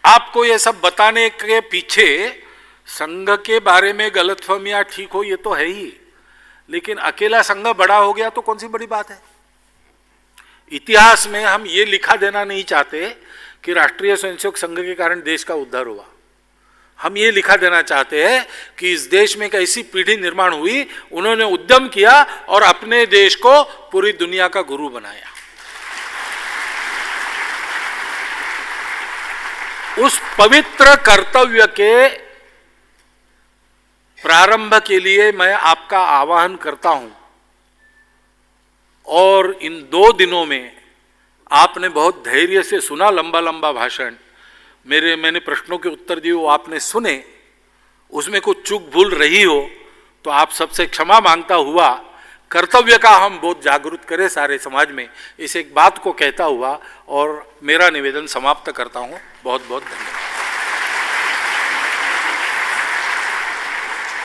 आपको ये सब बताने के पीछे संघ के बारे में गलतफहमियां ठीक हो, ये तो है ही, लेकिन अकेला संघ बड़ा हो गया तो कौन सी बड़ी बात है। इतिहास में हम ये लिखा देना नहीं चाहते कि राष्ट्रीय स्वयंसेवक संघ के कारण देश का उद्धार हुआ। हम ये लिखा देना चाहते हैं कि इस देश में एक ऐसी पीढ़ी निर्माण हुई, उन्होंने उद्यम किया और अपने देश को पूरी दुनिया का गुरु बनाया। उस पवित्र कर्तव्य के प्रारंभ के लिए मैं आपका आह्वान करता हूं, और इन 2 दिनों में आपने बहुत धैर्य से सुना, लंबा लंबा भाषण, मैंने प्रश्नों के उत्तर दिए वो आपने सुने, उसमें कुछ चूक भूल रही हो तो आप सबसे क्षमा मांगता हुआ, कर्तव्य का हम बहुत जागरूक करें सारे समाज में, इस एक बात को कहता हुआ और मेरा निवेदन समाप्त करता हूं। बहुत बहुत धन्यवाद।